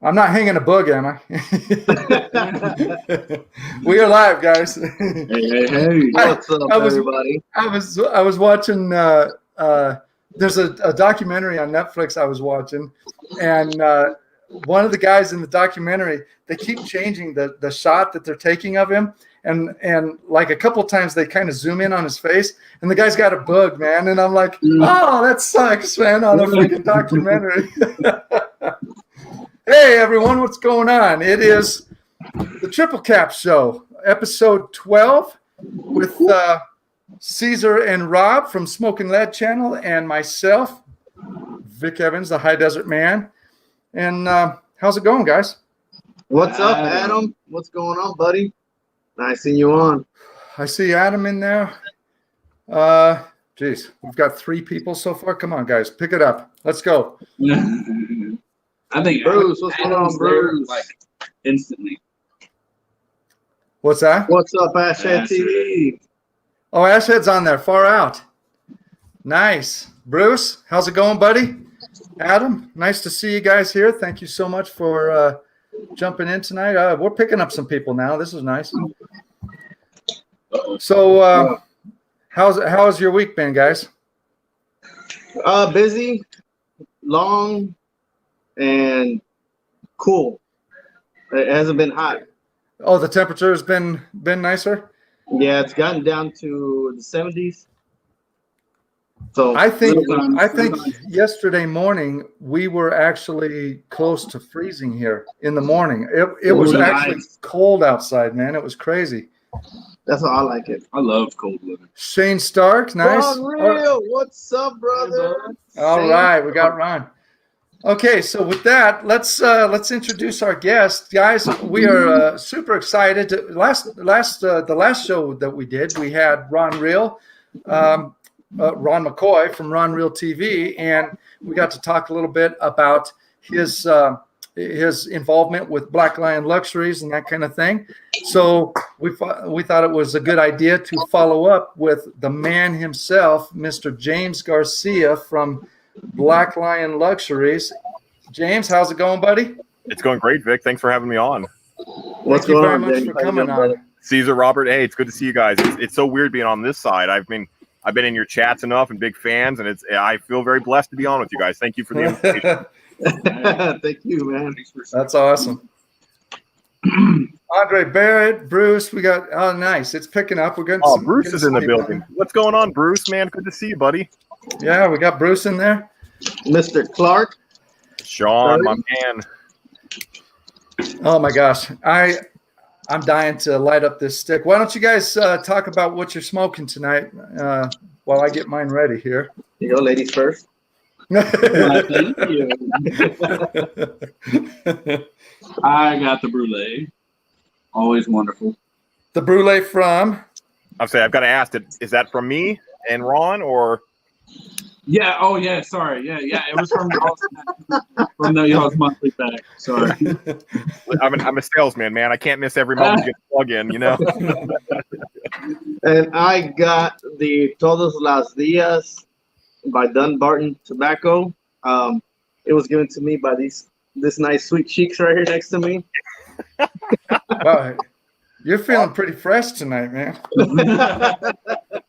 I'm not hanging a bug, am I? We are live, guys. Hey. What's up, everybody? I was watching. There's a documentary on Netflix I was watching, and one of the guys in the documentary, they keep changing the shot that they're taking of him, and like a couple times they kind of zoom in on his face, and the guy's got a bug, man, and I'm like, oh, that sucks, man, on a freaking documentary. Hey, everyone, what's going on? It is the Triple Cap Show, episode 12, with Caesar and Rob from Smoking Lead Channel and myself, Vic Evans, the High Desert Man. And how's it going, guys? What's up, Adam? What's going on, buddy? Nice seeing you on. I see Adam in there. Geez, we've got 3 people so far. Come on, guys, pick it up. Let's go. I think Bruce, what's going on, Bruce? Like instantly. What's that? What's up, Ashhead TV? Oh, Ashhead's on there, far out. Nice. Bruce, how's it going, buddy? Adam, nice to see you guys here. Thank you so much for jumping in tonight. We're picking up some people now. This is nice. So, how's your week been, guys? Busy, long, and cool. It hasn't been hot. Oh, the temperature has been nicer? Yeah, it's gotten down to the 70s. So I think yesterday morning we were actually close to freezing here in the morning. It was actually cold outside, man. It was crazy. That's how I like it. I love cold weather. Shane Stark, nice. Unreal. What's up, brother? All right, we got Ron. Okay, so with that, let's introduce our guest, guys. We are super excited. The last show that we did, we had Ron Real, Ron McCoy from Ron Real TV, and we got to talk a little bit about his involvement with Black Lion Luxuries and that kind of thing. So we thought it was a good idea to follow up with the man himself, Mr. James Garcia from Black Lion Luxuries. James, how's it going, buddy? It's going great, Vic. Thanks for having me on. What's going on, Thank you very much for coming on. Caesar, Robert, hey, it's good to see you guys. It's so weird being on this side. I've been in your chats enough and big fans, and I feel very blessed to be on with you guys. Thank you for the invitation. Thank you, man. That's awesome. Andre Barrett, Bruce, we got nice. It's picking up. We're getting Bruce is in the building. What's going on, Bruce? Man, good to see you, buddy. Yeah, we got Bruce in there. Mr. Clark. Sean, my man. Oh my gosh. I'm dying to light up this stick. Why don't you guys talk about what you're smoking tonight while I get mine ready here? You go, ladies first. Thank you. I got the brulee. Always wonderful. The brulee from? I've got to ask it. Is that from me and Ron or? Yeah. Oh, yeah. Sorry. Yeah. It was from y'all's monthly pack. Sorry. I'm a salesman, man. I can't miss every moment you plug in, you know. And I got the Todos los Días by Dunbarton Tobacco. It was given to me by this nice sweet cheeks right here next to me. Wow, you're feeling pretty fresh tonight, man.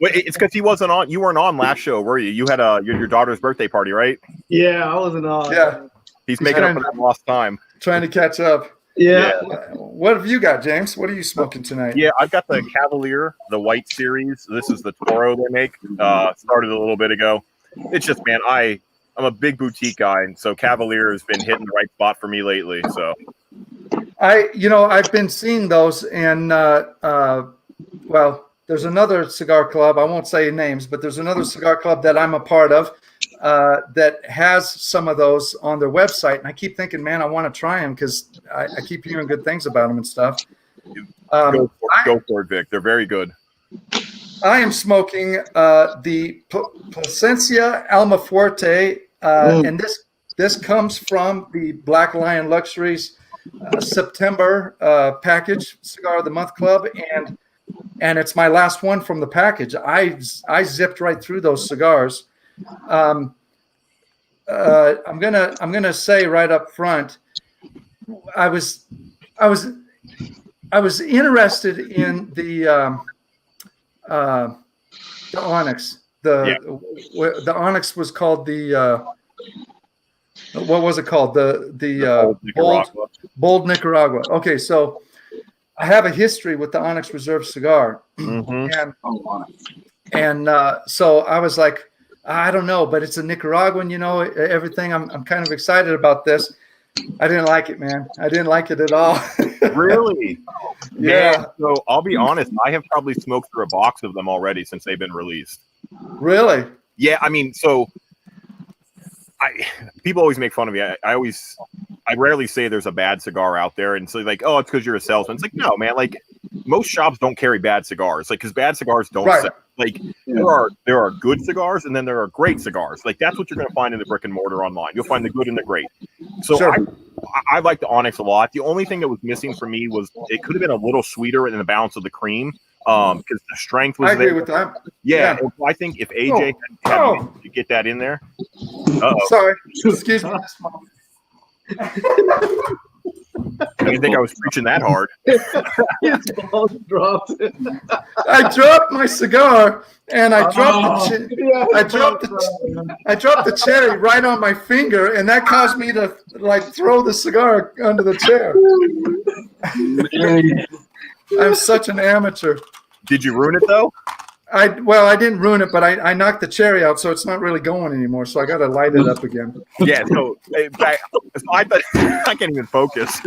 Wait, it's because he wasn't on. You weren't on last show, were you? You had your daughter's birthday party, right? Yeah, I wasn't on. Yeah, he's making up for that lost time. Trying to catch up. Yeah. What have you got, James? What are you smoking tonight? Yeah, I've got the Cavalier, the white series. This is the Toro they make. Started a little bit ago. It's just, man, I'm a big boutique guy, and so Cavalier has been hitting the right spot for me lately. So, I've been seeing those, and there's another cigar club. I won't say names, but there's another cigar club that I'm a part of that has some of those on their website, and I keep thinking, man, I want to try them because I keep hearing good things about them and stuff. Go for it, Vic. They're very good. I am smoking the Placencia Almafuerte, and this comes from the Black Lion Luxuries September package, Cigar of the Month Club, and it's my last one from the package. I zipped right through those cigars. I'm gonna say right up front, I was interested in the Onyx. The Onyx was called the what was it called? The Bold Nicaragua. Okay, so I have a history with the Onyx Reserve cigar, and so I was like, I don't know, but it's a Nicaraguan, everything. I'm kind of excited about this. I didn't like it, man. I didn't like it at all. Really? Yeah. Man, so I'll be honest. I have probably smoked through a box of them already since they've been released. Really? Yeah. I mean, so people always make fun of me. I rarely say there's a bad cigar out there, and so like, oh, it's because you're a salesman. It's like, no, man. Like most shops don't carry bad cigars, like because bad cigars don't sell. Like there are good cigars, and then there are great cigars. Like that's what you're going to find in the brick and mortar online. You'll find the good and the great. So I like the Onyx a lot. The only thing that was missing for me was it could have been a little sweeter in the balance of the cream, because the strength was there. I agree with that. Yeah. I think if AJ had to get that in there. Sorry, excuse me. I didn't think I was preaching that hard. His balls dropped. I dropped my cigar, and I dropped the cherry right on my finger, and that caused me to like throw the cigar under the chair. I'm such an amateur. Did you ruin it though? I didn't ruin it, but I knocked the cherry out, so it's not really going anymore. So I got to light it up again. Yeah. So I thought I can't even focus.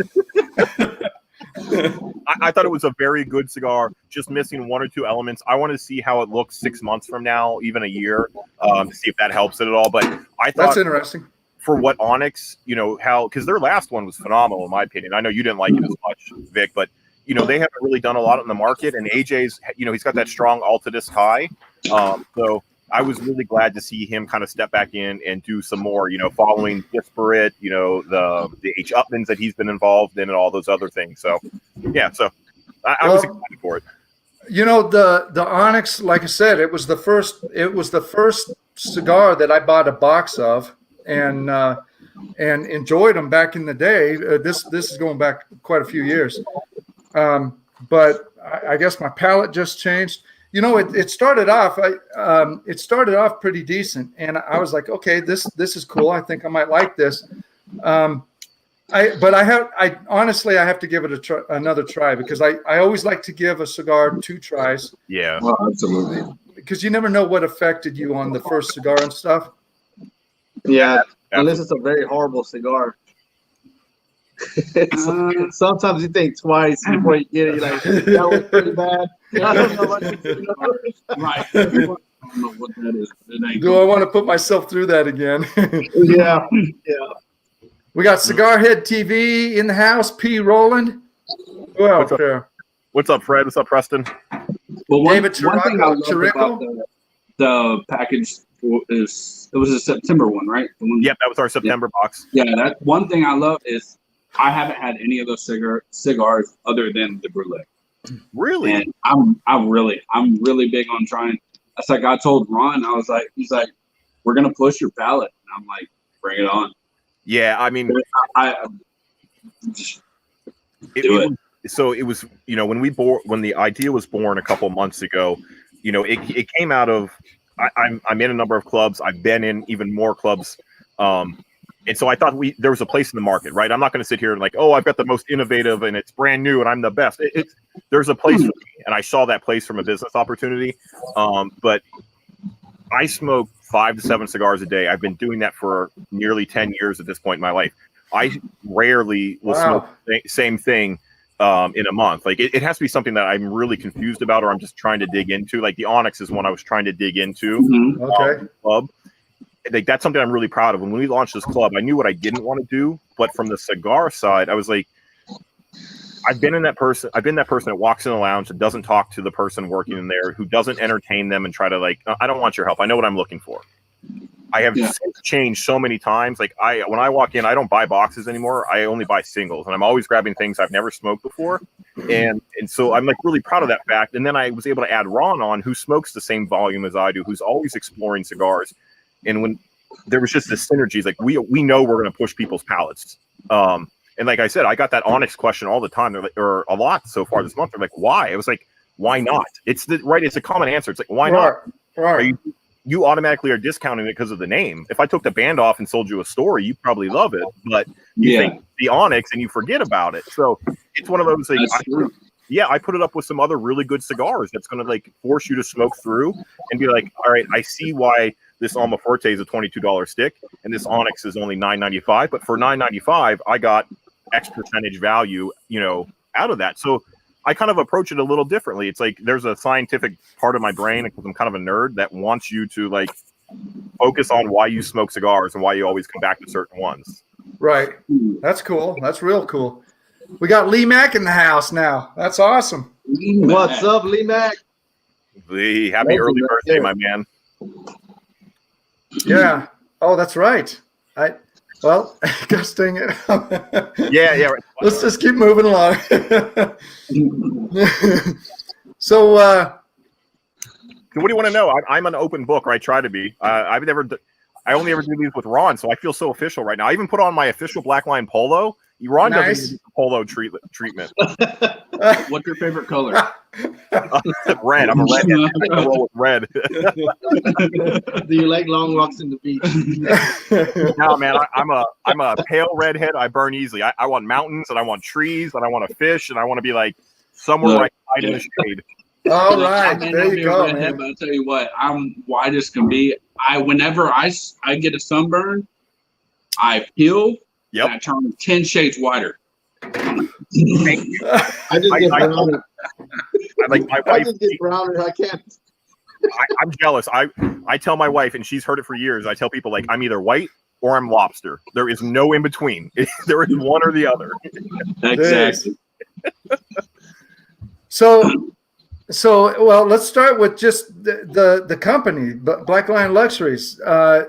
I thought it was a very good cigar, just missing one or two elements. I want to see how it looks 6 months from now, even a year, to see if that helps it at all. But I thought that's interesting. For what Onyx, because their last one was phenomenal in my opinion. I know you didn't like it as much, Vic, but they haven't really done a lot in the market, and AJ's, he's got that strong Altadis high. So I was really glad to see him kind of step back in and do some more, following Disparate, the H. Upmans that he's been involved in and all those other things. So, yeah, so I was excited for it. The Onyx, like I said, it was the first cigar that I bought a box of, and enjoyed them back in the day. This is going back quite a few years. But I guess my palate just changed. It started off. It started off pretty decent, and I was like, okay, this is cool. I think I might like this. I honestly have to give it another try, because I always like to give a cigar 2 tries. Yeah, well, absolutely. Because you never know what affected you on the first cigar and stuff. Yeah, unless it's a very horrible cigar. Sometimes you think twice before you get it. You're like, that was pretty bad. I don't know what Right. I don't know what that is. Do I want to put myself through that again? Yeah. We got Cigar Head TV in the house. P. Roland. Who else there? What's up, Fred? What's up, Preston? Well, one David thing I love Chirico? about the package is it was a September one, right? The one, Yep, that was our September box. Yeah, that one thing I love is I haven't had any of those cigars other than the Brulee. Really? And I'm really big on trying. That's like I told Ron, he's like, we're gonna push your palate. And I'm like, bring it on. Yeah, I mean, I just do it. So it was, when the idea was born a couple months ago, it came out of I'm in a number of clubs. I've been in even more clubs. And so I thought there was a place in the market, right? I'm not going to sit here and like, oh, I've got the most innovative and it's brand new and I'm the best. There's a place for me, and I saw that place from a business opportunity. But I smoke 5 to 7 cigars a day. I've been doing that for nearly 10 years at this point in my life. I rarely will smoke the same thing in a month. Like it has to be something that I'm really confused about, or I'm just trying to dig into. Like the Onyx is one I was trying to dig into. Okay. Club. Like that's something I'm really proud of. And when we launched this club, I knew what I didn't want to do, but from the cigar side, I was like, I've been that person that walks in the lounge and doesn't talk to the person working in there, who doesn't entertain them and try to like, I don't want your help. I know what I'm looking for. I have changed so many times. Like when I walk in, I don't buy boxes anymore. I only buy singles, and I'm always grabbing things I've never smoked before. And so I'm like really proud of that fact. And then I was able to add Ron on, who smokes the same volume as I do, who's always exploring cigars. And when there was just this synergies. Like we know we're going to push people's palates. And like I said, I got that Onyx question all the time, or a lot so far this month. They're like, why? I was like, why not? It's a common answer. It's like, why not? Right. You automatically are discounting it because of the name. If I took the band off and sold you a story, you probably love it, but you think the Onyx and you forget about it. So it's one of those things. I put it up with some other really good cigars that's going to like force you to smoke through and be like, all right, I see why this Alma Forte is a $22 stick and this Onyx is only $9.95, but for $9.95, I got X percentage value, out of that. So I kind of approach it a little differently. It's like there's a scientific part of my brain, because I'm kind of a nerd, that wants you to like focus on why you smoke cigars and why you always come back to certain ones. Right. That's cool. That's real cool. We got Lee Mack in the house now. That's awesome. What's up, Lee Mack? Lee, happy early birthday, my man. Yeah. Oh, that's right. Well, gosh dang it. Yeah. Right. Let's just keep moving along. So, what do you want to know? I'm an open book, or I try to be. I only ever do these with Ron, so I feel so official right now. I even put on my official Black Line polo. Ron doesn't need polo treatment. What's your favorite color? Red. I'm a redhead. I can roll with red. Do you like long walks in the beach? No, man. I'm a pale redhead. I burn easily. I want mountains, and I want trees, and I want to fish, and I want to be like somewhere where I can hide in the shade. All right, there you go, man. But I'll tell you what, I'm white as can be. Whenever I get a sunburn, I peel. Yep. And I turn 10 shades whiter. Thank you. I just get browner. I just get browner. I can't. I'm jealous. I tell my wife, and she's heard it for years. I tell people like I'm either white or I'm lobster. There is no in between. There is one or the other. Exactly. So well, let's start with just the company, Black Lion Luxuries. I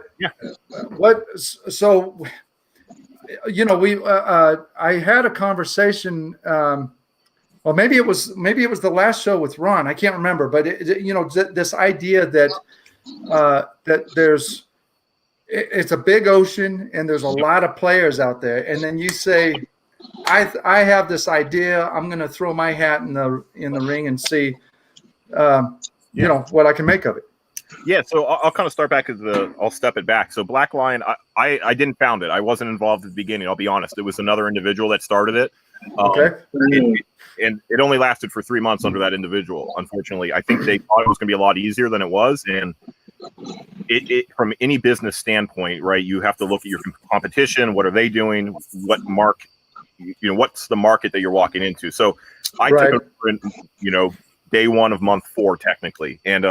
had a conversation. Well, maybe it was the last show with Ron. I can't remember, but this idea that it's a big ocean and there's a lot of players out there, and then you say, I have this idea. I'm going to throw my hat in the ring and see, what I can make of it. Yeah, so I'll kind of start back I'll step it back. So Black Lion, I didn't found it. I wasn't involved at the beginning. I'll be honest. It was another individual that started it. Okay. And it only lasted for 3 months under that individual. Unfortunately, I think they thought it was going to be a lot easier than it was. And it from any business standpoint, right? You have to look at your competition. What are they doing? What's the market that you're walking into? So I took over day one of month 4 technically, and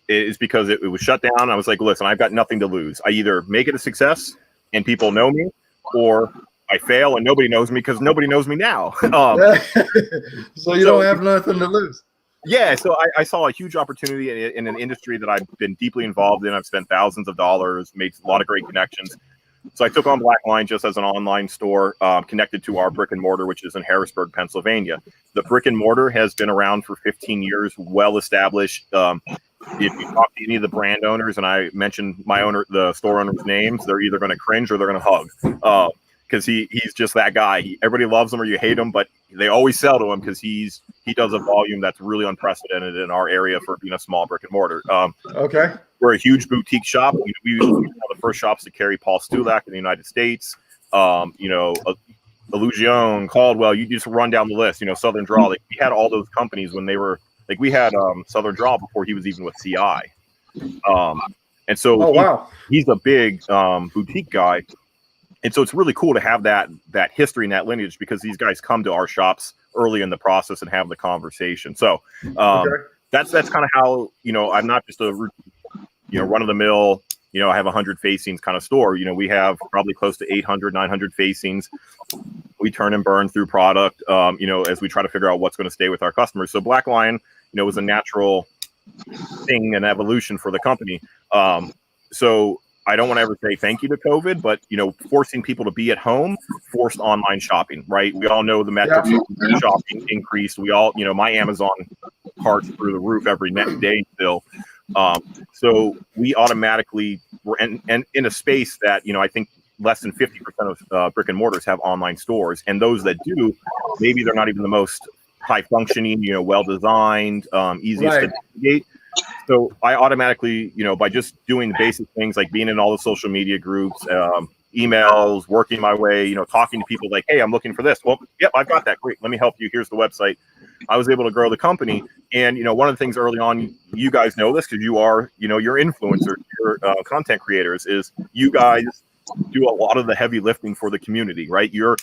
it's because it was shut down. I was like, listen, I've got nothing to lose. I either make it a success and people know me, or I fail and nobody knows me because nobody knows me now. So you don't have nothing to lose. Yeah, so I saw a huge opportunity in an industry that I've been deeply involved in. I've spent thousands of dollars, made a lot of great connections. So I took on Black Line just as an online store connected to our brick and mortar, which is in Harrisburg, Pennsylvania. The brick and mortar has been around for 15 years, well established. If you talk to any of the brand owners, and I mentioned the store owner's names, they're either going to cringe or they're going to hug. Because he's just that guy. Everybody loves him or you hate him, but they always sell to him because he does a volume that's really unprecedented in our area for being a small brick and mortar. Okay. We're a huge boutique shop. We were one of the first shops to carry Paul Stulak in the United States. Illusion, Caldwell. You just run down the list. Southern Draw. Like, we had all those companies when they were like we had Southern Draw before he was even with CI. And so he's a big boutique guy. And so it's really cool to have that history and that lineage because these guys come to our shops early in the process and have the conversation. So that's kind of how, I'm not just a run of the mill, I have 100 facings kind of store. We have probably close to 800, 900 facings. We turn and burn through product, as we try to figure out what's going to stay with our customers. So Black Lion, was a natural thing and evolution for the company. So I don't want to ever say thank you to COVID, but, forcing people to be at home forced online shopping, right? We all know the metrics of shopping increased. We all, my Amazon cart's through the roof every next day still. So we automatically and in a space that, I think less than 50% of brick and mortars have online stores. And those that do, maybe they're not even the most high functioning, well designed, easiest to navigate. So I automatically, by just doing the basic things like being in all the social media groups, emails, working my way, talking to people like, hey, I'm looking for this. Well, yep, I've got that. Great. Let me help you. Here's the website. I was able to grow the company. And, one of the things early on, you guys know this because you are, your influencers, your content creators, is you guys do a lot of the heavy lifting for the community, right? You're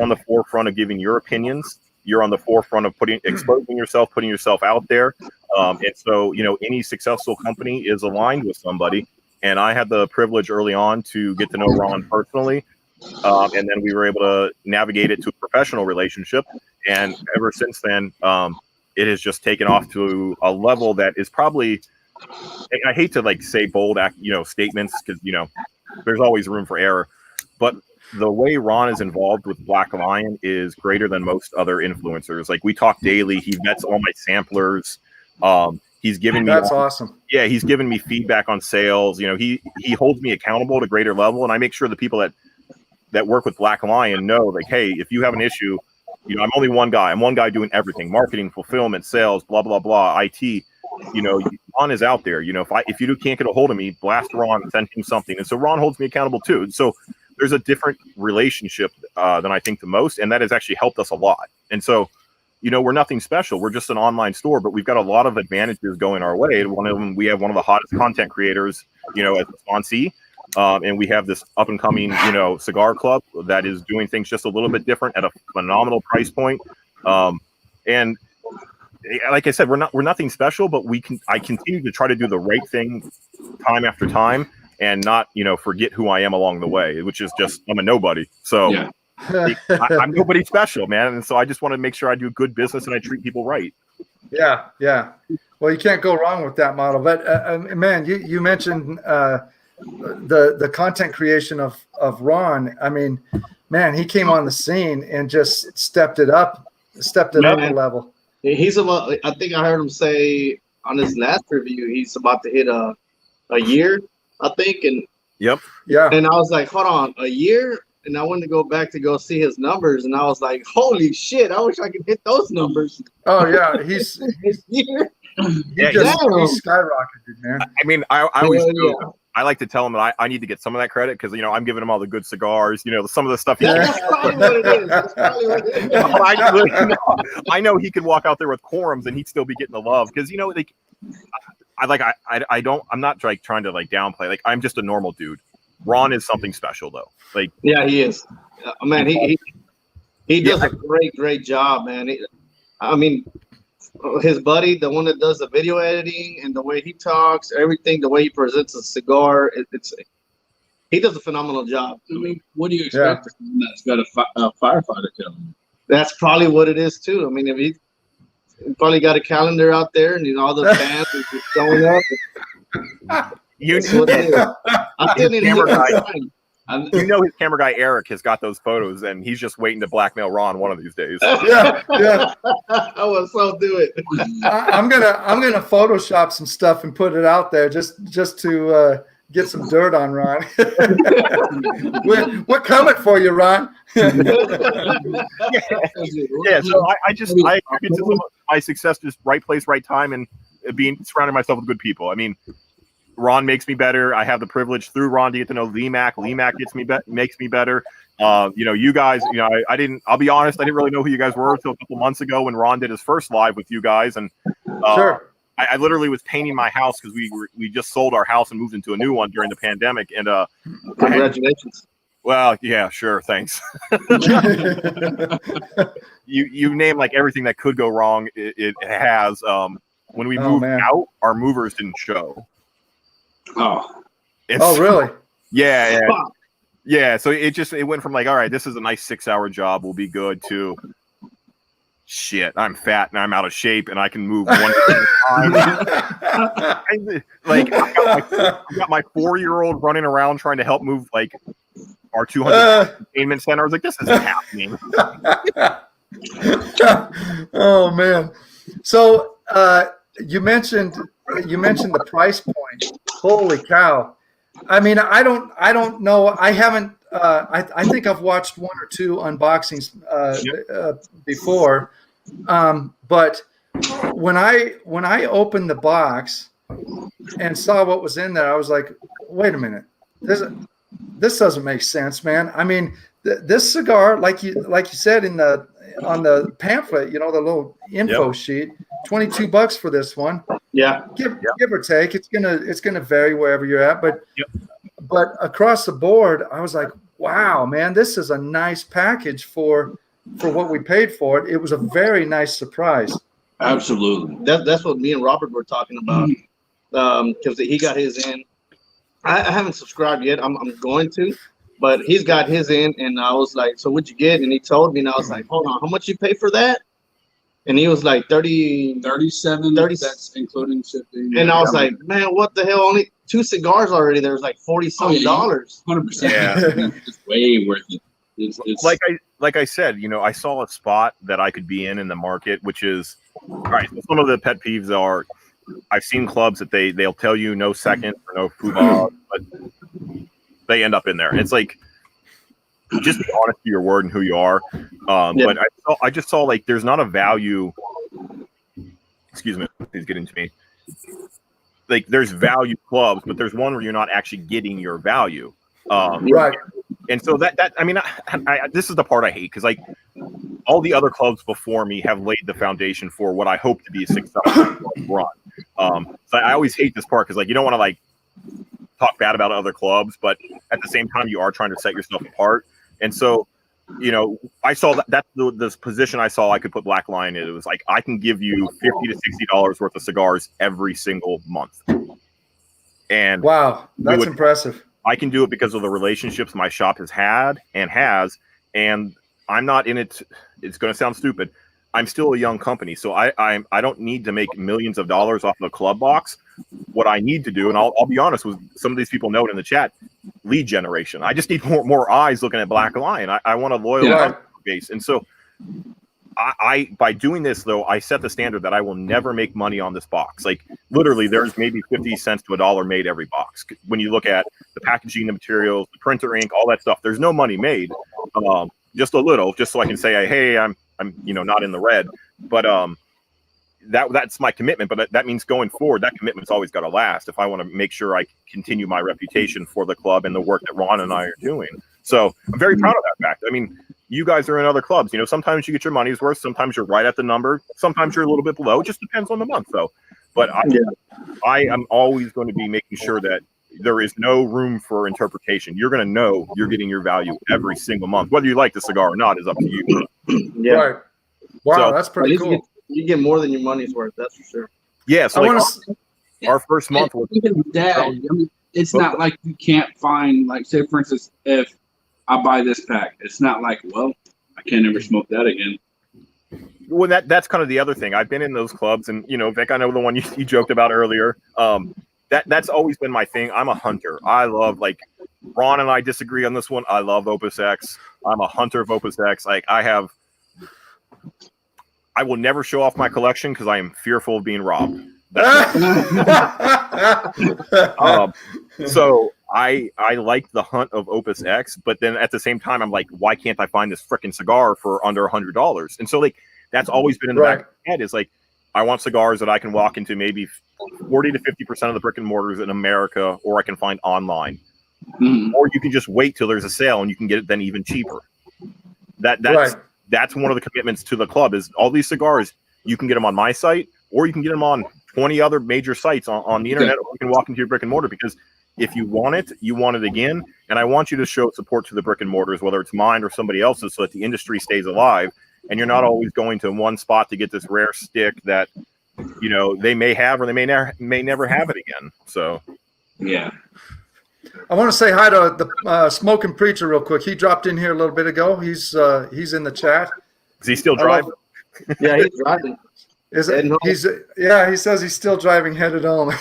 on the forefront of giving your opinions. You're on the forefront of exposing yourself, putting yourself out there. And so, any successful company is aligned with somebody. And I had the privilege early on to get to know Ron personally. And then we were able to navigate it to a professional relationship. And ever since then, it has just taken off to a level that is probably, I hate to say bold, statements because, there's always room for error. But the way Ron is involved with Black Lion is greater than most other influencers. Like, we talk daily. He vets all my samplers. He's given me awesome. Yeah, he's given me feedback on sales. He holds me accountable at a greater level, and I make sure the people that work with Black Lion know, like, hey, if you have an issue, I'm only one guy. I'm one guy doing everything: marketing, fulfillment, sales, blah blah blah, IT. Ron is out there. If you can't get a hold of me, blast Ron, send him something. And so Ron holds me accountable too. So there's a different relationship than I think the most, and that has actually helped us a lot. And so, we're nothing special. We're just an online store, but we've got a lot of advantages going our way. One of them, we have one of the hottest content creators, as a sponsee. And we have this up and coming, cigar club that is doing things just a little bit different at a phenomenal price point. And like I said, we're nothing special, but I continue to try to do the right thing time after time and not, forget who I am along the way, which is just, I'm a nobody. So yeah. I'm nobody special, man. And so I just want to make sure I do good business and I treat people right. Yeah. Yeah. Well, you can't go wrong with that model, but man, you mentioned, the content creation of Ron. I mean, man, he came on the scene and just stepped it up a level. He's about, I think I heard him say on his last review, he's about to hit a year, I think. And yep. Yeah. And I was like, hold on, a year? And I wanted to go back to go see his numbers, and I was like, holy shit, I wish I could hit those numbers. Oh yeah, he's year. He skyrocketed, man. I mean, I always do. I like to tell him that I need to get some of that credit because, I'm giving him all the good cigars, some of the stuff. That's probably what it is. That's probably what it is. I know he could walk out there with quorums and he'd still be getting the love because, I'm not trying to downplay. Like, I'm just a normal dude. Ron is something special though. Yeah, he is. Man, he does a great job, man. His buddy, the one that does the video editing and the way he talks, everything, the way he presents a cigar, he does a phenomenal job. I mean, what do you expect from someone that's got a firefighter tail? That's probably what it is too. I mean, if he probably got a calendar out there and all the fans are just showing up. His camera guy Eric has got those photos, and he's just waiting to blackmail Ron one of these days. Yeah. I will so do it. I'm gonna Photoshop some stuff and put it out there just to get some dirt on Ron. We're coming for you, Ron. Yeah. So I attribute to my success just right place, right time, and surrounding myself with good people. I mean, Ron makes me better. I have the privilege through Ron to get to know Lee-Mac. Lee-Mac makes me better. You guys, I'll be honest, I didn't really know who you guys were until a couple months ago when Ron did his first live with you guys. And sure. I literally was painting my house because we just sold our house and moved into a new one during the pandemic. And congratulations. Well, yeah, sure. Thanks. you name everything that could go wrong. It has. When we moved out, our movers didn't show. Oh, really? Yeah. Yeah. So it went from all right, this is a nice 6-hour job, we'll be good, to shit, I'm fat and I'm out of shape and I can move one at a time. I got my 4-year-old running around trying to help move our 200 entertainment center. I was like, this isn't happening. Oh man. So you mentioned the price point. Holy cow. I mean, I don't know. I haven't. I think I've watched one or two unboxings before, but when I opened the box and saw what was in there, I was like, wait a minute, this doesn't make sense, man. I mean, this cigar, like you said on the pamphlet, the little info sheet, $22 for this one. Yeah. Give or take, it's gonna vary wherever you're at, but across the board, I was like, wow, man, this is a nice package for what we paid for it. It was a very nice surprise. Absolutely. That's what me and Robert were talking about. Because he got his in. I haven't subscribed yet. I'm going to, but he's got his in, and I was like, so what'd you get? And he told me, and I was like, hold on, how much you pay for that? And he was like 37. That's including shipping. And I was like, man, what the hell? Only 2 cigars already. There was like $40-something. 100%. Yeah. It's way worth it. It's like I said, I saw a spot that I could be in the market, which is all right. So some of the pet peeves are, I've seen clubs that they'll tell you no second or no food, but they end up in there. It's like, just be honest to your word and who you are. But I just saw like there's not a value. Excuse me, he's getting to me. Like there's value clubs, but there's one where you're not actually getting your value. Right. And so that I mean, this is the part I hate, because like all the other clubs before me have laid the foundation for what I hope to be a successful run. So I always hate this part, because like you don't want to like talk bad about other clubs, but at the same time you are trying to set yourself apart. And so, I saw that's the position I saw I could put Black Lion in. It was like, I can give you $50 to $60 worth of cigars every single month. And wow, that's impressive. I can do it because of the relationships my shop has had and has, and I'm not in it. It's going to sound stupid. I'm still a young company, so I don't need to make millions of dollars off of a club box. What I need to do, and I'll be honest with some of these people know it in the chat, lead generation. I just need more eyes looking at Black Lion. I want a loyal customer base. And so I by doing this, though, I set the standard that I will never make money on this box. Like literally there's maybe 50 cents to $1 made every box. When you look at the packaging, the materials, the printer ink, all that stuff, there's no money made. Just a little, just so I can say, hey, I'm not in the red, but that's my commitment. But that means going forward, that commitment's always got to last if I want to make sure I continue my reputation for the club and the work that Ron and I are doing. So I'm very proud of that fact. I mean, you guys are in other clubs. Sometimes you get your money's worth. Sometimes you're right at the number. Sometimes you're a little bit below. It just depends on the month, though. But I am always going to be making sure that there is no room for interpretation. You're going to know you're getting your value every single month. Whether you like the cigar or not is up to you. Yeah. Right. Wow, So, that's pretty cool. You get more than your money's worth, that's for sure. Yeah. So our first month was even that. I mean, it's not like you can't find, like, say for instance, if I buy this pack, it's not like, well, I can't ever smoke that again. Well, that's kind of the other thing. I've been in those clubs, and Vic, I know the one you joked about earlier. That's always been my thing. I'm a hunter. I love, like, Ron and I disagree on this one. I love Opus X. I'm a hunter of Opus X. Like, I will never show off my collection because I am fearful of being robbed. So I like the hunt of Opus X, but then at the same time, I'm like, why can't I find this freaking cigar for under $100? And so, like, that's always been in the back of my head, is like, I want cigars that I can walk into maybe 40 to 50% of the brick and mortars in America, or I can find online. Or you can just wait till there's a sale and you can get it then even cheaper. That's one of the commitments to the club, is all these cigars, you can get them on my site, or you can get them on 20 other major sites on the internet, or you can walk into your brick and mortar, because if you want it, you want it again. And I want you to show support to the brick and mortars, whether it's mine or somebody else's, so that the industry stays alive. And you're not always going to one spot to get this rare stick that, they may have, or they may never have it again. So, yeah. I want to say hi to the Smoking Preacher real quick. He dropped in here a little bit ago. He's in the chat. Is he still driving? Yeah, he's driving. He says he's still driving, headed home.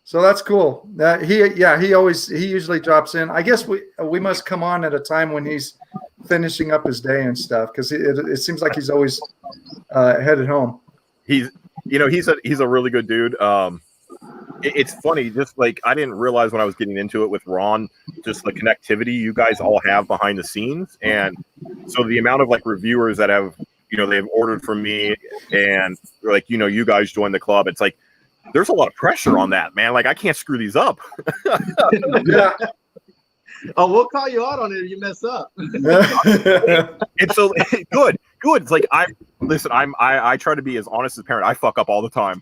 So that's cool. He usually drops in. I guess we must come on at a time when he's finishing up his day and stuff, because it seems like he's always headed home. He's a really good dude. it's funny, just like I didn't realize when I was getting into it with Ron, just the connectivity you guys all have behind the scenes. And so the amount of like reviewers that have, they've ordered from me and like, you guys joined the club. It's like, there's a lot of pressure on that, man. Like I can't screw these up. Yeah. Oh, we'll call you out on it if you mess up. It's so good. It's like I try to be as honest as a parent. I fuck up all the time.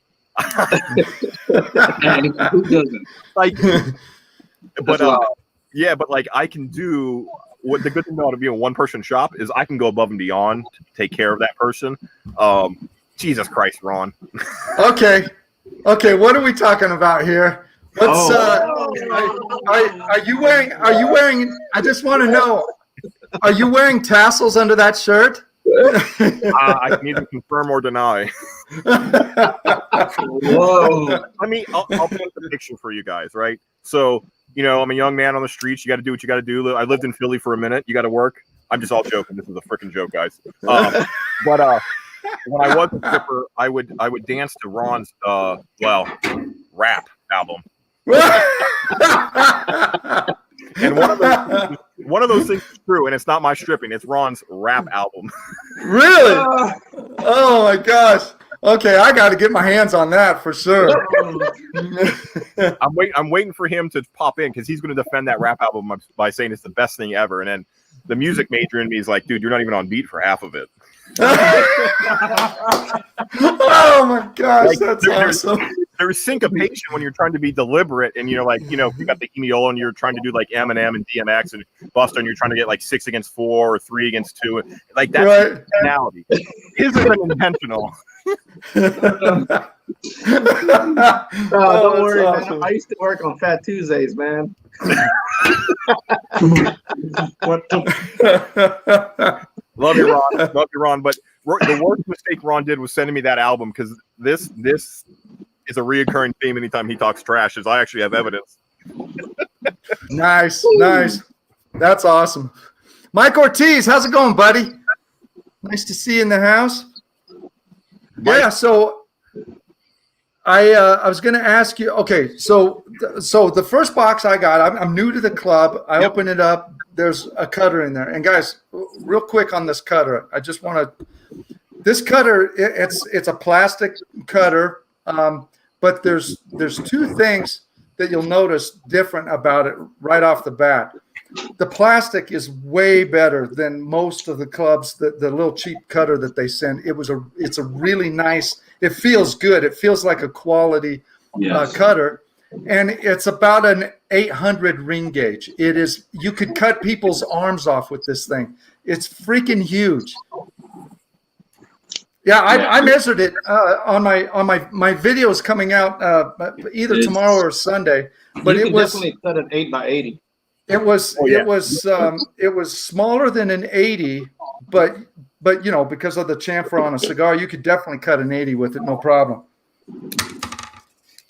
And who doesn't? Like, but but like I can do what the good thing about being a one-person shop is I can go above and beyond to take care of that person. Jesus Christ, Ron. Okay, what are we talking about here? Let's. Are you wearing? I just want to know. Are you wearing tassels under that shirt? I can either confirm or deny. Whoa! I'll paint the picture for you guys, right? So, I'm a young man on the streets. You got to do what you got to do. I lived in Philly for a minute. You got to work. I'm just all joking. This is a freaking joke, guys. But when I was a stripper, I would dance to Ron's rap album. And one of those things is true, and it's not my stripping. It's Ron's rap album. Really? Oh my gosh. Okay, I got to get my hands on that for sure. I'm waiting for him to pop in because he's going to defend that rap album by saying it's the best thing ever. And then the music major in me is like, dude, you're not even on beat for half of it. Oh my gosh, that's awesome. There's syncopation when you're trying to be deliberate, and you got the Emiola and you're trying to do like Eminem and DMX and Busta, and you're trying to get like 6 against 4 or 3 against 2, like that's right. Personality. Isn't intentional. Don't worry, awesome. man. I used to work on Fat Tuesdays, man. Love you, Ron. But the worst mistake Ron did was sending me that album because this is a reoccurring theme anytime he talks trash. Is I actually have evidence. Nice. That's awesome. Mike Ortiz, how's it going, buddy? Nice to see you in the house. Mike. Yeah, so I was going to ask you. Okay, so the first box I got, I'm new to the club. I open it up. There's a cutter in there. And guys, real quick on this cutter, I just want to. This cutter, it's a plastic cutter, but there's 2 things that you'll notice different about it right off the bat. The plastic is way better than most of the clubs. The little cheap cutter that they send. It's a really nice. It feels good. It feels like a quality cutter, and it's about an 800 ring gauge. It is. You could cut people's arms off with this thing. It's freaking huge. Yeah, I measured it on my videos coming out either tomorrow or Sunday. But you it was definitely cut an 8x80. It was it was smaller than an 80, but because of the chamfer on a cigar, you could definitely cut an 80 with it, no problem.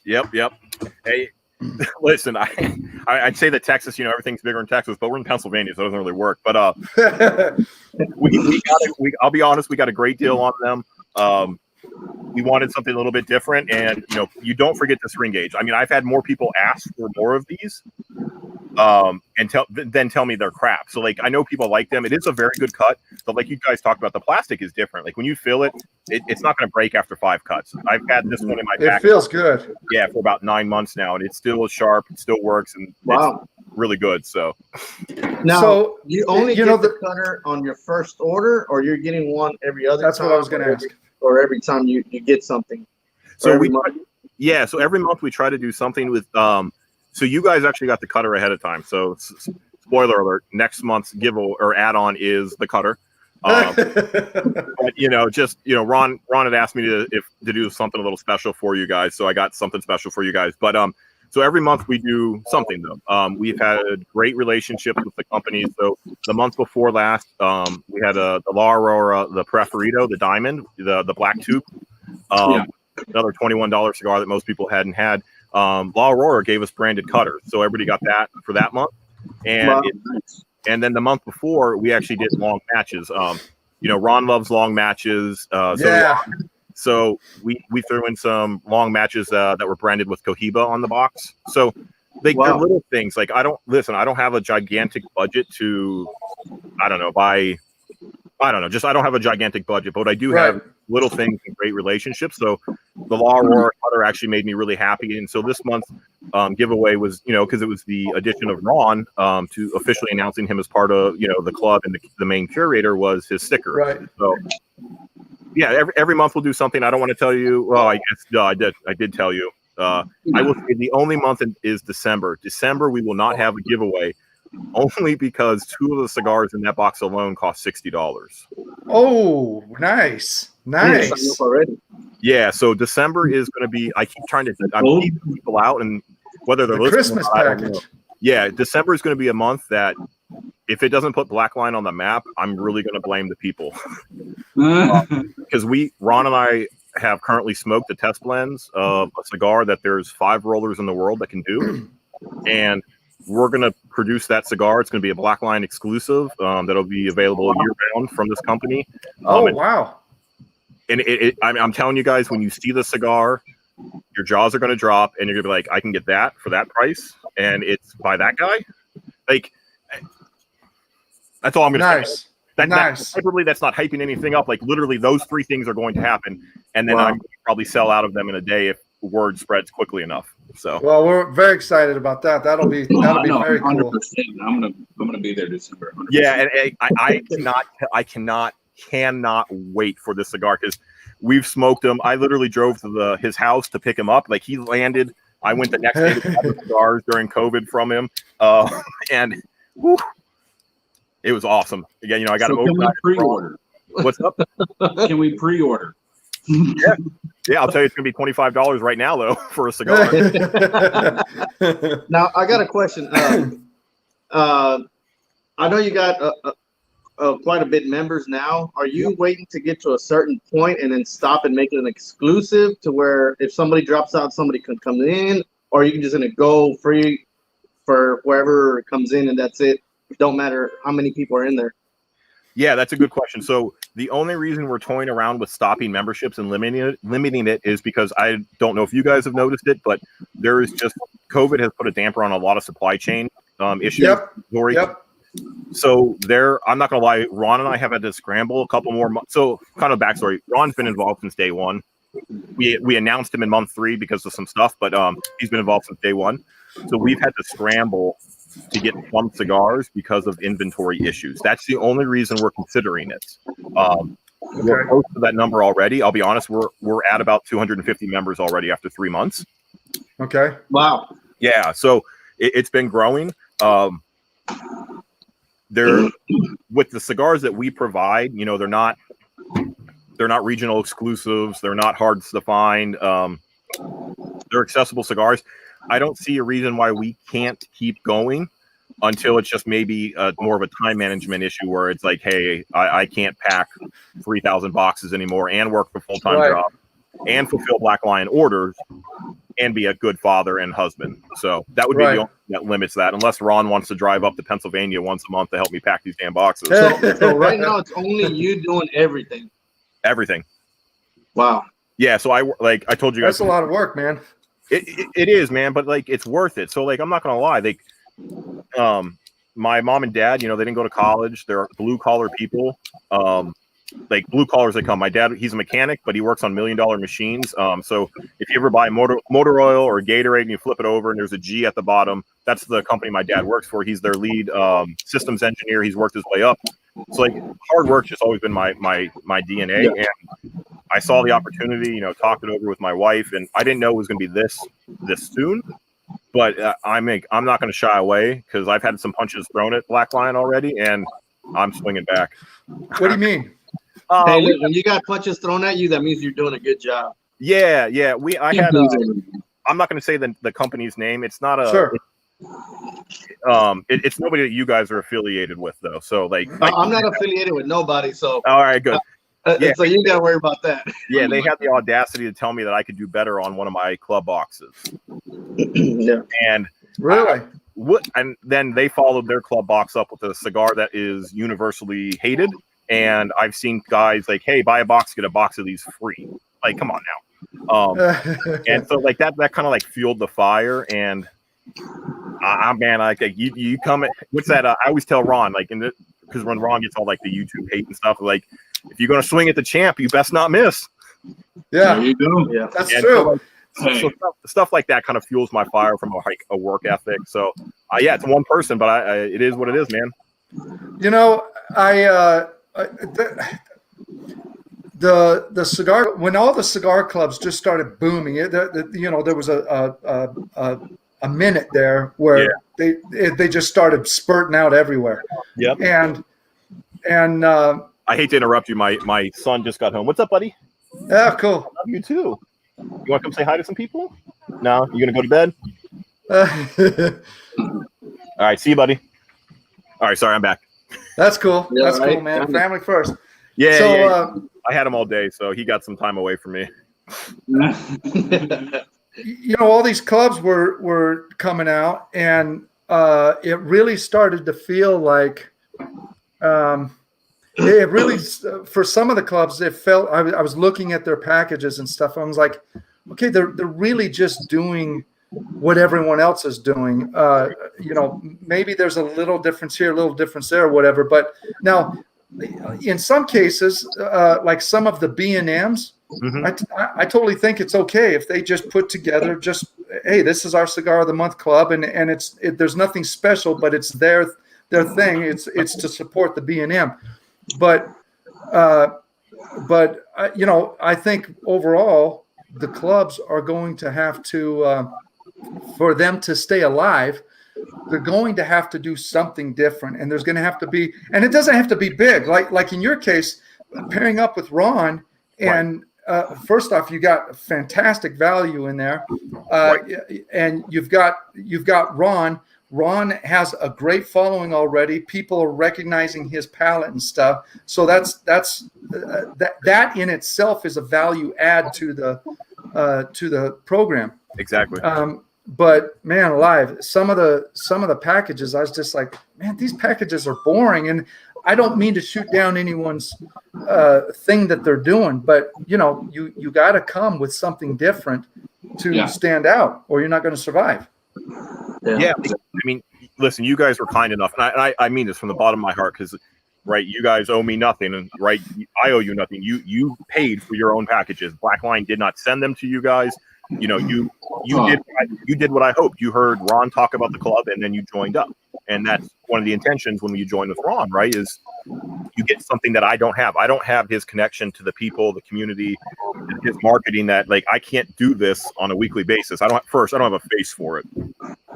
Yep. Hey, listen, I'd say that Texas, everything's bigger in Texas, but we're in Pennsylvania, so it doesn't really work. But I'll be honest, we got a great deal on them. We wanted something a little bit different, and you don't forget this ring gauge. I mean, I've had more people ask for more of these, and then tell me they're crap. So like, I know people like them. It is a very good cut, but like you guys talked about, the plastic is different. Like when you fill it, it's not going to break after 5 cuts. I've had this one in my pack. It feels good. Yeah, for about 9 months now, and it still is sharp. It still works, and it's really good. So now, you only get the cutter on your first order, or you're getting one every other. That's time, what I was going to ask. Or every time you get something. So every month we try to do something with. So you guys actually got the cutter ahead of time. So spoiler alert: next month's giveaway or add-on is the cutter. But Ron had asked me to do something a little special for you guys, so I got something special for you guys. But so every month we do something though. We've had great relationships with the companies. So the month before last, we had the La Aurora, the Preferido, the Diamond, the Black Tube, another $21 cigar that most people hadn't had. La Aurora gave us branded cutters, so everybody got that for that month. And and then the month before, we actually did long matches. Ron loves long matches. So we threw in some long matches that were branded with Cohiba on the box. So they're little things. Like I don't have a gigantic budget to, I don't have a gigantic budget, but I do have little things and great relationships. So the La Aurora Cutter actually made me really happy. And so this month's giveaway was, because it was the addition of Ron to officially announcing him as part of, the club, and the main curator was his sticker. Right. So yeah, every month we'll do something. I don't want to tell you. Well, I guess I did tell you. I will say the only month is December. December, we will not have a giveaway, only because 2 of the cigars in that box alone cost $60. Oh, nice. Already. Yeah, so December is going to be. I keep trying to. I'm keeping people out, and whether they're listening, Christmas package. Yeah, December is going to be a month that, if it doesn't put Black Line on the map, I'm really going to blame the people. Because Ron and I have currently smoked the test blends of a cigar that there's 5 rollers in the world that can do, and we're going to produce that cigar. It's going to be a Black Line exclusive that'll be available year round from this company. Wow. And I'm telling you guys, when you see the cigar, your jaws are going to drop, and you're going to be like, I can get that for that price, and it's by that guy. Like, that's all I'm going to say. That's not hyping anything up. Like, literally, those 3 things are going to happen, and then I'm going to probably sell out of them in a day if word spreads quickly enough. So, well, we're very excited about that. That'll be very 100%. Cool. I'm gonna be there December. 100%. Yeah, and I cannot wait for this cigar, because we've smoked him. I literally drove to his house to pick him up. Like, he landed. I went the next day to grab the cigars during COVID from him, and whew, it was awesome. Again, I got to can we pre-order? What's up? Can we pre-order? Yeah, I'll tell you, it's gonna be $25 right now though for a cigar. Now I got a question. I know you got quite a bit members now. Are you waiting to get to a certain point and then stop and make it an exclusive to where if somebody drops out, somebody can come in, or are you just gonna go free for whoever comes in and that's it? Don't matter how many people are in there. Yeah, that's a good question. So the only reason we're toying around with stopping memberships and limiting it is because I don't know if you guys have noticed it, but there is just COVID has put a damper on a lot of supply chain issues. Yep. So I'm not going to lie, Ron and I have had to scramble a couple more months. So kind of backstory, Ron's been involved since day one. We announced him in month 3 because of some stuff, but he's been involved since day one. So we've had to scramble to get some cigars because of inventory issues. That's the only reason we're considering it. We're close to that number already. I'll be honest, we're at about 250 members already after 3 months. Okay. Wow. Yeah, so it's been growing. They're with the cigars that we provide, they're not regional exclusives, they're not hard to find. They're accessible cigars. I don't see a reason why we can't keep going until it's just maybe more of a time management issue where it's like, hey, I can't pack 3,000 boxes anymore and work a full-time job and fulfill Black Lion orders and be a good father and husband. So that would be the only thing that limits that, unless Ron wants to drive up to Pennsylvania once a month to help me pack these damn boxes. So right now it's only you doing everything. Everything. Wow. Yeah, so I told you guys. That's a lot of work, man. It is, man, but it's worth it. So I'm not gonna lie, my mom and dad, they didn't go to college. They're blue collar people. Blue collars they come. My dad, he's a mechanic, but he works on $1 million machines. So if you ever buy motor oil or Gatorade and you flip it over and there's a G at the bottom, that's the company my dad works for. He's their lead systems engineer. He's worked his way up. So hard work's just always been my DNA. Yeah. And I saw the opportunity, talked it over with my wife, and I didn't know it was going to be this soon. But I'm not going to shy away because I've had some punches thrown at Black Lion already, and I'm swinging back. What do you mean? Hey, look, when you got punches thrown at you, that means you're doing a good job. Yeah. I'm not going to say the company's name. It's not a. Sure. It's nobody that you guys are affiliated with, though. So I'm not affiliated with nobody. So all right, good. Yeah. So you got to worry about that. Yeah, they had the audacity to tell me that I could do better on one of my club boxes. Yeah. And really, and then they followed their club box up with a cigar that is universally hated. And I've seen guys like, hey, buy a box, get a box of these free. Like, come on now. And so like that kind of like fueled the fire. And man, like you come at, what's that? I always tell Ron, like, because when Ron gets all like the YouTube hate and stuff, like, if you're going to swing at the champ, you best not miss. Yeah, There you go. Yeah. that's And true. so stuff like that kind of fuels my fire from a work ethic. So yeah, it's one person, but it is what it is, man. You know, the cigar, when all the cigar clubs just started booming, there was a minute there where they just started spurting out everywhere. Yep. And I hate to interrupt you. My son just got home. What's up, buddy? yeah, cool. Love you too. You want to come say hi to some people? No, you gonna go to bed? All right, see you, buddy. All right, sorry, I'm back. That's cool. Yeah, That's right. cool, man. Family first. Yeah, So, yeah. I had him all day, so he got some time away from me. you know, all these clubs were coming out, and it really started to feel like it really, for some of the clubs, it felt, I was looking at their packages and stuff. I was like, okay, they're really just doing what everyone else is doing. You know, maybe there's a little difference here, a little difference there, or whatever. But now, in some cases, like some of the B&Ms, I totally think it's okay if they just put together just, hey, this is our Cigar of the Month club, and there's nothing special, but it's their thing. It's to support the B&M. But you know, I think overall the clubs are going to have to, for them to stay alive, they're going to have to do something different, and there's going to have to be, and it doesn't have to be big. Like in your case, pairing up with Ron, and first off, you got fantastic value in there, and you've got Ron. Ron has a great following already. People are recognizing his palate and stuff. So that in itself is a value add to the program. Exactly. But man alive, some of the packages, I was just like, man, these packages are boring. And I don't mean to shoot down anyone's thing that they're doing, but you know, you got to come with something different to stand out, or you're not going to survive. Yeah, I mean, listen, you guys were kind enough, and I mean this from the bottom of my heart, because, right, you guys owe me nothing, and right, I owe you nothing. You paid for your own packages. Black Line did not send them to you guys. You know, you did what I hoped. You heard Ron talk about the club, and then you joined up, and that's one of the intentions when you join with Ron, right? Is you get something that I don't have. I don't have his connection to the people, the community, his marketing. That, like, I can't do this on a weekly basis. I don't have a face for it.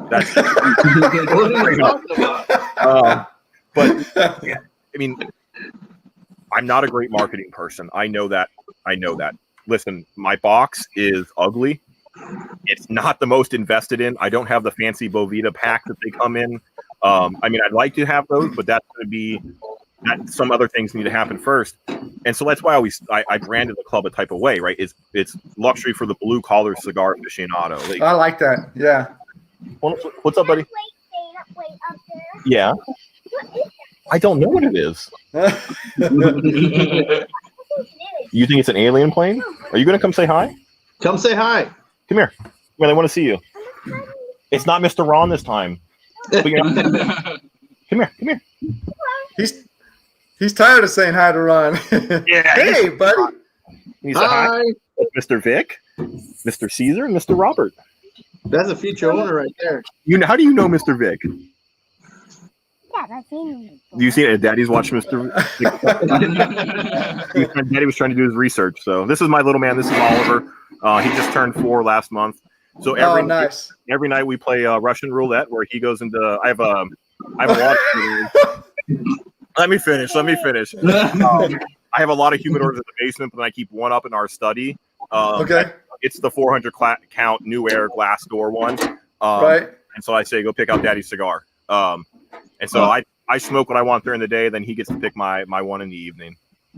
That's but I mean, I'm not a great marketing person. I know that. Listen, my box is ugly. It's not the most invested in. I don't have the fancy Bovita pack that they come in. I mean, I'd like to have those, but that's going to be some other things need to happen first. And so that's why I branded the club a type of way, right? It's luxury for the blue collar cigar aficionado. Like, I like that. Yeah. What's up, buddy? Yeah. I don't know what it is. You think it's an alien plane? Are you going to come say hi? Come say hi. Come here. Well, I want to see you. It's not Mr. Ron this time. Come here. He's tired of saying hi to Ron. Yeah. Hey, buddy. Hi. Mr. Vic, Mr. Caesar, and Mr. Robert. That's a future owner right there. How do you know Mr. Vic? Dad, I've seen him. Do you see it? Daddy's watching Mr. Vic. Daddy was trying to do his research. So this is my little man. This is Oliver. He just turned 4 last month. So every night we play Russian roulette, where he goes into. I have a lot of. Let me finish. I have a lot of humidors in the basement, but then I keep one up in our study. Okay. It's the 400 count New Air glass door one. Right. And so I say, go pick out Daddy's cigar. And so I smoke what I want during the day. Then he gets to pick my one in the evening.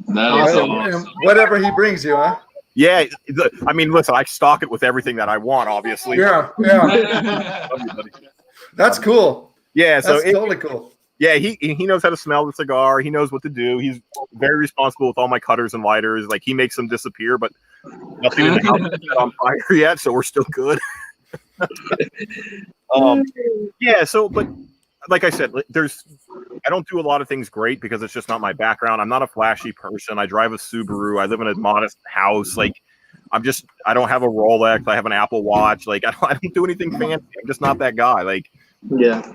That is awesome. Whatever he brings you, huh? Yeah. I mean, listen, I stock it with everything that I want, obviously. Yeah. Love you, buddy. That's cool. Yeah. So That's totally cool. Yeah, he knows how to smell the cigar. He knows what to do. He's very responsible with all my cutters and lighters. Like, he makes them disappear, but Nothing in the house is set on fire yet, so we're still good. Yeah. So, but like I said, I don't do a lot of things great because it's just not my background. I'm not a flashy person. I drive a Subaru. I live in a modest house. Like, I don't have a Rolex. I have an Apple Watch. Like, I don't do anything fancy. I'm just not that guy. Like, Yeah.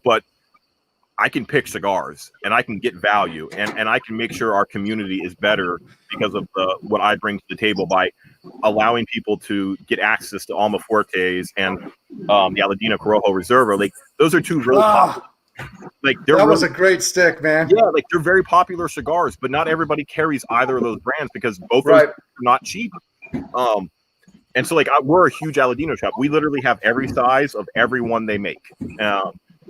but I can pick cigars and I can get value and I can make sure our community is better because of what I bring to the table by allowing people to get access to Alma Fuertes and the Aladino Corojo Reserva. Like, those are two really popular. Like, that was a great stick, man. Yeah, like they're very popular cigars, but not everybody carries either of those brands because both of those are not cheap. And so, like, we're a huge Aladino shop. We literally have every size of every one they make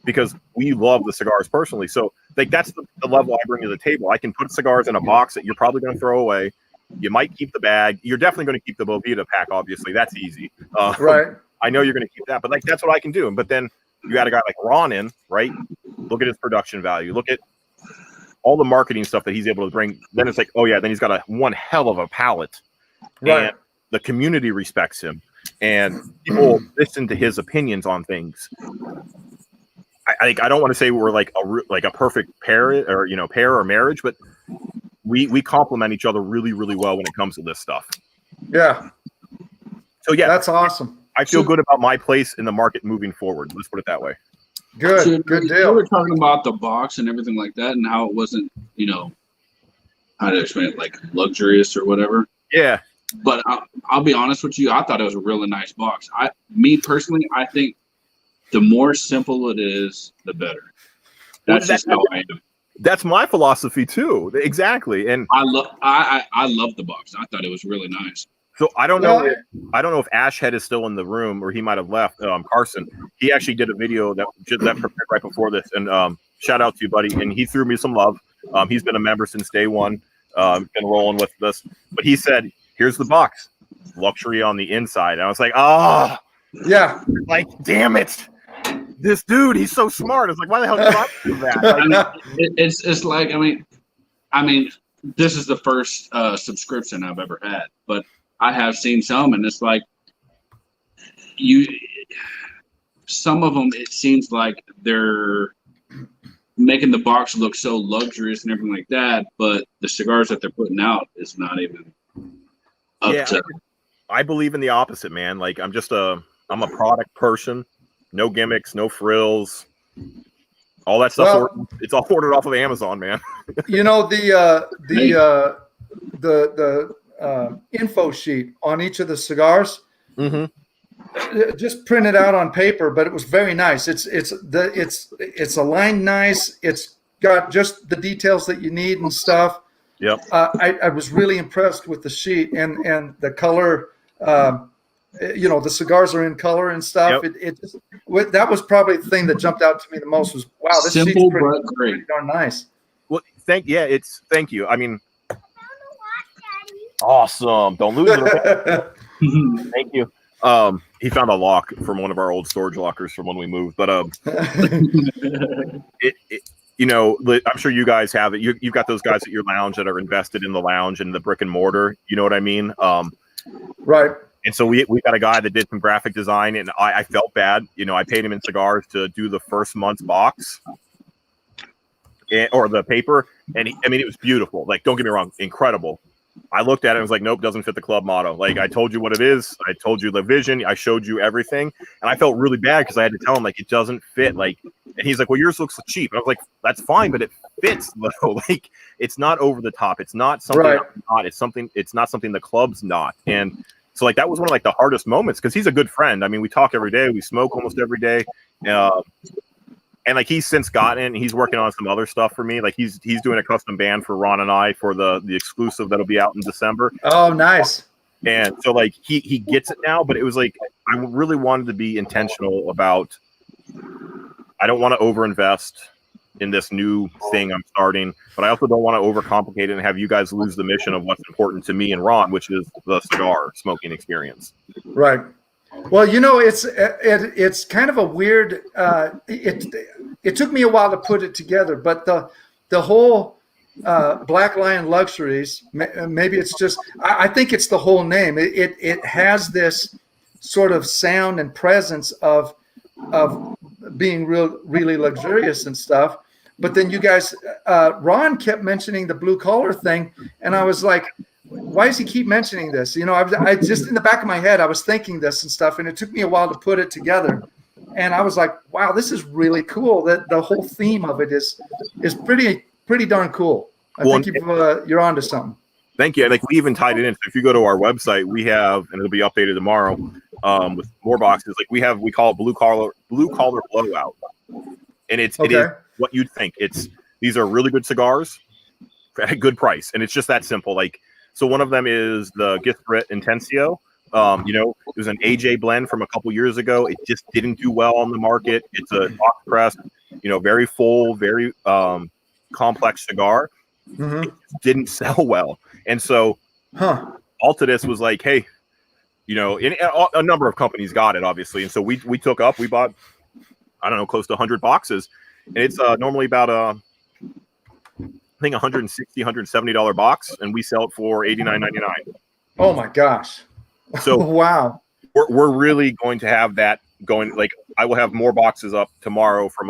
because we love the cigars personally. So, like, that's the level I bring to the table. I can put cigars in a box that you're probably going to throw away. You might keep the bag. You're definitely going to keep the Boveda pack, obviously. That's easy. Right. I know you're going to keep that, but, like, that's what I can do. But then you got a guy like Ron in, right? Look at his production value. Look at all the marketing stuff that he's able to bring. Then it's like, oh, yeah, then he's got one hell of a palate. Right. And the community respects him. And people listen to his opinions on things. I don't want to say we're like a perfect pair or marriage, but we complement each other really, really well when it comes to this stuff. Yeah. So, yeah. That's awesome. I feel good about my place in the market moving forward. Let's put it that way. Good. So Good You deal. were talking about the box and everything like that and how it wasn't, how to explain it, like luxurious or whatever. Yeah. But I'll be honest with you, I thought it was a really nice box. Me personally, I think the more simple it is, the better. That's just how I am. That's my philosophy too. Exactly. And I love the box. I thought it was really nice. so I don't know if Ashhead is still in the room or he might have left. Carson, he actually did a video that prepared right before this, and shout out to you, buddy. And he threw me some love. He's been a member since day one. Been rolling with this, but he said, "Here's the box, luxury on the inside." And I was like, "Oh, Yeah. like, damn it, this dude, he's so smart." It's like, why the hell did I do that? Like, It's like I mean, this is the first subscription I've ever had, but I have seen some, and it's like some of them, it seems like they're making the box look so luxurious and everything like that, but the cigars that they're putting out is not even up to. I believe in the opposite, man. Like, I'm a product person, no gimmicks, no frills, all that stuff. It's all ordered off of Amazon, man. The info sheet on each of the cigars, just printed out on paper, but it was very nice. It's aligned nice. It's got just the details that you need and stuff. Yep. I was really impressed with the sheet and the color. The cigars are in color and stuff. Yep. That was probably the thing that jumped out to me the most was, wow, this Simple sheet's but great. pretty darn nice. Well, thank you. I mean, awesome. Don't lose it. Thank you. He found a lock from one of our old storage lockers from when we moved, but I'm sure you guys have it. You've got those guys at your lounge that are invested in the lounge and the brick and mortar. You know what I mean? Right. And so we got a guy that did some graphic design, and I felt bad. I paid him in cigars to do the first month's box or the paper, and it was beautiful. Like, don't get me wrong, incredible. I looked at it and was like, nope, doesn't fit the club motto. Like, I told you what it is. I told you the vision. I showed you everything. And I felt really bad because I had to tell him, like, it doesn't fit. Like, and he's like, well, yours looks cheap. And I was like, that's fine, but it fits though. Like, it's not over the top. It's not something I'm not. It's not something the club's not. And so, like, that was one of, like, the hardest moments because he's a good friend. I mean, we talk every day. We smoke almost every day. And, like, he's since gotten it, and he's working on some other stuff for me. Like, he's doing a custom band for Ron and I for the exclusive that'll be out in December. Oh, nice. And so, like, he gets it now, but it was like, I really wanted to be intentional about, I don't want to overinvest in this new thing I'm starting, but I also don't want to overcomplicate it and have you guys lose the mission of what's important to me and Ron, which is the cigar smoking experience. Right. Well, it's kind of a weird. It took me a while to put it together, but the whole Black Lion Luxuries. Maybe it's just. I think it's the whole name. It has this sort of sound and presence of being really luxurious and stuff. But then you guys, Ron kept mentioning the blue collar thing, and I was like, why does he keep mentioning this? You know, I just in the back of my head, I was thinking this and stuff, and it took me a while to put it together. And I was like, wow, this is really cool. That the whole theme of it is pretty darn cool. I think you're onto something. Thank you. Like we even tied it in. So if you go to our website, we have, and it'll be updated tomorrow with more boxes. Like we call it blue collar blowout, and it is what you'd think. These are really good cigars at a good price, and it's just that simple. Like so, one of them is the Garcia Intencio. It was an AJ blend from a couple years ago. It just didn't do well on the market. It's a box press, very full, very complex cigar. Mm-hmm. It didn't sell well, and so Altadis was like, hey, a number of companies got it, obviously, and so we bought, I don't know, close to 100 boxes, and it's normally about I think $160, $170 box, and we sell it for $89.99. Oh my gosh! So wow, we're really going to have that going. Like I will have more boxes up tomorrow from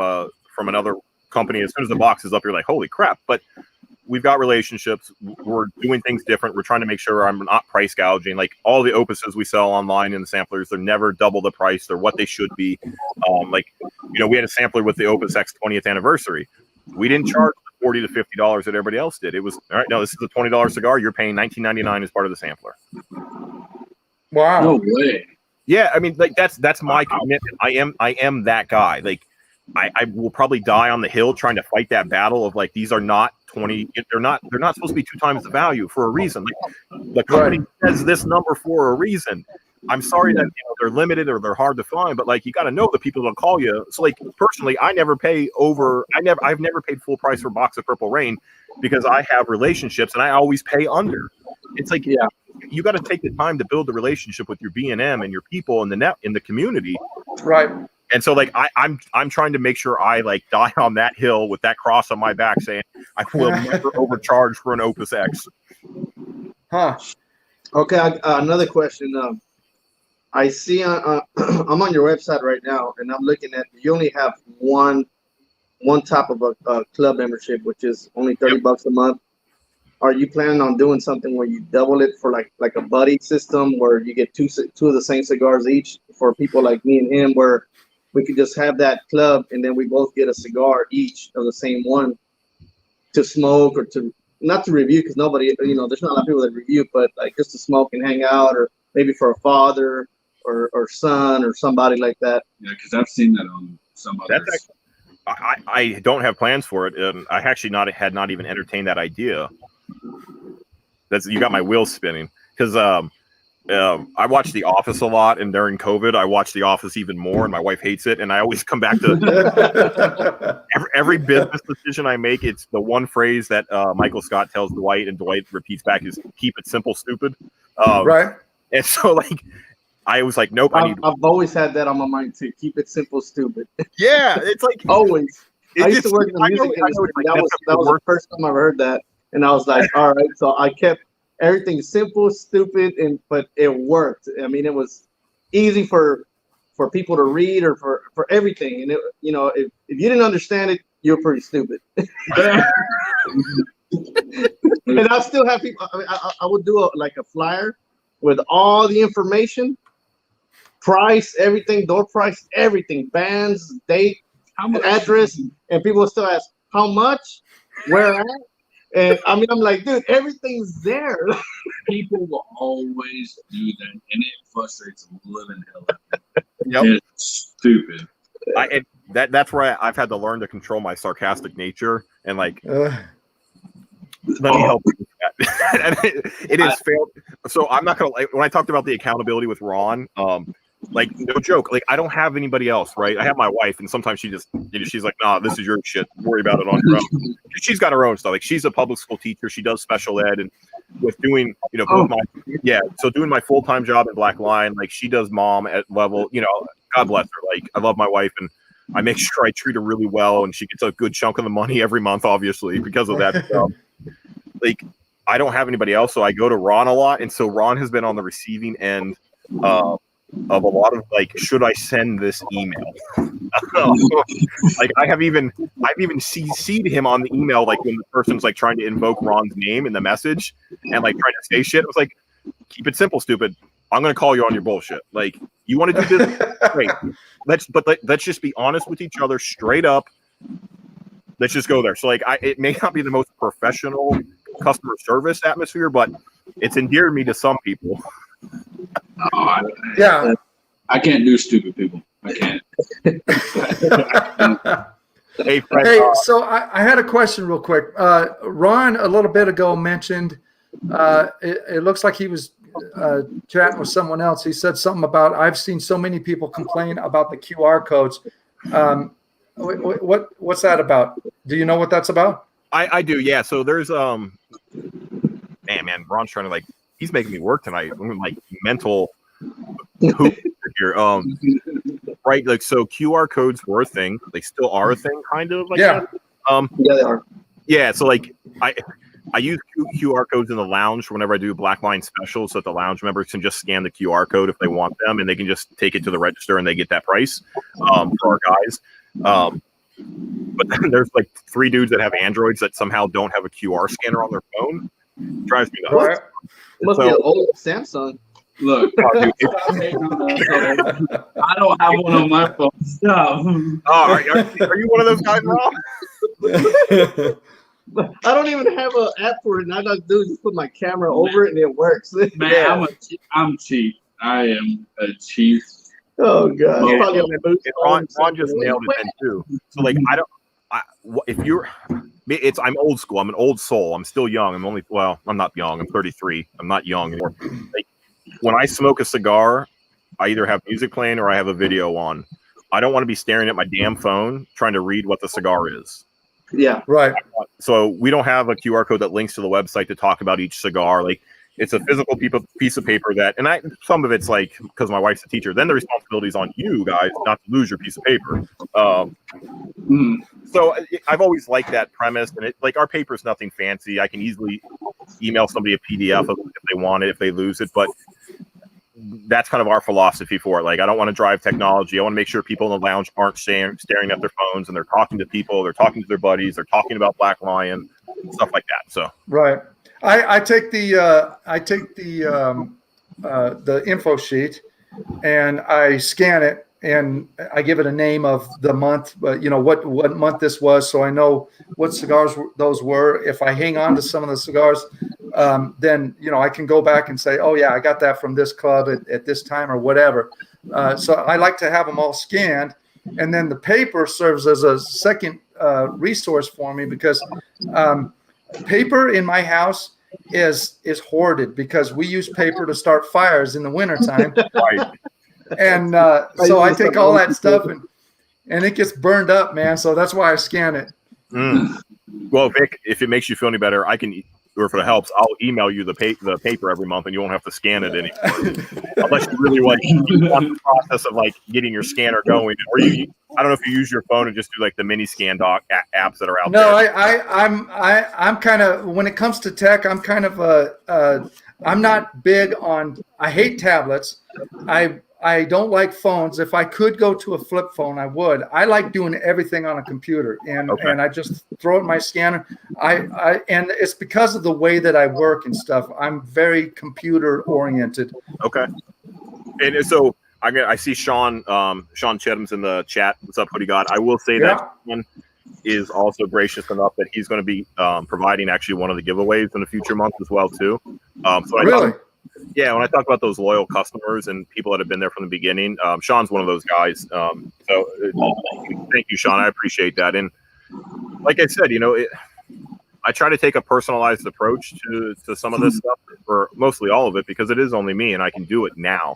another company. As soon as the box is up, you're like, holy crap! But we've got relationships. We're doing things different. We're trying to make sure I'm not price gouging. Like all the opuses we sell online in the samplers, they're never double the price. They're what they should be. We had a sampler with the Opus X 20th anniversary. We didn't charge $40 to $50 that everybody else did. It was all right. No, this is a $20 cigar. You're paying $19.99 as part of the sampler. Wow. No way. Yeah, I mean, like that's my commitment. I am that guy. Like I will probably die on the hill trying to fight that battle of like these are not 20. They're not supposed to be 2 times the value for a reason. Like the company says this number for a reason. I'm sorry that they're limited or they're hard to find, but like you got to know the people that'll call you. So like personally, I've never paid full price for a box of Purple Rain because I have relationships and I always pay under. It's like you got to take the time to build the relationship with your B&M and your people in the community. Right. And so like I'm trying to make sure I like die on that hill with that cross on my back saying I will never overcharge for an Opus X. Huh. Okay, another question. I see I'm on your website right now, and I'm looking at you only have one type of a club membership, which is only $30 a month. Are you planning on doing something where you double it for like a buddy system where you get two of the same cigars each for people like me and him, where we could just have that club and then we both get a cigar each of the same one to smoke or to not to review because nobody, there's not a lot of people that review, but like just to smoke and hang out or maybe for a father or son or somebody like that. Yeah, because I've seen that on some others. I don't have plans for it. I actually had not even entertained that idea. You got my wheels spinning because I watch The Office a lot, and during COVID, I watch The Office even more, and my wife hates it. And I always come back to every business decision I make. It's the one phrase that Michael Scott tells Dwight, and Dwight repeats back is "keep it simple, stupid." Right. And so, like, I was like, "Nope." I've always had that on my mind too. Keep it simple, stupid. Yeah, it's like always. I used to work in the music industry. That was the first time I heard that, and I was like, all right. So I kept everything simple, stupid, but it worked. I mean, it was easy for people to read or for everything. And if you didn't understand it, you're pretty stupid. And I still have people. I mean, I would do a flyer with all the information, price, everything, door price, everything, bands, date, address, and people will still ask how much, where at. And I mean, I'm like, dude, everything's there. People will always do that, and it frustrates the living hell. Yep. It's stupid. That's where I've had to learn to control my sarcastic nature and like. Let me help you with that. It is failed. So I'm not gonna when I talked about the accountability with Ron, like no joke, like I don't have anybody else, right? I have my wife, and sometimes she just she's like, nah, this is your shit. Worry about it on your own. She's got her own stuff. Like she's a public school teacher, she does special ed, and with doing, so doing my full-time job at Black Lion, like she does mom at level, God bless her. Like I love my wife and I make sure I treat her really well, and she gets a good chunk of the money every month, obviously, because of that. like I don't have anybody else, so I go to Ron a lot, and so Ron has been on the receiving end of a lot of like, should I send this email? Like I've even CC'd him on the email, like when the person's like trying to invoke Ron's name in the message and like trying to say shit. I was like, keep it simple, stupid. I'm gonna call you on your bullshit. Like, you want to do this? Great. Let's just be honest with each other, straight up. Let's just go there. So like, it may not be the most professional customer service atmosphere, but it's endeared me to some people. Yeah. I can't do stupid people. I can't. Hey, Fred, Hey, so I had a question real quick. Ron, a little bit ago, mentioned it looks like he was chatting with someone else. He said something about, I've seen so many people complain about the QR codes. What's that about? Do you know what that's about? I do, yeah. So there's man, Ron's trying to like, he's making me work tonight. I'm like mental hoop here. Right, like, so QR codes were a thing. They still are a thing, kind of. Like Yeah. Yeah, they are. Yeah. So like, I use QR codes in the lounge whenever I do Black Line specials, so that the lounge members can just scan the QR code if they want them, and they can just take it to the register and they get that price for our guys. But then there's like 3 dudes that have Androids that somehow don't have a QR scanner on their phone. Drives me nuts. Right. Must be an old Samsung. Look, I don't have one on my phone. Stop. Are you one of those guys, Rob? I don't even have an app for it, and all I do is just put my camera over it, and it works. Man, I'm cheap. I am a cheap. Oh god! Yeah. Probably on my boots. Ron just nailed it then too. So like, I'm old school. I'm an old soul. I'm still young. I'm not young. I'm 33. I'm not young anymore. Like, when I smoke a cigar, I either have music playing or I have a video on. I don't want to be staring at my damn phone trying to read what the cigar is. Yeah. Right. So we don't have a QR code that links to the website to talk about each cigar. Like, it's a physical piece of paper that, and some of it's like, because my wife's a teacher, then the responsibility is on you guys not to lose your piece of paper. So I've always liked that premise, and it, like, our paper is nothing fancy. I can easily email somebody a PDF of it if they want it, if they lose it, but that's kind of our philosophy for it. Like, I don't want to drive technology. I want to make sure people in the lounge aren't staring at their phones, and they're talking to people, they're talking to their buddies, they're talking about Black Lion, stuff like that. So Right. I take the info sheet and I scan it and I give it a name of the month, what month this was, so I know what cigars those were. If I hang on to some of the cigars, then I can go back and say, oh yeah, I got that from this club at this time or whatever. So I like to have them all scanned, and then the paper serves as a second resource for me, because paper in my house is hoarded, because we use paper to start fires in the wintertime. right. And so I take all that stuff and it gets burned up, man. So that's why I scan it. Well, Vic, if it makes you feel any better, I can, or if it helps, I'll email you the paper every month, and you won't have to scan it anymore. Unless you really want the process of like getting your scanner going, or I don't know if you use your phone and just do like the mini scan doc apps that are out there. No, I'm kind of, when it comes to tech, I'm kind of I'm not big on. I hate tablets. I don't like phones. If I could go to a flip phone, I would. I like doing everything on a computer, and I just throw it in my scanner. And it's because of the way that I work and stuff. I'm very computer oriented. Okay. And so I see Sean Chetham's in the chat. What's up? What do you got? I will say that Sean is also gracious enough that he's going to be providing actually one of the giveaways in a future month as well too. When I talk about those loyal customers and people that have been there from the beginning, Sean's one of those guys. So thank you, Sean. I appreciate that. And like I said, I try to take a personalized approach to some of this stuff, or mostly all of it, because it is only me and I can do it now.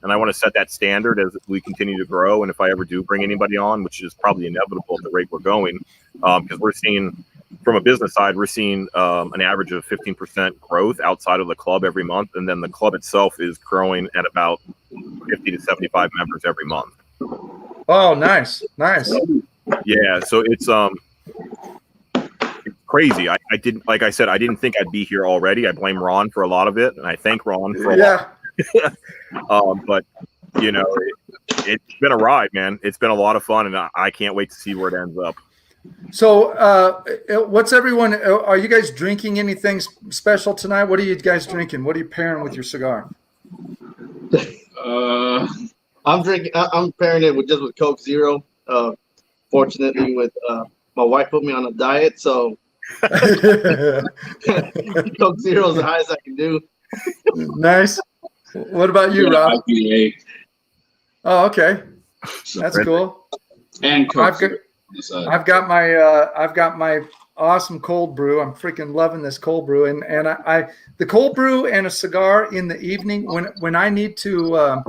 And I want to set that standard as we continue to grow. And if I ever do bring anybody on, which is probably inevitable at the rate we're going, because we're seeing, from a business side, we're seeing an average of 15% growth outside of the club every month. And then the club itself is growing at about 50 to 75 members every month. Oh, nice. Yeah. So it's crazy. I didn't, like I said, I didn't think I'd be here already. I blame Ron for a lot of it, and I thank Ron for a lot. But you know, it's been a ride, man. It's been a lot of fun, and I can't wait to see where it ends up. So, what's everyone? Are you guys drinking anything special tonight? What are you guys drinking? What are you pairing with your cigar? I'm pairing it with Coke Zero. Fortunately, with my wife put me on a diet, so Coke Zero is the highest I can do. Nice. What about you, Rob? IPA. Oh, okay, that's cool. And Coke. I've got my awesome cold brew. I'm freaking loving this cold brew, and the cold brew and a cigar in the evening when I need to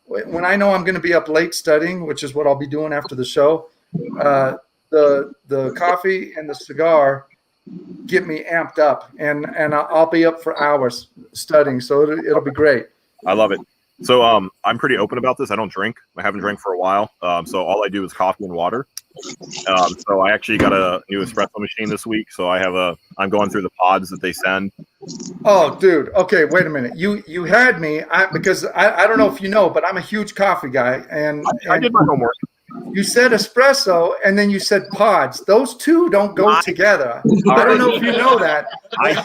when I know I'm going to be up late studying, which is what I'll be doing after the show. The coffee and the cigar get me amped up, and I'll be up for hours studying. So it'll be great. I love it. So I'm pretty open about this. I don't drink. I haven't drank for a while. So all I do is coffee and water. So I actually got a new espresso machine this week. So I'm going through the pods that they send. Oh, dude. Okay, wait a minute. You had me because I don't know if you know, but I'm a huge coffee guy, and I did my homework. You said espresso, and then you said pods. Those two don't go together. I don't know if you know that. I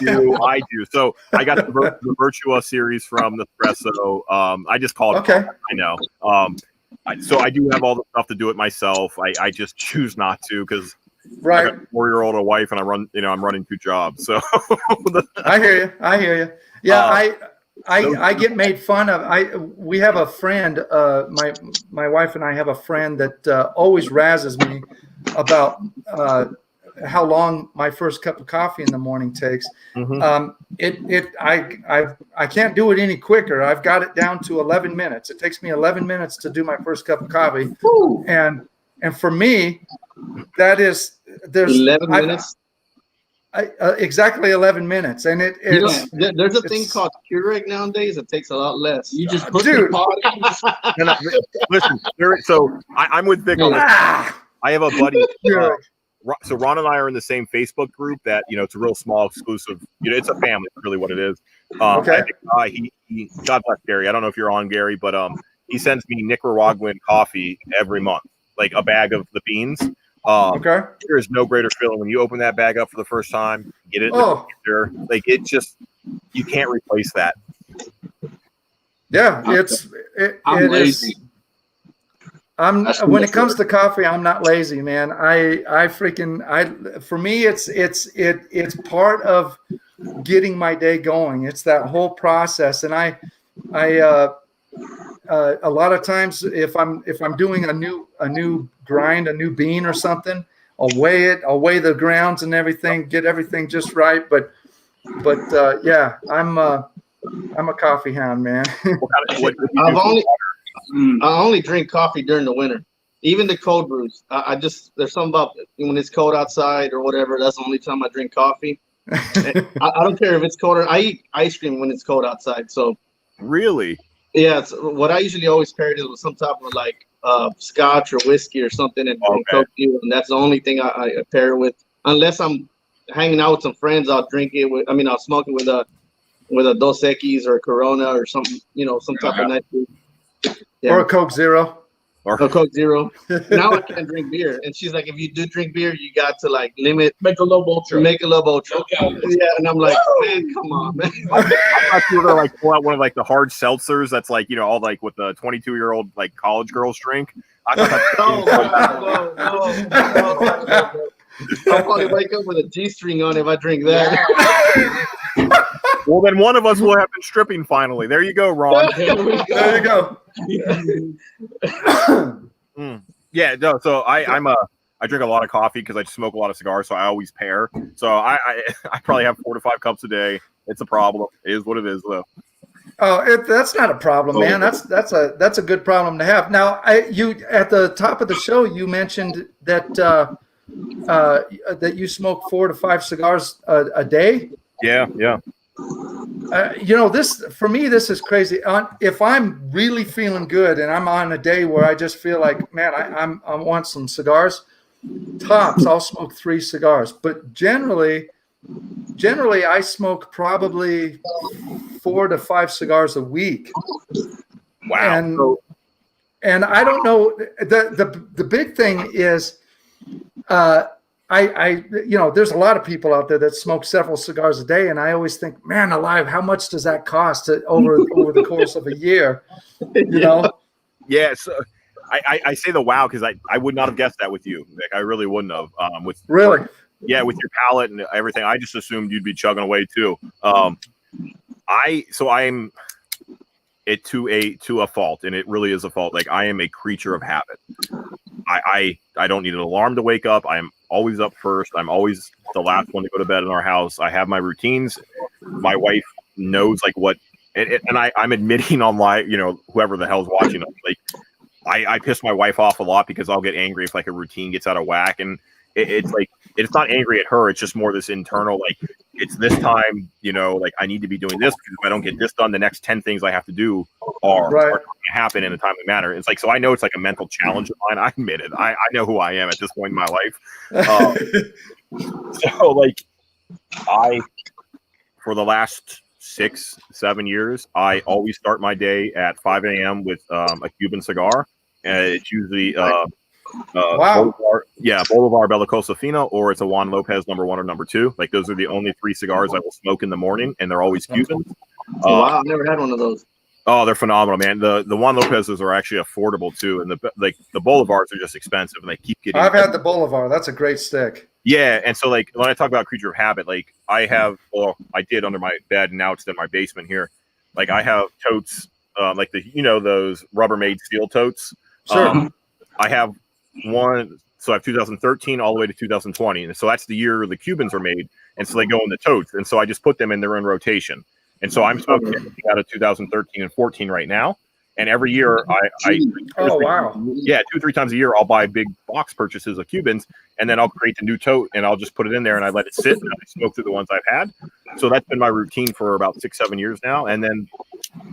do. So I got the Virtua series from Nespresso. I just call it. Okay. I know. So I do have all the stuff to do it myself. I just choose not to because I got a 4-year-old a wife, and I'm running 2 jobs. So I hear you. Yeah, I get made fun of. We have a friend. My wife and I have a friend that always razzes me about how long my first cup of coffee in the morning takes. Mm-hmm. I can't do it any quicker. I've got it down to 11 minutes. It takes me 11 minutes to do my first cup of coffee, and for me, there's 11 minutes. Exactly 11 minutes, and it's there's a thing called Keurig nowadays that takes a lot less. You just put dude. Listen, so I'm with Vic on this. I have a buddy. So Ron and I are in the same Facebook group that, it's a real small exclusive, it's a family, really what it is. Okay. He God bless Gary. I don't know if you're on, Gary, but he sends me Nicaraguan coffee every month, like a bag of the beans. Okay. There is no greater feeling when you open that bag up for the first time, get it in the computer. Like you can't replace that. Yeah, I'm lazy. When it comes to coffee, I'm not lazy, man. For me, it's part of getting my day going. It's that whole process, and I a lot of times if I'm doing a new grind, a new bean or something, I'll weigh the grounds and everything, get everything just right. But yeah, I'm a coffee hound, man. I only drink coffee during the winter, even the cold brews. There's something about when it's cold outside or whatever. That's the only time I drink coffee. I don't care if it's cold. I eat ice cream when it's cold outside. So really, yeah. What I usually always pair it with some type of like scotch or whiskey or something, and Coke Zero, and that's the only thing I pair it with. Unless I'm hanging out with some friends, I'll drink it with. I'll smoke it with a Dos Equis or a Corona or something. Some type of nice food. Yeah. Or a Coke Zero. Or a Coke Zero. Now I can't drink beer. And she's like, if you do drink beer, you got to like limit. Make a low ultra. Yeah, and I'm like, man, come on, man. I thought you were gonna like pull out one of like the hard seltzers that's like, all like what the 22-year-old like college girls drink. I thought no. I'll probably wake up with a G-string on if I drink that. Well, then one of us will have been stripping finally. There you go, Ron. There you go. Yeah, no. So I drink a lot of coffee because I smoke a lot of cigars, so I always pair. So I probably have 4 to 5 cups a day. It's a problem. It is what it is, though. Oh, that's not a problem, man. That's a good problem to have. Now, you at the top of the show, you mentioned that that you smoke 4 to 5 cigars a day. Yeah. This for me, this is crazy. If I'm really feeling good and I'm on a day where I just feel like, man, I want some cigars, tops, I'll smoke 3 cigars. But generally, I smoke probably 4 to 5 cigars a week. Wow. And I don't know. The big thing is, there's a lot of people out there that smoke several cigars a day, and I always think, man alive, how much does that cost over the course of a year? You know? Yeah. So I say the wow because I would not have guessed that with you, Nick. I really wouldn't have. Really? Yeah, with your palate and everything, I just assumed you'd be chugging away too. I'm it to a fault, and it really is a fault. Like I am a creature of habit. I don't need an alarm to wake up. I am always up first. I'm always the last one to go to bed in our house. I have my routines. My wife knows like what, and I'm admitting online, whoever the hell's watching us, like I piss my wife off a lot because I'll get angry if like a routine gets out of whack, and it's like it's not angry at her. It's just more this internal like it's this time, like I need to be doing this because if I don't get this done, the next 10 things I have to do are going to happen in a timely manner. It's like so I know it's like a mental challenge of mine. I admit it. I know who I am at this point in my life. So like for the last 6-7 years, I always start my day at 5 a.m. with a Cuban cigar. It's usually Bolivar Bellicosa Fino, or it's a Juan Lopez No. 1 or No. 2. Like those are the only 3 cigars I will smoke in the morning, and they're always Cuban. Wow, I've never had one of those. Oh, they're phenomenal, man. The Juan Lopez's are actually affordable too, and the Bolivars are just expensive, and they keep getting. I've had the Bolivar. That's a great stick. Yeah, and so like when I talk about creature of habit, like I did under my bed, and now it's in my basement here. Like I have totes, like those Rubbermaid steel totes. Sure. I have one. So I have 2013 all the way to 2020, and so that's the year the Cubans were made, and so they go in the totes, and so I just put them in their own rotation. And so I'm smoking out of 2013 and 14 right now. And every year I 2-3 times a year, I'll buy big box purchases of Cubans, and then I'll create the new tote and I'll just put it in there and I let it sit and I smoke through the ones I've had. So that's been my routine for about 6-7 years now. And then,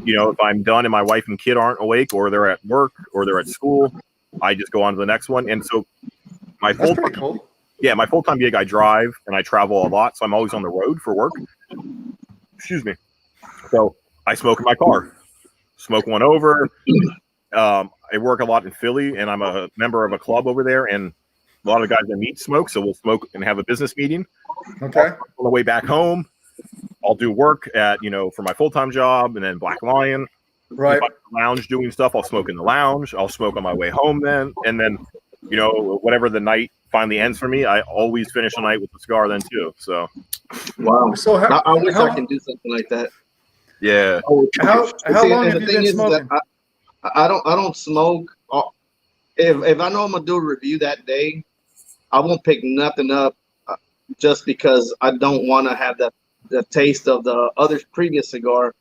if I'm done and my wife and kid aren't awake or they're at work or they're at school, I just go on to the next one. And so my full-time gig, I drive and I travel a lot. So I'm always on the road for work. Excuse me. So I smoke in my car, smoke one over. I work a lot in Philly, and I'm a member of a club over there, and a lot of guys I meet smoke, so we'll smoke and have a business meeting. Okay. On the way back home, I'll do work at, for my full-time job, and then Black Lion. Right. If I'm in the lounge doing stuff, I'll smoke in the lounge. I'll smoke on my way home then. And then, whatever the night finally ends for me, I always finish the night with a cigar then too. So. Wow. So I wish I can do something like that. Yeah. How long have you been smoking? I don't smoke. If I know I'm gonna do a review that day, I won't pick nothing up just because I don't want to have the taste of the other previous cigar.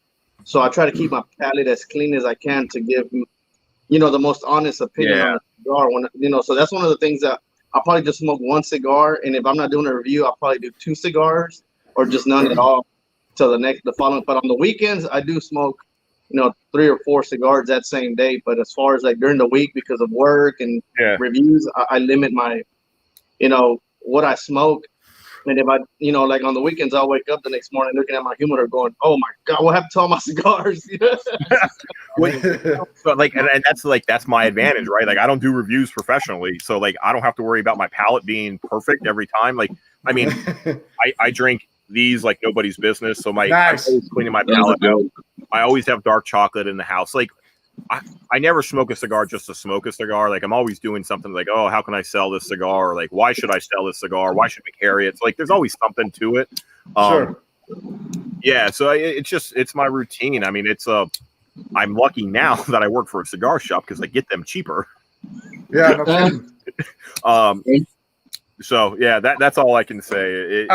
So I try to keep my palate as clean as I can to give the most honest opinion on the cigar. So that's one of the things that I'll probably just smoke one cigar, and if I'm not doing a review, I'll probably do 2 cigars or just none at all till the following. But on the weekends, I do smoke 3 or 4 cigars that same day. But as far as like during the week, because of work and reviews, I limit my what I smoke. And if I like on the weekends, I'll wake up the next morning looking at my humidor going, oh my god, what happened to all my cigars? But like, and that's my advantage, right? Like I don't do reviews professionally, so like I don't have to worry about my palate being perfect every time. Like I mean, I drink these like nobody's business. So I'm always cleaning my palate out. I always have dark chocolate in the house. Like I never smoke a cigar just to smoke a cigar. Like I'm always doing something like, oh, how can I sell this cigar? Or like, why should I sell this cigar? Why should we carry it? It's like there's always something to it. Sure. Yeah. So it's my routine. I mean, I'm lucky now that I work for a cigar shop because I get them cheaper. Yeah. No kidding. So yeah, that's all I can say.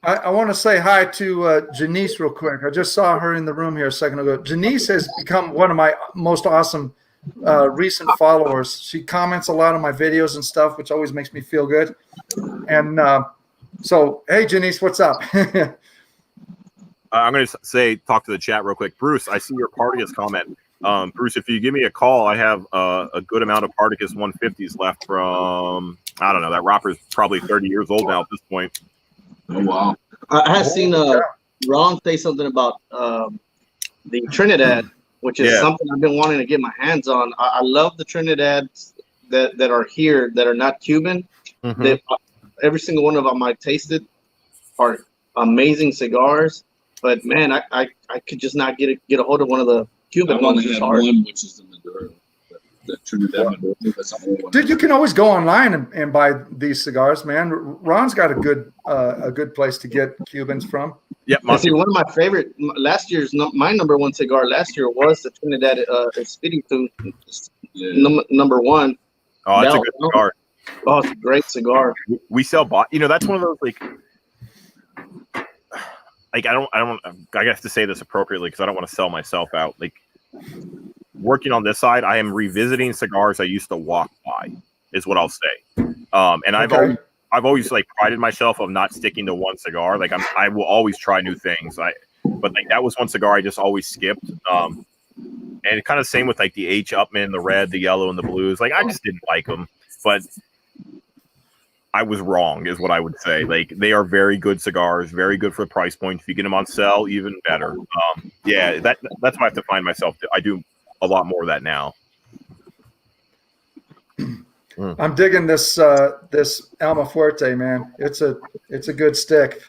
I want to say hi to Janice real quick. I just saw her in the room here a second ago. Janice has become one of my most awesome recent followers. She comments a lot on my videos and stuff, which always makes me feel good. And so, hey, Janice, what's up? I'm going to talk to the chat real quick. Bruce, I see your party has comment. Bruce, if you give me a call, I have a good amount of Partagas 150s left from, I don't know, that wrapper's probably 30 years old now at this point. Oh, wow. I have seen Ron say something about the Trinidad, which is something I've been wanting to get my hands on. I love the Trinidadads that are here that are not Cuban. Every single one of them I tasted are amazing cigars, but man, I could just not get a hold of one of the Cuban I've ones. only It's had hard. one, which is the Maduro. The Trinidad Maduro. That's the only one. Dude, you can always go online and buy these cigars, man. Ron's got a good place to get Cubans from. Yep. See, one of my favorite last year's, my number one cigar last year was the Trinidad Espiritu number one. Oh, that's a good cigar. Oh, it's a great cigar. We sell that's one of those I have to say this appropriately because I don't want to sell myself out. Like, working on this side, I am revisiting cigars I used to walk by, is what I'll say. And I've always like prided myself of not sticking to one cigar. Like, I will always try new things. But like that was one cigar I just always skipped. And kind of same with like the H. Upman, the red, the yellow, and the blues. Like, I just didn't like them, but I was wrong, is what I would say. Like, they are very good cigars, very good for the price point. If you get them on sale, even better. That's why I have to find myself. I do a lot more of that now. I'm digging this Alma Fuerte, man. It's a good stick.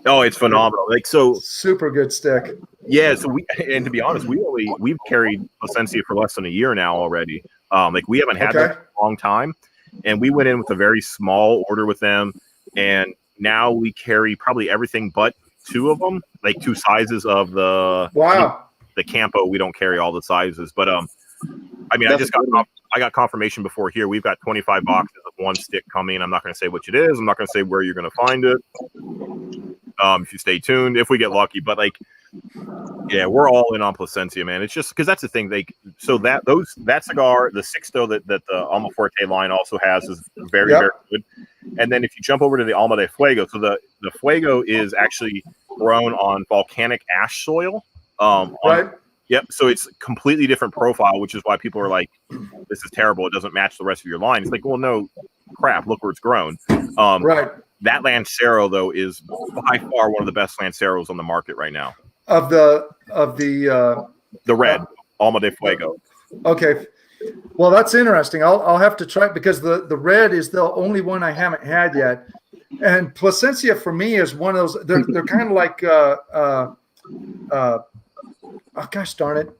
Oh, it's phenomenal. Like, so super good stick. Yeah, so and to be honest, we've carried Placencia for less than a year now already. Like, we haven't had that in a long time, and we went in with a very small order with them, and now we carry probably everything but two of them, like two sizes of the the Campo. We don't carry all the sizes, but I mean, I got confirmation before here. We've got 25 boxes of one stick coming. I'm not going to say which it is. I'm not going to say where you're going to find it. If you stay tuned, if we get lucky, but like, yeah, we're all in on Placencia, man. It's just because that's the thing. So that cigar, the Sixto that the Alma Fuerte line also has, is very, very good. And then if you jump over to the Alma de Fuego, so the Fuego is actually grown on volcanic ash soil. Yep. So it's a completely different profile, which is why people are like, "This is terrible. It doesn't match the rest of your line." It's like, well, no, crap. Look where it's grown. That Lancero, though, is by far one of the best Lanceros on the market right now. Of the red Alma de Fuego. Okay, well, that's interesting. I'll have to try it because the red is the only one I haven't had yet. And Placencia for me is one of those. They're kind of like oh gosh darn it.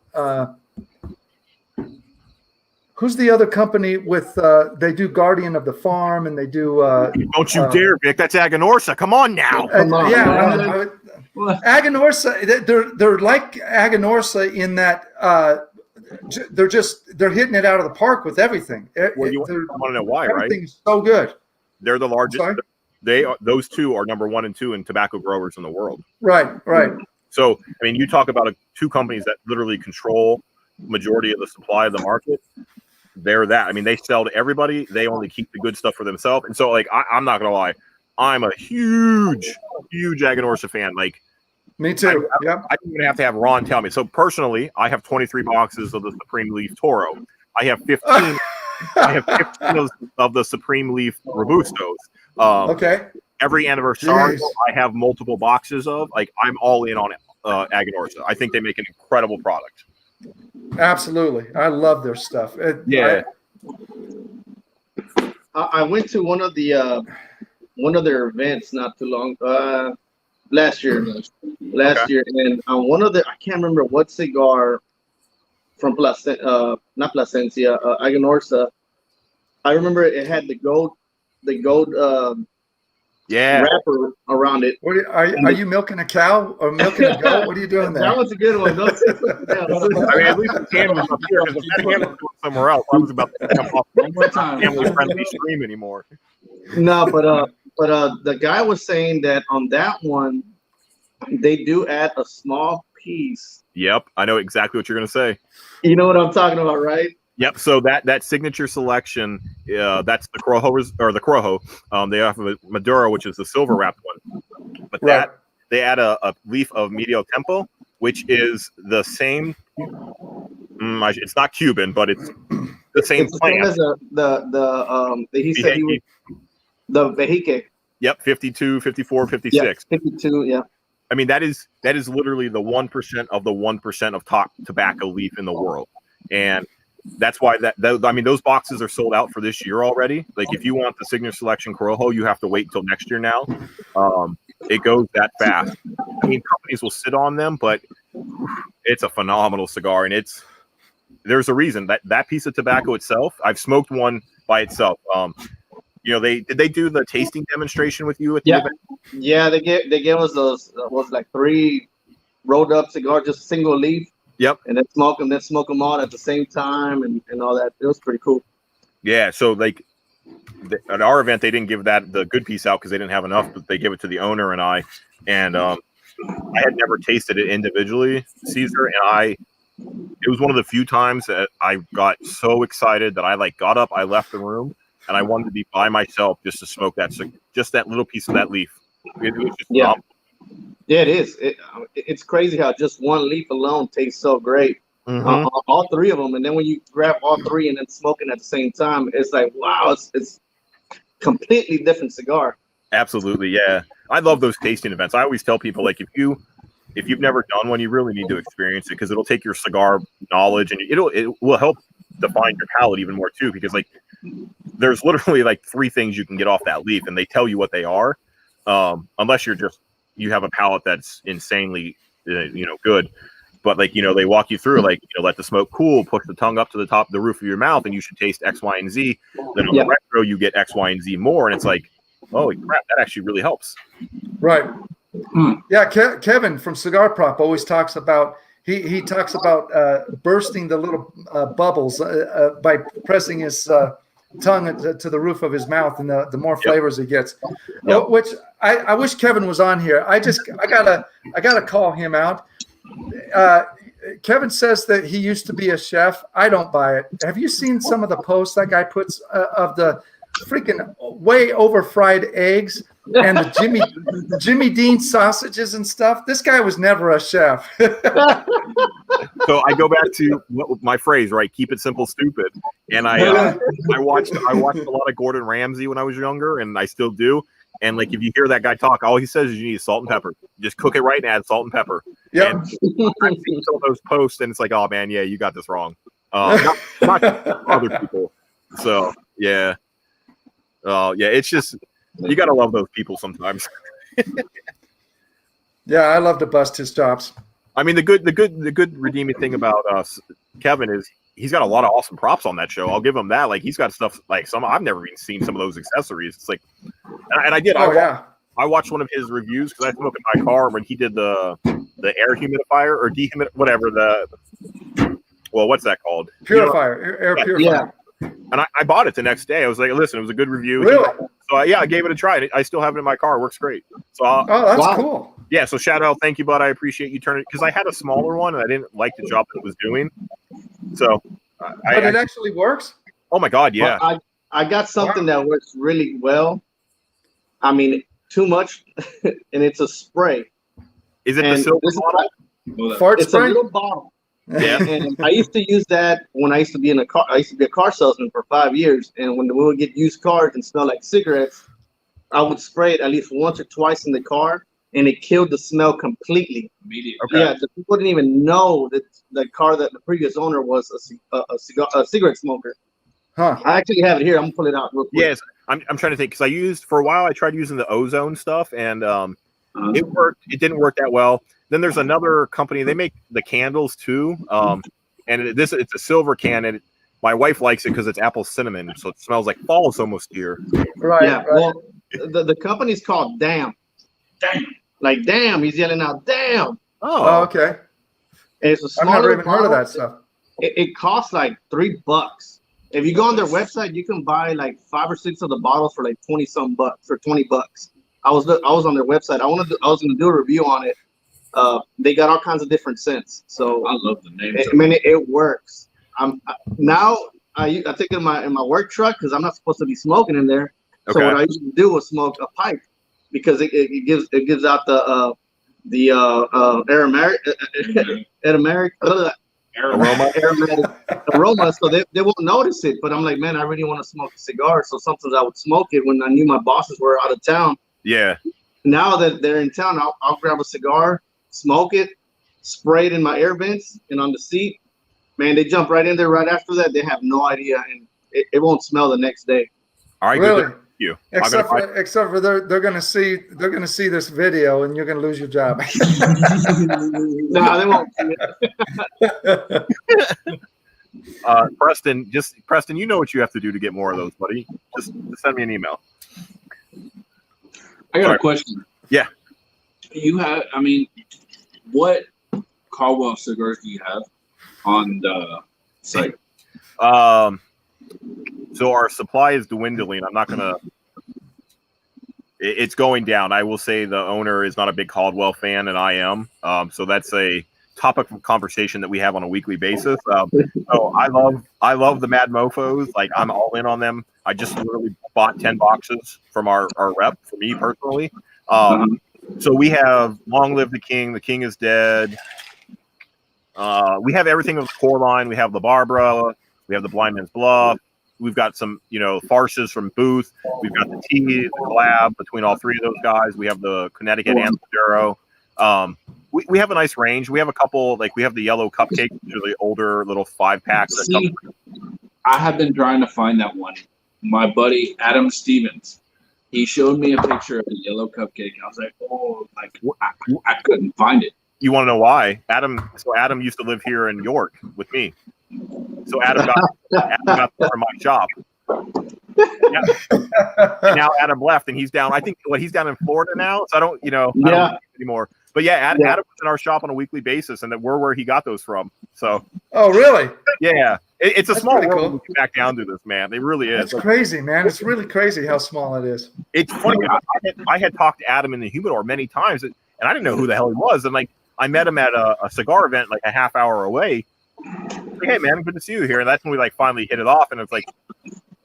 Who's the other company with they do Guardian of the Farm and they do don't you dare, Vic, that's Agonorsa. Come on now. Agonorsa, they're like Agonorsa in that they're hitting it out of the park with everything. Well, you want to know why, right? Everything's so good. They're the largest. Those two are number 1 and 2 in tobacco growers in the world. Right. So, I mean, you talk about two companies that literally control majority of the supply of the market. They're that. I mean, they sell to everybody. They only keep the good stuff for themselves. And so, like, I'm not gonna lie, I'm a huge Agonorsa fan. Like, me too. I don't even have to have Ron tell me. So personally, I have 23 boxes of the Supreme Leaf Toro. I have 15. I have 15 of the Supreme Leaf Robustos. Every anniversary, I have multiple boxes of. Like, I'm all in on Agonorsa. I think they make an incredible product. Absolutely, I love their stuff. I went to one of their events not too long last year, and on one of the I can't remember what cigar from not Placencia, Agonorsa. I remember it had the gold wrapper around it. Are you milking a cow or milking a goat? What are you doing there? That was a good one. I mean, at least the camera was up here, because if that camera was going somewhere else, I was about to come off family-friendly stream anymore. No, but the guy was saying that on that one, they do add a small piece. Yep, I know exactly what you're going to say. You know what I'm talking about, right? Yep. So that signature selection, that's the Corojo. They have a Maduro, which is the silver wrapped one. But that they add a leaf of Medio Tempo, which is the same It's not Cuban, but it's the same It's the same plant. as he said he was the vejique. Yep, 52, 54, 56. Yeah, 52. Yeah. I mean, that is literally the 1% of the 1% of top tobacco leaf in the world, and that's why I mean, those boxes are sold out for this year already. Like, if you want the Signature Selection Corojo, you have to wait until next year now. It goes that fast. I mean, companies will sit on them, but it's a phenomenal cigar, and there's a reason that piece of tobacco itself. I've smoked one by itself. Did they do the tasting demonstration with you at the event? Yeah, they gave us those was like 3 rolled up cigars, just single leaf. Yep. And then smoke them all at the same time and all that. It was pretty cool. Yeah. So like at our event, they didn't give the good piece out because they didn't have enough, but they gave it to the owner and I. And I had never tasted it individually, Caesar, and it was one of the few times that I got so excited that I got up, I left the room, and I wanted to be by myself just to smoke just that little piece of that leaf. It was just phenomenal. Yeah, it is. It's crazy how just one leaf alone tastes so great. Mm-hmm. All 3 of them, and then when you grab all 3 and then smoking at the same time, it's like, wow, it's completely different cigar. Absolutely, yeah. I love those tasting events. I always tell people, like, if you've never done one, you really need to experience it because it'll take your cigar knowledge and it will help define your palate even more too. Because there's literally 3 things you can get off that leaf, and they tell you what they are, unless you have a palate that's insanely good. But they walk you through let the smoke cool, push the tongue up to the top of the roof of your mouth, and you should taste X, Y, and Z. Then on the retro, you get X, Y, and Z more, and it's like, holy crap, that actually really helps. Right. Yeah, Kevin from Cigar Prop always talks about he talks about bursting the little bubbles by pressing his tongue to the roof of his mouth, and the more flavors he gets. Which I wish Kevin was on here. I gotta call him out. Kevin says that he used to be a chef. I don't buy it. Have you seen some of the posts that guy puts of the freaking way over fried eggs and the Jimmy Dean sausages and stuff? This guy was never a chef. So I go back to my phrase, right? Keep it simple, stupid. And I watched a lot of Gordon Ramsay when I was younger, and I still do. And if you hear that guy talk, all he says is you need salt and pepper. Just cook it right and add salt and pepper. Yeah. I've seen some of those posts, and it's like, oh man, yeah, you got this wrong. Not other people. So yeah. It's just you gotta love those people sometimes. Yeah, I love to bust his chops. I mean, the good redeeming thing about Kevin is he's got a lot of awesome props on that show. I'll give him that. He's got stuff some I've never even seen some of those accessories. It's like, and I did. I watched one of his reviews because I smoked in my car when he did the air humidifier or whatever what's that called? Purifier, air purifier. Yeah. And I bought it the next day. I was like, listen, it was a good review. Really? So I gave it a try. I still have it in my car. It works great. So that's cool. Yeah. So shout out, thank you, bud. I appreciate you turning because I had a smaller one and I didn't like the job that it was doing. So, but it actually works. Oh my God, yeah. Well, I got something that works really well. I mean, too much, and it's a spray. Is it the silver bottle? Fart it's spray? A little bottle. Yeah. And I used to use that when I used to be in a car. I used to be a car salesman for 5 years, and when we would get used cars and smell like cigarettes, I would spray it at least once or twice in the car, and it killed the smell completely. Immediately. Okay. Yeah, the people didn't even know that the car that the previous owner was a cigarette smoker. Huh. I actually have it here. I'm gonna pull it out real quick. Yes, I'm trying to think because for a while I tried using the ozone stuff and it worked. It didn't work that well. Then there's another company. They make the candles too, and it's a silver can. And my wife likes it because it's apple cinnamon, so it smells like fall is almost here. Right. Yeah. Right. Well, the company's called Damn. Damn. Like damn, he's yelling out damn. Oh, okay. And it's a I've smaller never even heard of bottle. that stuff. It costs like $3. If you go on their website, you can buy like 5 or 6 of the bottles for like 20 some bucks or $20. I was on their website. I was gonna do a review on it. They got all kinds of different scents. So I love the name. It works. I take it in my work truck because I'm not supposed to be smoking in there. So Okay. what I used to do was smoke a pipe because it gives out the aromatic aroma, so they won't notice it. But I'm like, man, I really want to smoke a cigar. So sometimes I would smoke it when I knew my bosses were out of town. Yeah. Now that they're in town, I'll grab a cigar, smoke it, spray it in my air vents and on the seat. Man, they jump right in there right after that. They have no idea, and it won't smell the next day. All right, Really? good. You. Except for they're gonna see this video and you're gonna lose your job. No, they won't. Preston, you know what you have to do to get more of those, buddy. Just send me an email. I got a question. Yeah. You have, what Caldwell cigars do you have on the site? So our supply is dwindling. I'm not gonna. It's going down. I will say the owner is not a big Caldwell fan, and I am. So that's a topic of conversation that we have on a weekly basis. So I love the Mad Mofos. Like, I'm all in on them. I just literally bought 10 boxes from our rep for me personally. So we have Long Live the King. The King is Dead. We have everything of the core line. We have the Barbara. We have the Blind Man's Bluff. We've got some, farces from Booth. We've got the tea, the collab between all three of those guys. We have the Connecticut and Maduro. We have a nice range. We have a couple, we have the yellow cupcake, which are the older little 5-packs. I have been trying to find that one. My buddy Adam Stevens, he showed me a picture of the yellow cupcake. I was like, I couldn't find it. You want to know why? Adam used to live here in York with me. So Adam got from my shop. And now Adam left, and he's down. I think he's down in Florida now. So I don't know anymore. But Adam was in our shop on a weekly basis, and that we're where he got those from. So. Oh, really? Yeah, it's a small world. Cool. When you back down to this, man. It really is. It's crazy, man. It's really crazy how small it is. It's funny. I had talked to Adam in the humidor many times, and I didn't know who the hell he was. And I met him at a cigar event a half hour away. Hey man, good to see you here. And that's when we finally hit it off. And it's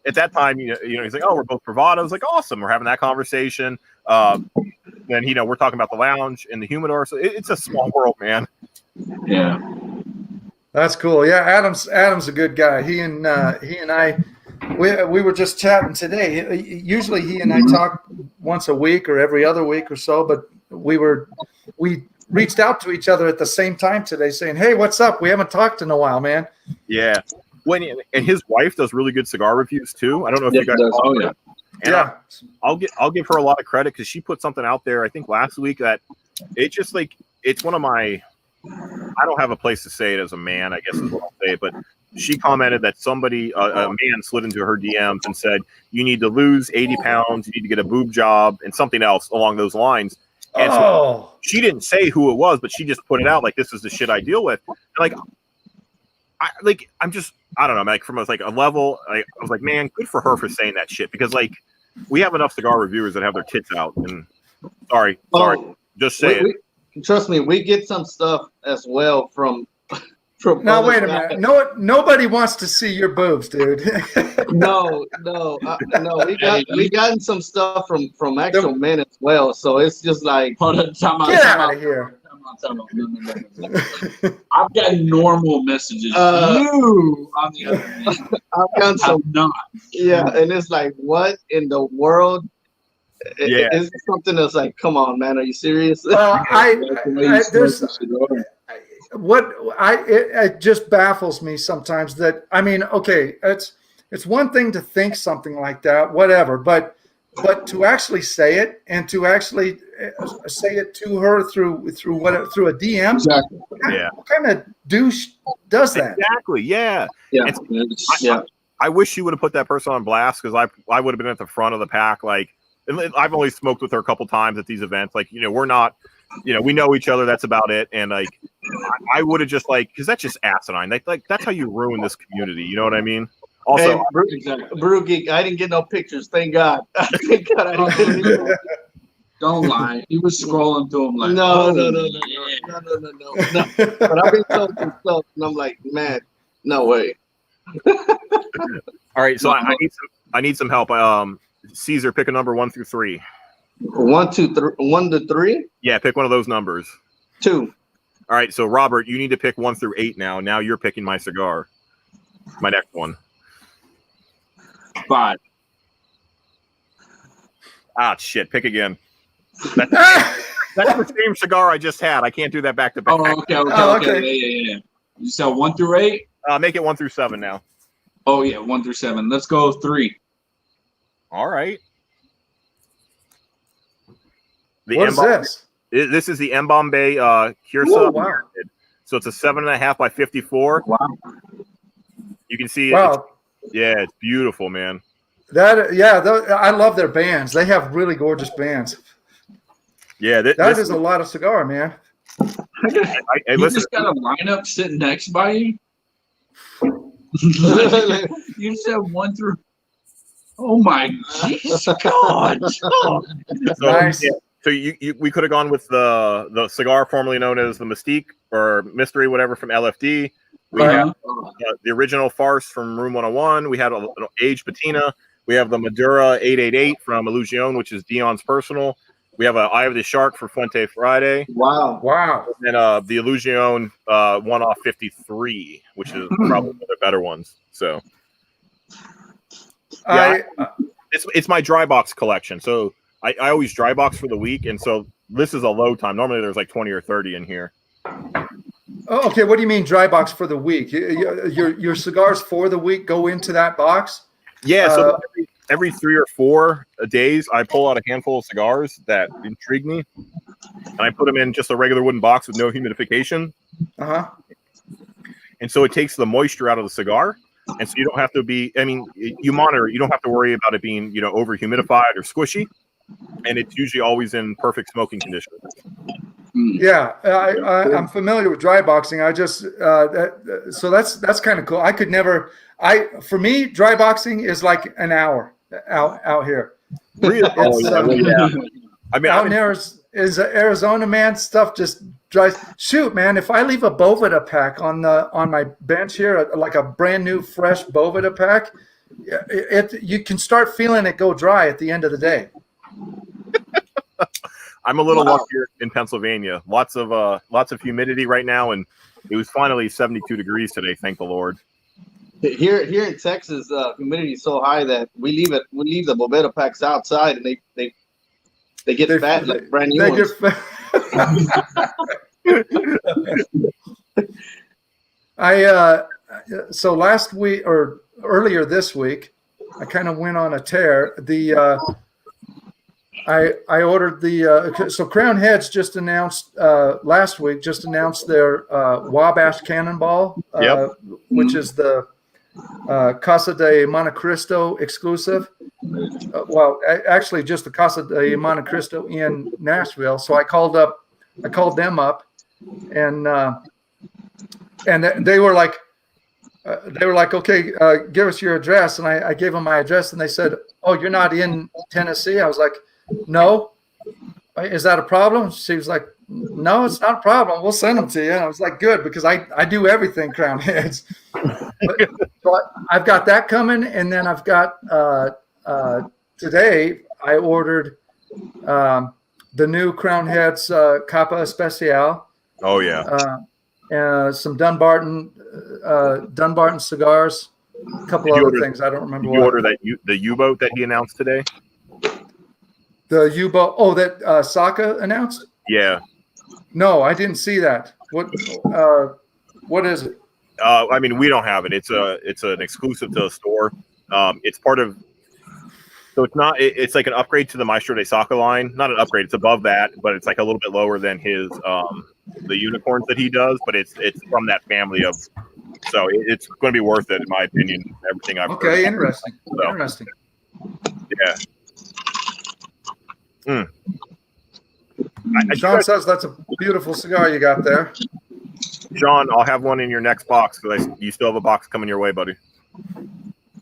at that time, he's like, oh, we're both bravado. I was like, awesome. We're having that conversation. Then we're talking about the lounge and the humidor. So it's a small world, man. Yeah, that's cool. Yeah, Adam's a good guy. He and I, we were just chatting today. Usually he and I talk once a week or every other week or so, but we reached out to each other at the same time today saying, hey, what's up? We haven't talked in a while, man. Yeah. And his wife does really good cigar reviews too. I don't know if you guys does. Oh, yeah. And I'll give her a lot of credit because she put something out there, I think last week, that it just it's one of my, I don't have a place to say it as a man, I guess is what I'll say, but she commented that somebody, a man slid into her DMs and said, you need to lose 80 pounds, you need to get a boob job and something else along those lines. And so she didn't say who it was, but she just put it out this is the shit I deal with. And I don't know, from a level, I was like, man, good for her for saying that shit, because we have enough cigar reviewers that have their tits out. And sorry, just say it. Trust me, we get some stuff as well from. Now wait a minute. Nobody wants to see your boobs, dude. No. We gotten some stuff from actual men as well. So it's just get out of here. No. I've got normal messages. You on the other hand, I've got some not. Yeah, and it's what in the world? It's something that's come on, man. Are you serious? It just baffles me sometimes that, it's one thing to think something like that, whatever, but to actually say it and to actually say it to her through a DM. Exactly. What kind of douche does that? Exactly. Yeah. I wish she would have put that person on blast, because I would have been at the front of the pack. I've only smoked with her a couple times at these events. We're not, we know each other. That's about it. And I would have just because that's just asinine. That's how you ruin this community. You know what I mean? Also, Brew Geek, I didn't get no pictures. Thank God. Thank God I didn't get any. Don't lie. He was scrolling through them no. But I've been told some stuff, and I'm like, man, no way. All right, so I need some help. Caesar, pick a number 1 through 3. 1 to 3. 1 to 3. Yeah, pick one of those numbers. 2. All right, so Robert, you need to pick 1 through 8 now. Now you're picking my cigar. My next one. 5. Ah, shit. Pick again. That's the same cigar I just had. I can't do that back to back. Oh, okay. Yeah. You said 1 through 8? Make it 1 through 7 now. Oh, yeah, 1 through 7. Let's go 3. All right. What is this? This is the M Bombay Cursa. Oh, wow. So it's a 7.5 by 54. Wow. You can see Wow. it's beautiful, man. I love their bands. They have really gorgeous bands. Yeah, That is a lot of cigar, man. You listen, just got a lineup sitting next by you? You said 1 through. Oh my God! so, Nice. yeah, so we could have gone with the cigar formerly known as the Mystique or Mystery, whatever, from LFD. We have the original Farce from Room 101. We had an aged patina. We have the Madura 888 from Illusion, which is Dion's personal. We have an Eye of the Shark for Fuente Friday. Wow. And the Illusion one-off 53, which is probably one of the better ones. So, yeah, it's my dry box collection. So I always dry box for the week, and so this is a low time. Normally there's like 20 or 30 in here. Oh, okay. What do you mean dry box for the week? Your cigars for the week go into that box? Yeah. So every 3 or 4 days, I pull out a handful of cigars that intrigue me, and I put them in just a regular wooden box with no humidification. And so it takes the moisture out of the cigar. And so you don't have to be, you monitor, you don't have to worry about it being, over humidified or squishy. And it's usually always in perfect smoking condition. Yeah, I'm familiar with dry boxing. I just so that's kind of cool. I could never. For me, dry boxing is like an hour out here. Really? Yeah. Out there is Arizona, man. Stuff just dries. Shoot, man. If I leave a Boveda pack on my bench here, like a brand new fresh Boveda pack, you can start feeling it go dry at the end of the day. I'm a little luckier in Pennsylvania. Lots of humidity right now, and it was finally 72 degrees today. Thank the Lord. Here in Texas, humidity is so high that we leave the Boveda packs outside, and they get fat like brand new ones. So last week or earlier this week, I kind of went on a tear. I ordered so Crown Heads just announced last week their Wabash Cannonball, which is the Casa de Montecristo exclusive. Actually just the Casa de Montecristo in Nashville. So I called them up and they were like, okay, give us your address. And I gave them my address, and they said, oh, you're not in Tennessee? I was like, no. Is that a problem? She was like, no, it's not a problem. We'll send them to you. And I was like, good, because I do everything Crown Heads. So I've got that coming, and then I've got today I ordered the new Crown Heads Capa Especial. Oh yeah. Some Dunbarton cigars, a couple other things. I don't remember. Did you order the U-boat that he announced today? The U-boat. Oh, that Saka announced? Yeah. No, I didn't see that. What is it? We don't have it. It's an exclusive to the store. It's part of. So it's not. It's like an upgrade to the Maestro de Saka line. Not an upgrade. It's above that, but it's like a little bit lower than his the unicorns that he does. But it's from that family of. So it's going to be worth it, in my opinion. Everything I've heard. Interesting. So, Interesting. Yeah. John says that's a beautiful cigar you got there. John, I'll have one in your next box because you still have a box coming your way, buddy.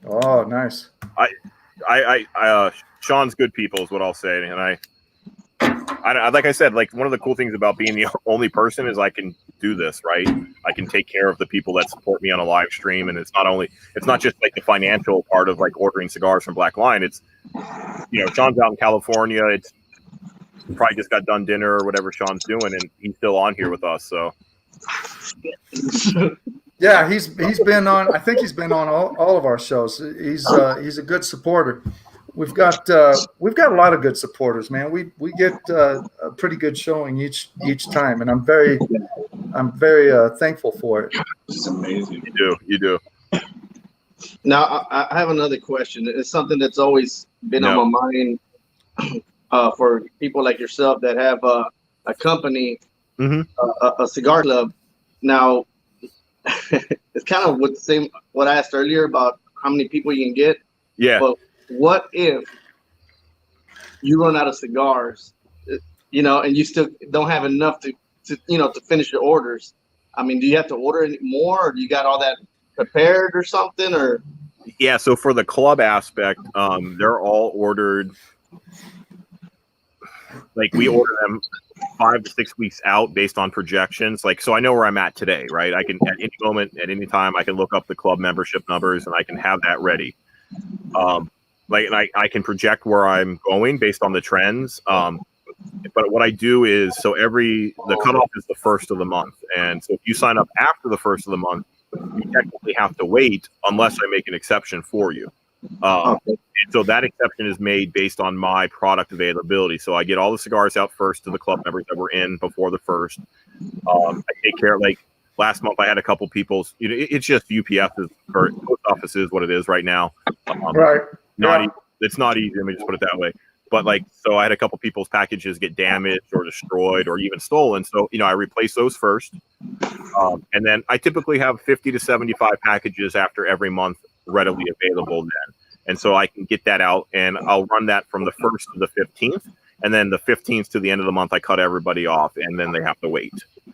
Oh, nice. Sean's good people is what I'll say, and I like I said, like one of the cool things about being the only person is I can do this, right? I can take care of the people that support me on a live stream, and it's not just like the financial part of like ordering cigars from Black Lion. It's Sean's out in California. It's probably just got done dinner or whatever Sean's doing, and he's still on here with us. So Yeah, he's been on. I think he's been on all of our shows. He's a good supporter. We've got a lot of good supporters, man. We get a pretty good showing each time, and I'm very thankful for it. It's amazing. You do. Now, I have another question. It's something that's always been on my mind for people like yourself that have a company, a cigar club. Now, it's kind of what I asked earlier about how many people you can get. Yeah. But what if you run out of cigars, and you still don't have enough to finish your orders? I mean, do you have to order any more, or do you got all that prepared or something? Or yeah, so for the club aspect, they're all ordered. Like we order them 5 to 6 weeks out based on projections. Like, so I know where I'm at today, right? I can at any moment, at any time, I can look up the club membership numbers and I can have that ready. I can project where I'm going based on the trends. But what I do is, the cutoff is the first of the month. And so if you sign up after the first of the month, you technically have to wait unless I make an exception for you. And so that exception is made based on my product availability. So I get all the cigars out first to the club members that were in before the first. I take care, like last month I had a couple people's, it's just UPS's or post office is what it is right now. Right. It's not easy. Let me just put it that way. But so I had a couple people's packages get damaged or destroyed or even stolen. So, I replace those first. And then I typically have 50 to 75 packages after every month readily available then. And so I can get that out and I'll run that from the 1st to the 15th. And then the 15th to the end of the month, I cut everybody off and then they have to wait.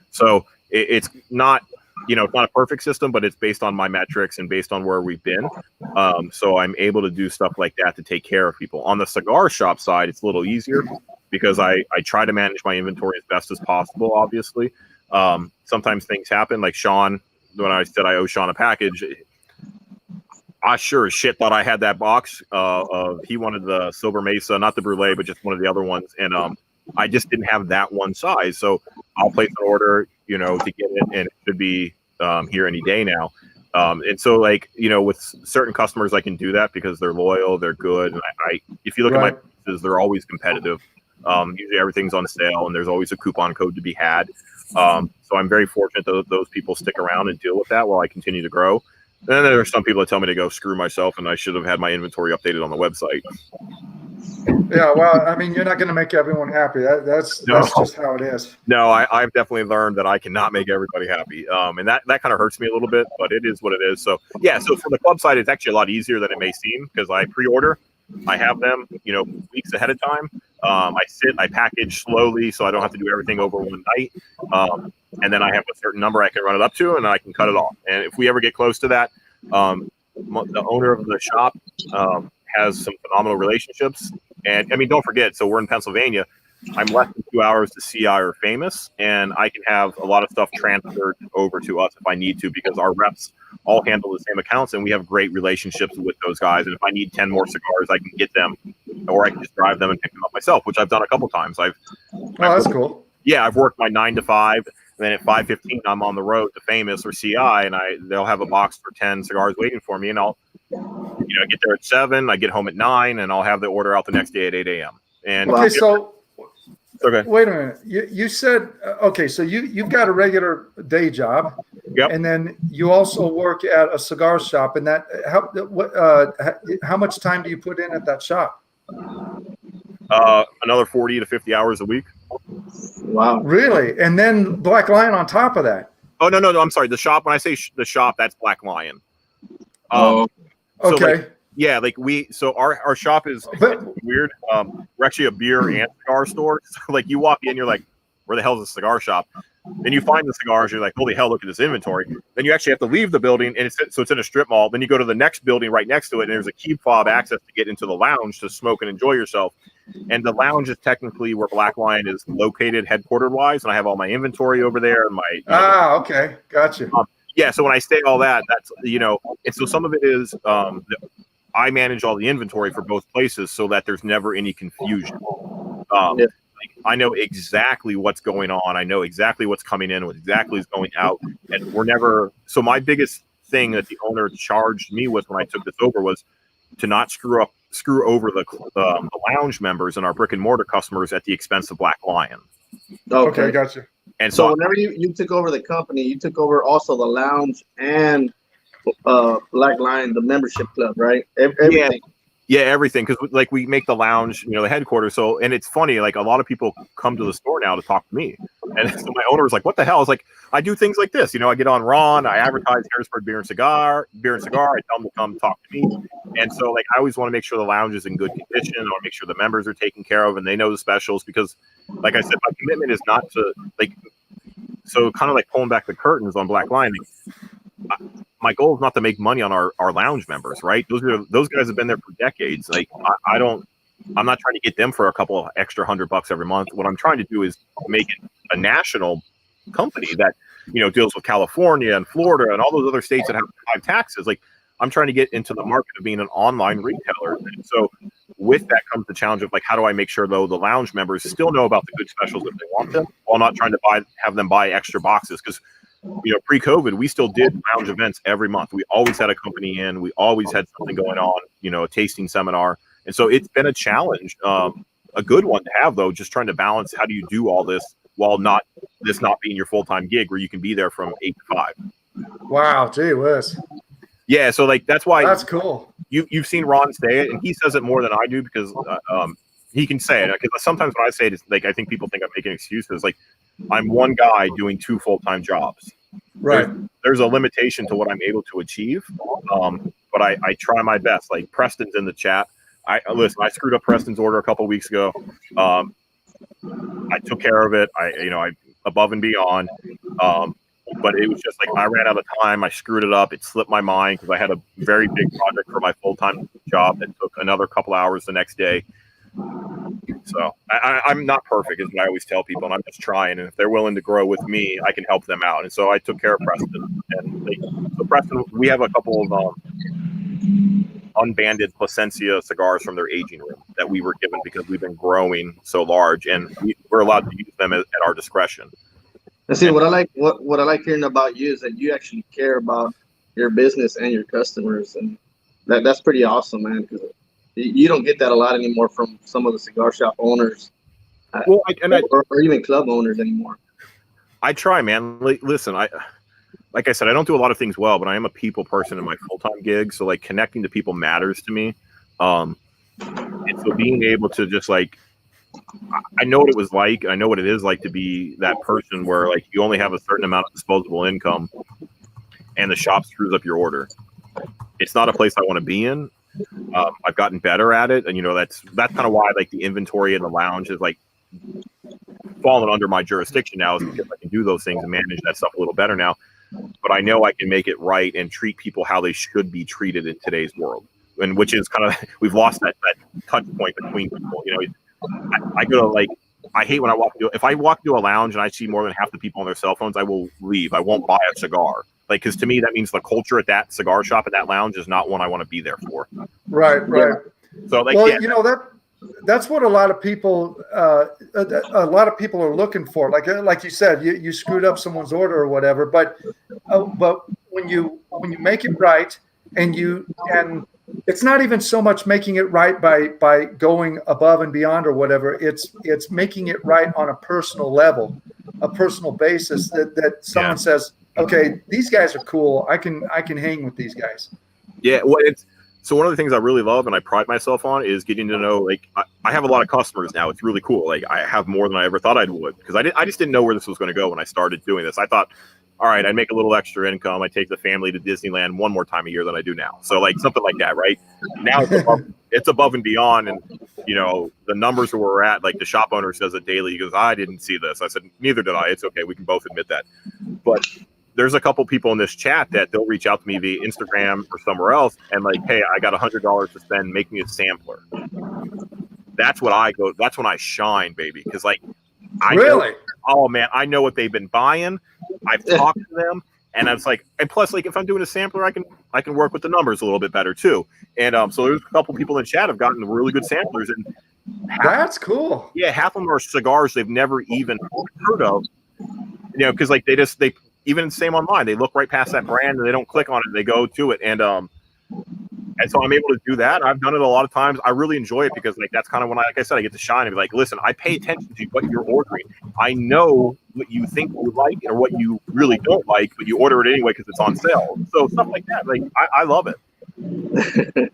So it's not, it's not a perfect system, but it's based on my metrics and based on where we've been. So I'm able to do stuff like that to take care of people. On the cigar shop side, it's a little easier because I try to manage my inventory as best as possible, obviously. Sometimes things happen, like Sean, when I said I owe Sean a package, I sure as shit thought I had that box he wanted the Silver Mesa, not the Brulee, but just one of the other ones. And I just didn't have that one size. So I'll place an order, to get it, and it should be here any day now. And so with certain customers, I can do that because they're loyal, they're good. And if you look at my prices, they're always competitive. Usually everything's on sale and there's always a coupon code to be had. So I'm very fortunate that those people stick around and deal with that while I continue to grow. Then there are some people that tell me to go screw myself and I should have had my inventory updated on the website. Yeah, well, I mean, you're not going to make everyone happy. That's just how it is. No, I've definitely learned that I cannot make everybody happy. And that kind of hurts me a little bit, but it is what it is. So, yeah, so for the club side, it's actually a lot easier than it may seem because I pre-order. I have them, weeks ahead of time. I package slowly so I don't have to do everything over one night. And then I have a certain number I can run it up to and I can cut it off. And if we ever get close to that, the owner of the shop has some phenomenal relationships. And I mean, don't forget, so we're in Pennsylvania. I'm less than 2 hours to CI or Famous, and I can have a lot of stuff transferred over to us if I need to, because our reps all handle the same accounts, and we have great relationships with those guys. And if I need 10 more cigars, I can get them, or I can just drive them and pick them up myself, which I've done a couple times. That's cool. Yeah, I've worked my 9 to 5, and then at 5:15, I'm on the road to Famous or CI, and they'll have a box for 10 cigars waiting for me, and I'll get there at 7, I get home at 9, and I'll have the order out the next day at 8 a.m. And okay, so. Okay. Wait a minute. You said so you've got a regular day job, yep, and then you also work at a cigar shop. And that how much time do you put in at that shop? Another 40 to 50 hours a week. Wow, really? And then Black Lion on top of that? Oh no, I'm sorry. The shop. When I say the shop, that's Black Lion. Okay. Yeah, so our shop is weird. We're actually a beer and cigar store. So you walk in, you're like, where the hell is the cigar shop? Then you find the cigars, you're like, holy hell, look at this inventory. Then you actually have to leave the building, and it's in a strip mall. Then you go to the next building right next to it, and there's a key fob access to get into the lounge to smoke and enjoy yourself. And the lounge is technically where Black Lion is located headquartered wise, and I have all my inventory over there and my okay, gotcha. Yeah, so when I say all that, that's and so some of it is I manage all the inventory for both places so that there's never any confusion. I know exactly what's going on. I know exactly what's coming in, what exactly is going out, and we're never. So my biggest thing that the owner charged me with when I took this over was to not screw over the lounge members and our brick and mortar customers at the expense of Black Lion. Okay, gotcha. And So whenever you took over the company, you took over also the lounge and Black Lion, the membership club, right? Everything. Yeah, everything, because like we make the lounge, the headquarters. So, and it's funny, like a lot of people come to the store now to talk to me, and so my owner was like, "What the hell?" I was like, "I do things like this, I get on Ron, I advertise Harrisburg beer and cigar. I tell them to come talk to me, and so like I always want to make sure the lounge is in good condition. I want to make sure the members are taken care of and they know the specials, because, like I said, my commitment is not to like, so kind of like pulling back the curtains on Black Lion. My goal is not to make money on our lounge members, right? Those guys have been there for decades. Like I'm not trying to get them for a couple of extra $100 every month. What I'm trying to do is make it a national company that, deals with California and Florida and all those other states that have high taxes. Like I'm trying to get into the market of being an online retailer. And so with that comes the challenge of like, how do I make sure though the lounge members still know about the good specials if they want them, while not trying to have them buy extra boxes? Because pre-COVID, we still did lounge events every month. We always had a company in. We always had something going on, a tasting seminar. And so it's been a challenge, a good one to have, though, just trying to balance how do you do all this while not being your full-time gig where you can be there from 8 to 5. Wow, gee whiz. Yeah, so like that's why that's cool. You've seen Ron say it, and he says it more than I do because he can say it. Because sometimes when I say it, it's like I think people think I'm making excuses. Like I'm one guy doing 2 full-time jobs. Right. There's a limitation to what I'm able to achieve, but I try my best. Like Preston's in the chat. I screwed up Preston's order a couple of weeks ago. I took care of it. I above and beyond. But it was just like I ran out of time. I screwed it up. It slipped my mind because I had a very big project for my full-time job that took another couple hours the next day. So I'm not perfect, is what I always tell people, and I'm just trying. And if they're willing to grow with me, I can help them out. And so I took care of Preston. And so Preston, we have a couple of unbanded Placencia cigars from their aging room that we were given because we've been growing so large, and we're allowed to use them at our discretion. And see, what I like hearing about you is that you actually care about your business and your customers, and that's pretty awesome, man. Because you don't get that a lot anymore from some of the cigar shop owners, or even club owners anymore. I try, man. Listen, like I said, I don't do a lot of things well, but I am a people person in my full-time gig. So like connecting to people matters to me. And so being able to just like, I know what it was like. I know what it is like to be that person where like you only have a certain amount of disposable income and the shop screws up your order. It's not a place I want to be in. I've gotten better at it. And that's kind of why like the inventory in the lounge is like fallen under my jurisdiction now, is because I can do those things and manage that stuff a little better now. But I know I can make it right and treat people how they should be treated in today's world. And which is kind of, we've lost that touch point between people. I go to like, I hate when if I walk into a lounge and I see more than half the people on their cell phones, I will leave. I won't buy a cigar. Like, because to me, that means the culture at that cigar shop, at that lounge, is not one I want to be there for. Right. So, like, well, that's what a lot of people are looking for. Like you said, you screwed up someone's order or whatever. But when you make it right, and it's not even so much making it right by going above and beyond or whatever. It's making it right on a personal level, a personal basis that someone says, okay, these guys are cool. I can hang with these guys. Yeah. Well, so one of the things I really love and I pride myself on is getting to know, like, I have a lot of customers now. It's really cool. Like, I have more than I ever thought I would, because I just didn't know where this was going to go when I started doing this. I thought, all right, I'd make a little extra income. I take the family to Disneyland one more time a year than I do now. So like something like that, right? Now it's above and beyond. And, the numbers where we're at, like the shop owner says it daily. He goes, I didn't see this. I said, neither did I. It's okay. We can both admit that. But there's a couple people in this chat that they'll reach out to me via Instagram or somewhere else and like, hey, I got $100 to spend, make me a sampler. That's what I go. That's when I shine, baby. Because like, oh man, I know what they've been buying. I've talked to them, and it's like, and plus, like, if I'm doing a sampler, I can work with the numbers a little bit better too. And so there's a couple people in chat have gotten really good samplers, and That's cool. Yeah, half of them are cigars they've never even heard of. Because like they even same online, they look right past that brand and they don't click on it. They go to it, and so I'm able to do that. I've done it a lot of times. I really enjoy it because like that's kind of when like I said, I get to shine and be like, listen, I pay attention to what you're ordering. I know what you think you like or what you really don't like, but you order it anyway because it's on sale. So stuff like that, like I love it.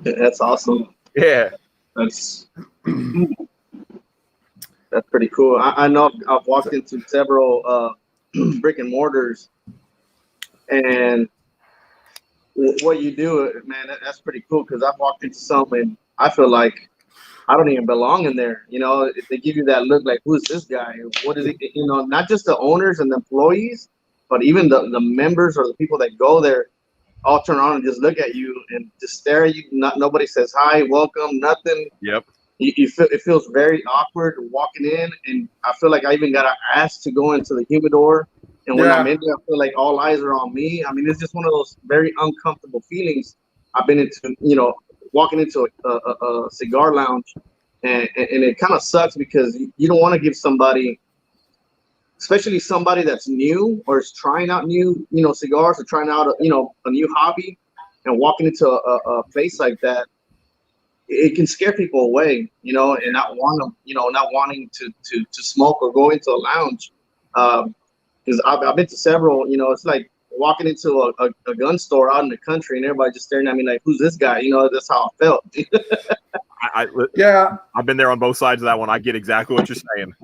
That's awesome. Yeah, That's pretty cool. I know I've walked into several brick and mortars, and what you do, man, that's pretty cool because I've walked into some and I feel like I don't even belong in there. If they give you that look like, who's this guy? What is he? Not just the owners and the employees, but even the members or the people that go there all turn around and just look at you and just stare at you. Nobody says hi, welcome, nothing. yep. You feel it feels very awkward walking in, and I feel like I even got asked to go into the humidor. And when I'm in there, I feel like all eyes are on me. I mean, it's just one of those very uncomfortable feelings. I've been into, walking into a cigar lounge, and it kind of sucks because you don't want to give somebody, especially somebody that's new or is trying out new, cigars or trying out, a new hobby, and walking into a place like that, it can scare people away, and not wanting to smoke or go into a lounge. Because I've been to several, it's like walking into a gun store out in the country and everybody just staring at me like, who's this guy? That's how I felt. Yeah. I've been there on both sides of that one. I get exactly what you're saying.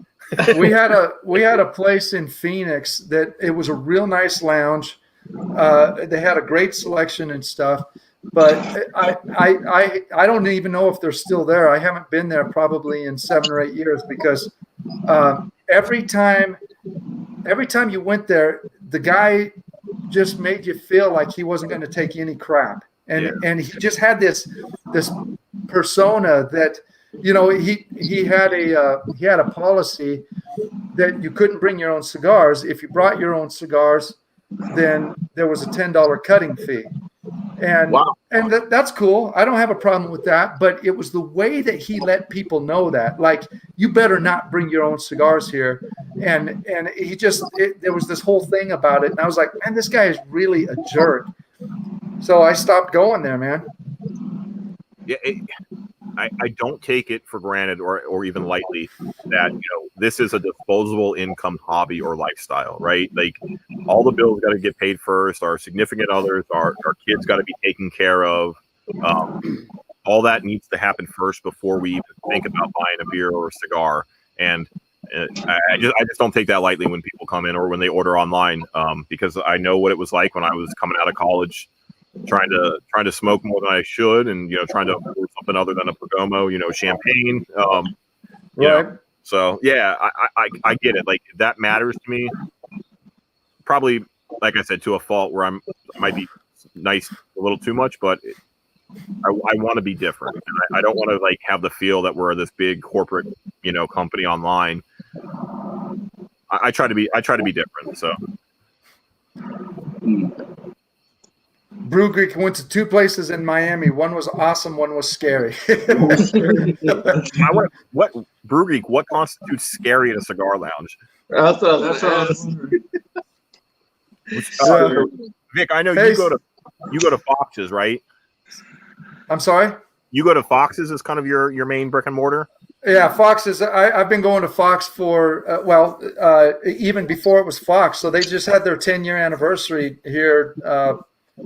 we had a place in Phoenix that it was a real nice lounge. They had a great selection and stuff, but I don't even know if they're still there. I haven't been there probably in 7 or 8 years because every time you went there, the guy just made you feel like he wasn't going to take any crap, and he just had this persona that he had a policy that you couldn't bring your own cigars. If you brought your own cigars, then there was a $10 cutting fee. And wow. And that's cool. I don't have a problem with that. But it was the way that he let people know that, like, you better not bring your own cigars here. And he just, there was this whole thing about it. And I was like, man, this guy is really a jerk. So I stopped going there, man. Yeah, I don't take it for granted or even lightly that, this is a disposable income hobby or lifestyle, right? Like, all the bills got to get paid first. Our significant others, our kids got to be taken care of. All that needs to happen first before we even think about buying a beer or a cigar. And I just don't take that lightly when people come in or when they order online, because I know what it was like when I was coming out of college, trying to smoke more than I should, and trying to afford something other than a Perdomo, champagne. Right. So yeah, I get it. Like, that matters to me. Probably, like I said, to a fault where I might be nice a little too much, but I want to be different. And I don't want to have the feel that we're this big corporate, company online. I try to be different. So. Brew Greek went to 2 places in Miami. One was awesome. One was scary. What Brew Greek? What constitutes scary in a cigar lounge? That's what I was Vic, I know you go to Fox's, right? I'm sorry? You go to Fox's as kind of your main brick and mortar? Yeah, Fox's. I've been going to Fox for, even before it was Fox. So they just had their 10-year anniversary here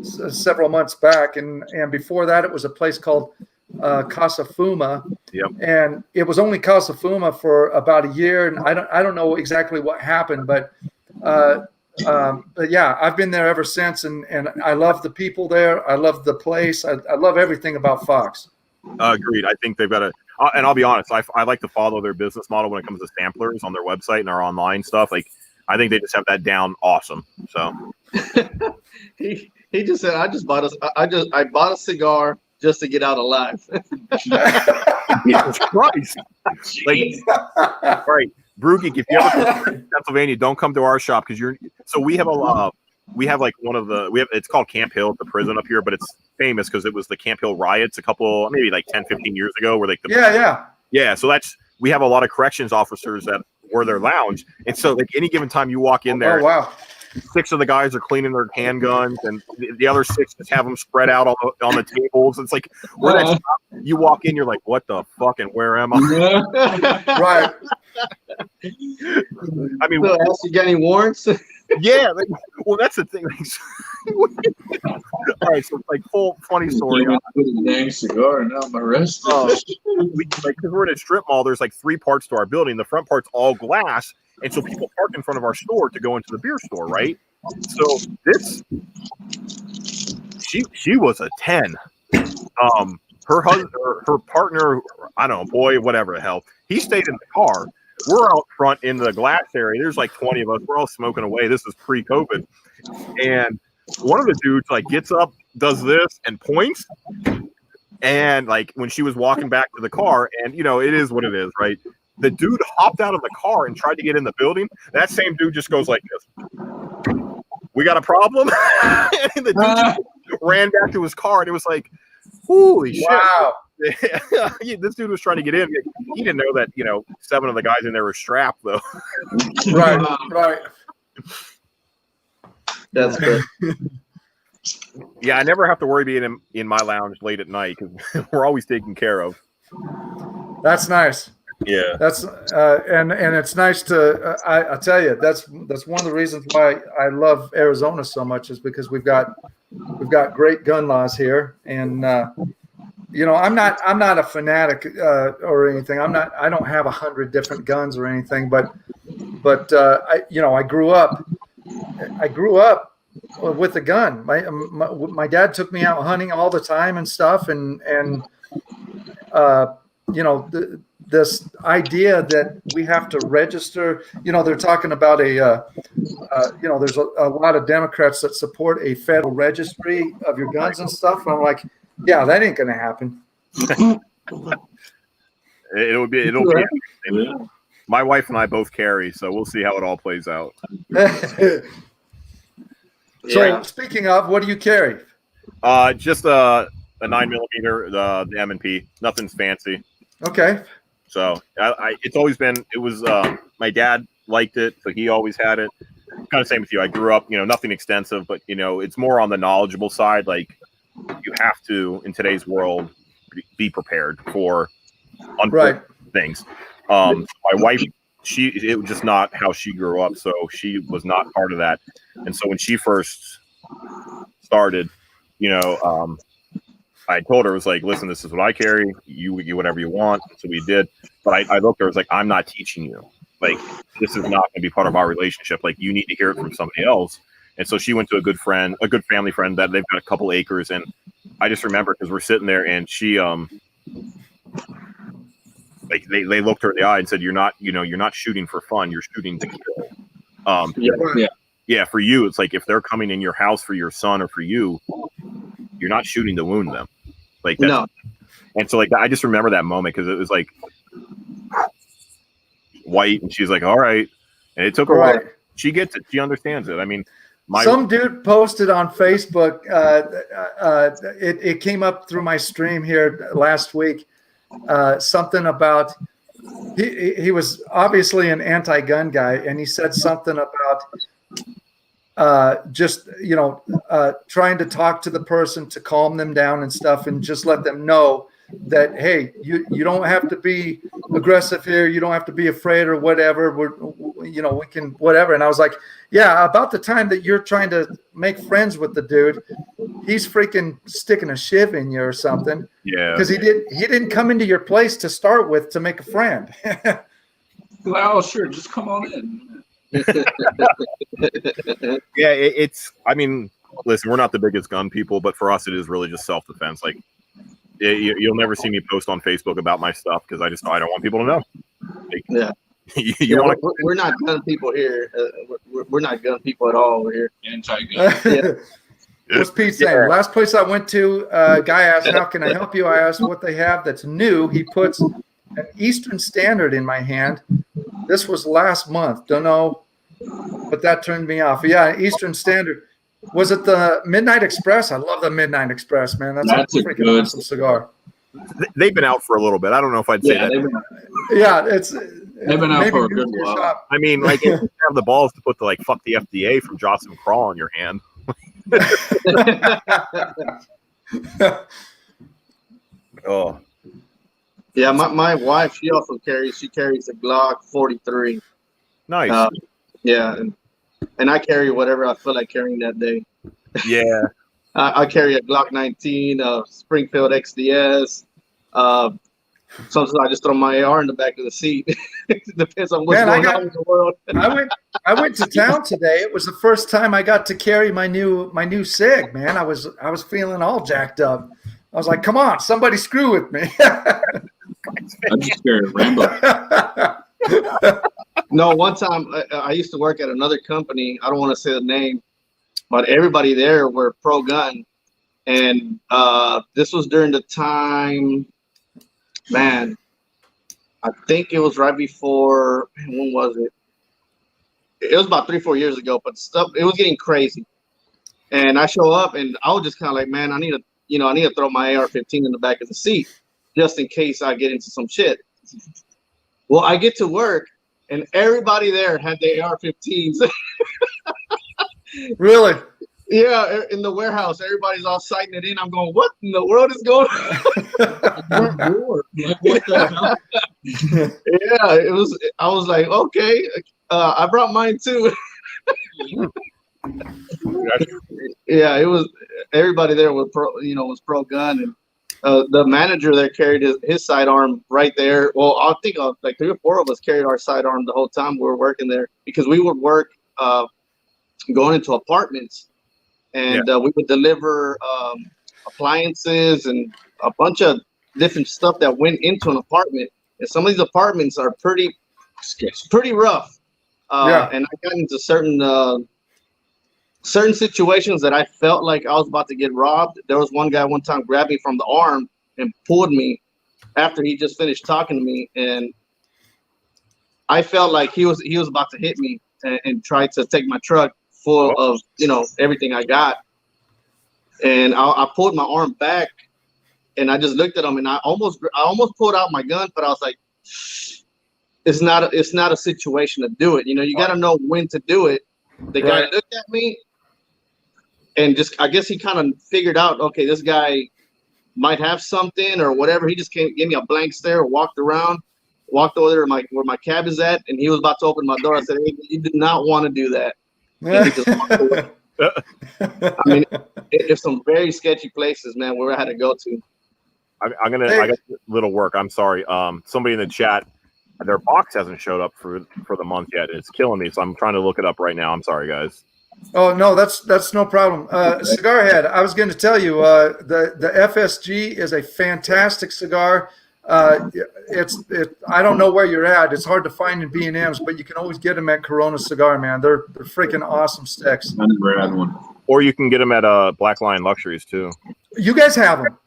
several months back. And before that, it was a place called Casa Fuma. Yep. And it was only Casa Fuma for about a year. And I don't know exactly what happened, but yeah, I've been there ever since, and I love the people there. I love the place. I love everything about Fox. Agreed. I think they've got a, and I'll be honest, I like to follow their business model when it comes to samplers on their website and their online stuff. Like, I think they just have that down awesome. So he just said, I bought a cigar just to get out alive. Jesus Christ. All right. Brew Geek, if you ever come to Pennsylvania, don't come to our shop because we have it's called Camp Hill at the prison up here, but it's famous because it was the Camp Hill riots maybe 10, 15 years ago, where Yeah, so we have a lot of corrections officers that were their lounge, and so like any given time you walk in there, Oh wow. 6 of the guys are cleaning their handguns, and the other 6 just have them spread out on the tables. It's like you walk in, you're like, what the fuck, and where am I? Right. I mean, So, ask you got any warrants? yeah. Like, well, that's the thing. All right, so it's like full funny story. Dang cigar, and now I'm arrested. Because we're in a strip mall, there's like 3 parts to our building. The front part's all glass, and so people park in front of our store to go into the beer store, right? So she was a 10. Her husband, her partner, I don't know, boy, whatever the hell, he stayed in the car. We're out front in the glass area. There's like 20 of us. We're all smoking away. This is pre-COVID, and one of the dudes like gets up, does this, and points. And like when she was walking back to the car, and it is what it is, right? The dude hopped out of the car and tried to get in the building. That same dude just goes like this. We got a problem? And the dude just ran back to his car, and it was like, holy shit. Wow. This dude was trying to get in. He didn't know that, 7 of the guys in there were strapped, though. Right. That's good. Yeah, I never have to worry being in my lounge late at night because we're always taken care of. That's nice. Yeah. That's and it's nice to I tell you that's one of the reasons why I love Arizona so much is because we've got great gun laws here, and I'm not a fanatic or anything. I don't have 100 different guns or anything, but I grew up with a gun. My dad took me out hunting all the time and stuff, and this idea that we have to register, they're talking about there's a lot of Democrats that support a federal registry of your guns and stuff. And I'm like, yeah, that ain't going to happen. It'll be interesting. My wife and I both carry, so we'll see how it all plays out. So speaking of, what do you carry? Just a 9mm, the M&P. Nothing's fancy. Okay. So it's always been. It was my dad liked it, so he always had it. Kind of same with you. I grew up, nothing extensive, but it's more on the knowledgeable side. Like you have to in today's world be prepared for unfortunate things. My wife, it was just not how she grew up, so she was not part of that. And so when she first started, I told her, it was like, listen, this is what I carry. You get whatever you want. So we did. But I looked at her, I was like, I'm not teaching you. Like, this is not going to be part of our relationship. Like, you need to hear it from somebody else. And so she went to a good family friend that they've got a couple acres. And I just remember because we're sitting there and she, like they looked her in the eye and said, you're not shooting for fun. You're shooting to kill. Yeah. For you, it's like, if they're coming in your house for your son or for you, you're not shooting to wound them. Like that. No. And so like, I just remember that moment because it was like white and she's like, all right. And it took her a while. She gets it. She understands it. I mean, some dude posted on Facebook. It came up through my stream here last week. Something about he was obviously an anti-gun guy, and he said something about trying to talk to the person to calm them down and stuff, and just let them know that, hey, you don't have to be aggressive here. You don't have to be afraid or whatever. We can whatever. And I was like, yeah, about the time that you're trying to make friends with the dude, he's freaking sticking a shiv in you or something. Yeah. Because he didn't come into your place to start with to make a friend. Well, sure, just come on in. Yeah, I mean, listen, we're not the biggest gun people, but for us, it is really just self-defense. Like, you'll never see me post on Facebook about my stuff because I don't want people to know. Like, we're not gun people here. We're not gun people at all over here. Anti-gun. What's Pete saying? Last place I went to, guy asked, how can I help you? I asked what they have that's new. He puts an Eastern Standard in my hand. This was last month. Don't know, but that turned me off. Yeah, Eastern Standard. Was it the Midnight Express? I love the Midnight Express, man. That's a freaking awesome cigar. They've been out for a little bit. I don't know if I'd say that. They've been out for a good while. I mean, like, you have the balls to put the, like, fuck the FDA from Johnson Crawl in your hand. Oh. Yeah, my wife, she carries a Glock 43. Nice. Yeah, and I carry whatever I feel like carrying that day. Yeah. I carry a Glock 19, Springfield XDS. Sometimes I just throw my AR in the back of the seat. It depends on what's going on in the world. I went to town today. It was the first time I got to carry my new Sig, man. I was feeling all jacked up. I was like, come on, somebody screw with me. I just carry a Rambo. No, one time I used to work at another company. I don't want to say the name, but everybody there were pro gun. And this was during the time, man, I think it was right before, when was it? It was about 3-4 years ago, but it was getting crazy. And I show up and I was just kind of like, man, I need to throw my AR-15 in the back of the seat just in case I get into some shit. Well, I get to work and everybody there had their AR-15s. Really? Yeah, in the warehouse, everybody's all sighting it in. I'm going, what in the world is going on? Like, what the hell? Yeah, it was. I was like, okay, I brought mine too. Yeah, it was. Everybody there was pro gun, and the manager there carried his sidearm right there. Well, I think like 3 or 4 of us carried our sidearm the whole time we were working there because we would work going into apartments. And we would deliver appliances and a bunch of different stuff that went into an apartment. And some of these apartments are pretty rough. And I got into certain situations that I felt like I was about to get robbed. There was one guy one time grabbed me from the arm and pulled me after he just finished talking to me. And I felt like he was about to hit me and try to take my truck full of everything I got, and I pulled my arm back, and I just looked at him, and I almost pulled out my gun, but I was like, it's not a situation to do it. You got to know when to do it. The guy looked at me, and just I guess he kind of figured out, okay, this guy might have something or whatever. He just gave me a blank stare, walked over there where my cab is at, and he was about to open my door. I said, hey, you did not want to do that. I mean, there's some very sketchy places, man, where I had to go to. I got a little work. I'm sorry. Somebody in the chat, their box hasn't showed up for the month yet. It's killing me, so I'm trying to look it up right now. I'm sorry, guys. Oh no, that's no problem. Cigar Head, I was going to tell you, the FSG is a fantastic cigar. I don't know where you're at. It's hard to find in B&M's, but you can always get them at Corona Cigar, man. They're freaking awesome sticks. I never had one. Or you can get them at Black Lion Luxuries too. You guys have them?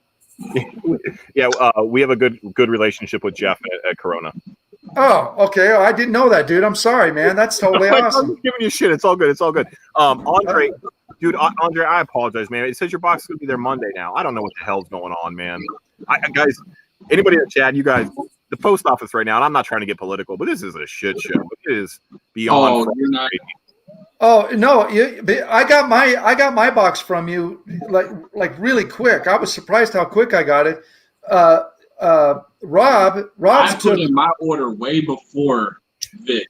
Yeah, we have a good relationship with Jeff at Corona. Oh, okay. Oh, I didn't know that, dude. I'm sorry, man. That's totally awesome. I'm giving you shit. It's all good. It's all good. Andre, I apologize, man. It says your box is gonna be there Monday now. I don't know what the hell's going on, man. Guys, anybody in the chat, you guys, the post office right now, and I'm not trying to get political, but this is a shit show. It is beyond. Oh, you're not. Oh no, I got my box from you like really quick. I was surprised how quick I got it. Rob's I put in my order way before Vic.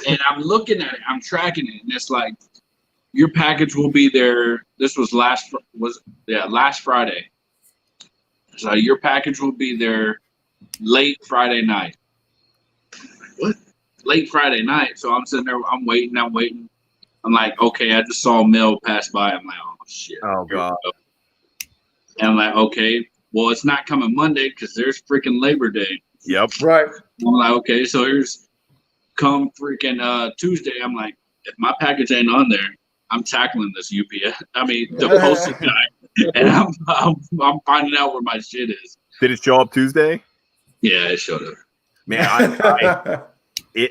And I'm looking at it, I'm tracking it, and it's like your package will be there. This was last Friday. So your package will be there late Friday night. What? Late Friday night. So I'm sitting there, I'm waiting. I'm like, okay, I just saw a mail pass by. I'm like, oh shit. Oh god. And I'm like, okay, well, it's not coming Monday because there's freaking Labor Day. Yep. Right. I'm like, okay, so here's come freaking Tuesday. I'm like, if my package ain't on there, I'm tackling this UPS. I mean, the postal guy, and I'm finding out where my shit is. Did it show up Tuesday? Yeah, it showed up. Man,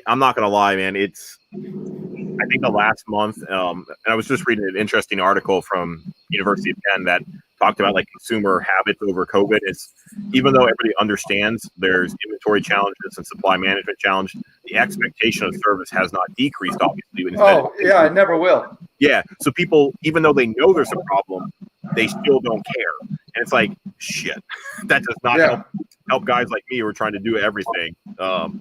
I'm not gonna lie, man. It's I think the last month, and I was just reading an interesting article from University of Penn that talked about like consumer habits over COVID. It's even though everybody understands there's inventory challenges and supply management challenge, the expectation of service has not decreased, obviously. Oh, yeah, it never will. Yeah. So people, even though they know there's a problem, they still don't care. And it's like, shit, that does not help guys like me who are trying to do everything. So,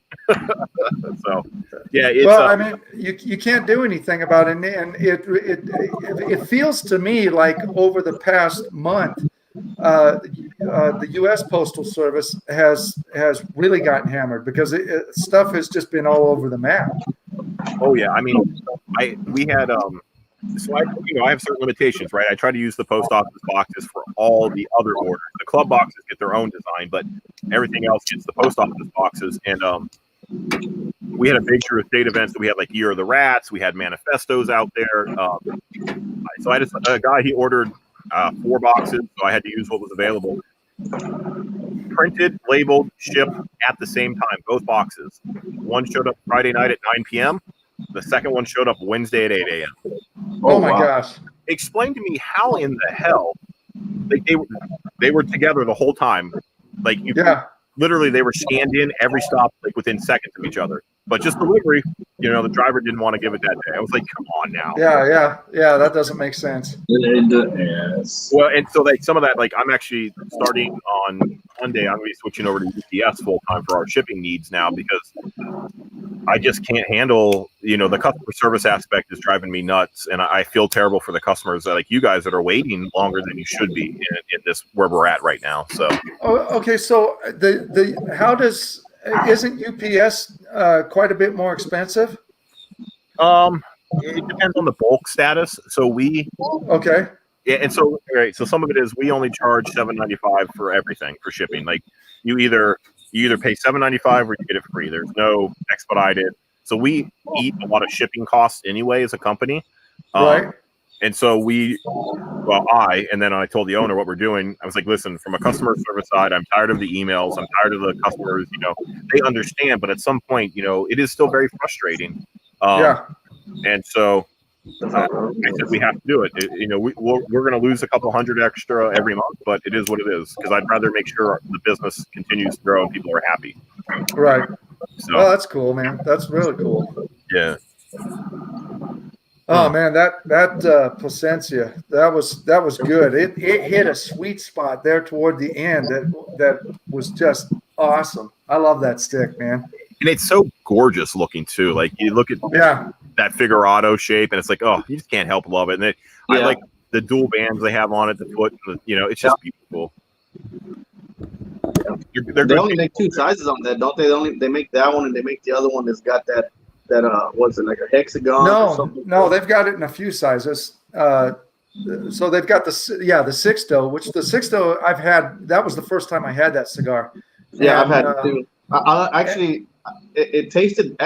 yeah. It's, well, I mean, you can't do anything about it. And it feels to me like over the past month, the U.S. Postal Service has really gotten hammered because stuff has just been all over the map. Oh, yeah. I mean, we had so I have certain limitations, right? I try to use the post office boxes for all the other orders. The club boxes get their own design, but everything else gets the post office boxes. And we had a big sure of state events that we had like Year of the Rats. We had manifestos out there. So I just a guy, he ordered 4 boxes, so I had to use what was available. Printed, labeled, shipped at the same time, both boxes. One showed up Friday night at 9 p.m. The second one showed up Wednesday at 8 a.m. Oh my gosh. Explain to me how in the hell they were together the whole time. Like literally they were scanned in every stop like within seconds of each other. But just delivery, the driver didn't want to give it that day. I was like, come on now. Yeah, that doesn't make sense. Well, and so like some of that, like I'm actually starting on Monday, I'm going to be switching over to UPS full time for our shipping needs now because I just can't handle, the customer service aspect is driving me nuts. And I feel terrible for the customers like you guys that are waiting longer than you should be in this where we're at right now. So, okay. So isn't UPS quite a bit more expensive? It depends on the bulk status. So yeah, and so so some of it is we only charge $7.95 for everything for shipping. Like you either pay $7.95 or you get it free. There's no expedited. So we eat a lot of shipping costs anyway as a company. Right. And so and then I told the owner what we're doing. I was like, listen, from a customer service side, I'm tired of the emails. I'm tired of the customers, they understand, but at some point, it is still very frustrating. And so I said, we have to do it. We're going to lose a couple hundred extra every month, but it is what it is. Cause I'd rather make sure the business continues to grow and people are happy. Right. So, well, that's cool, man. That's really cool. Yeah. Oh man, that Placencia, that was good. It hit a sweet spot there toward the end that was just awesome. I love that stick, man. And it's so gorgeous looking too. Like you look at that figurado shape, and it's like, oh, you just can't help love it. And I like the dual bands they have on it, the foot. It's just beautiful. They only make 2 sizes on that, don't they? They make that one, and they make the other one that's got that what's it, like a hexagon? No, they've got it in a few sizes. So they've got the Sixto, which the Sixto I've had. That was the first time I had that cigar. Yeah, I've had it too. It tasted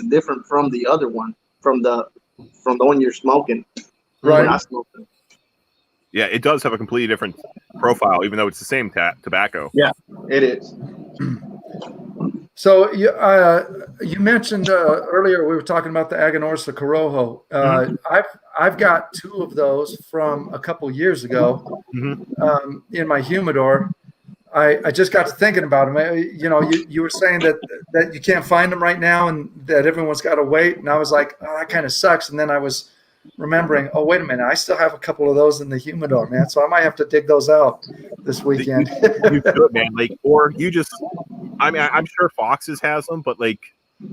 different from the other one, from the one you're smoking. Right. I smoked it. Yeah, it does have a completely different profile, even though it's the same tobacco. Yeah, it is. So you mentioned earlier we were talking about the Agonorsa Corojo. I've got 2 of those from a couple years ago in my humidor. I just got to thinking about them. You were saying that you can't find them right now and that everyone's got to wait. And I was like, oh, that kind of sucks. And then I was remembering, oh, wait a minute, I still have a couple of those in the humidor, man. So I might have to dig those out this weekend. You could, man. Or you just, I'm sure Fox's has them, but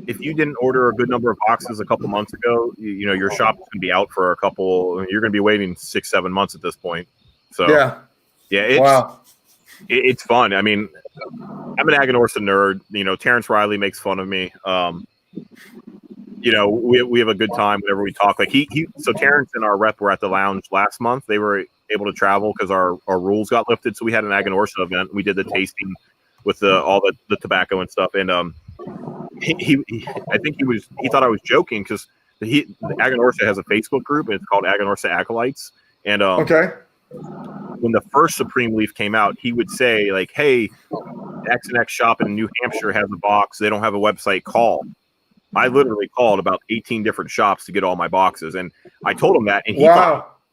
if you didn't order a good number of boxes a couple months ago, your shop is going to be out for you're going to be waiting 6-7 months at this point. So it's fun. I mean, I'm an Agonorsa nerd. Terrence Riley makes fun of me. We have a good time whenever we talk. So Terrence and our rep were at the lounge last month. They were able to travel because our rules got lifted. So we had an Agonorsa event. We did the tasting with all the tobacco and stuff. And I think he thought I was joking because the Agonorsa has a Facebook group and it's called Agonorsa Acolytes. And when the first Supreme Leaf came out, he would say hey, X and X shop in New Hampshire has a box. They don't have a website. Call. I literally called about 18 different shops to get all my boxes, and I told him that, and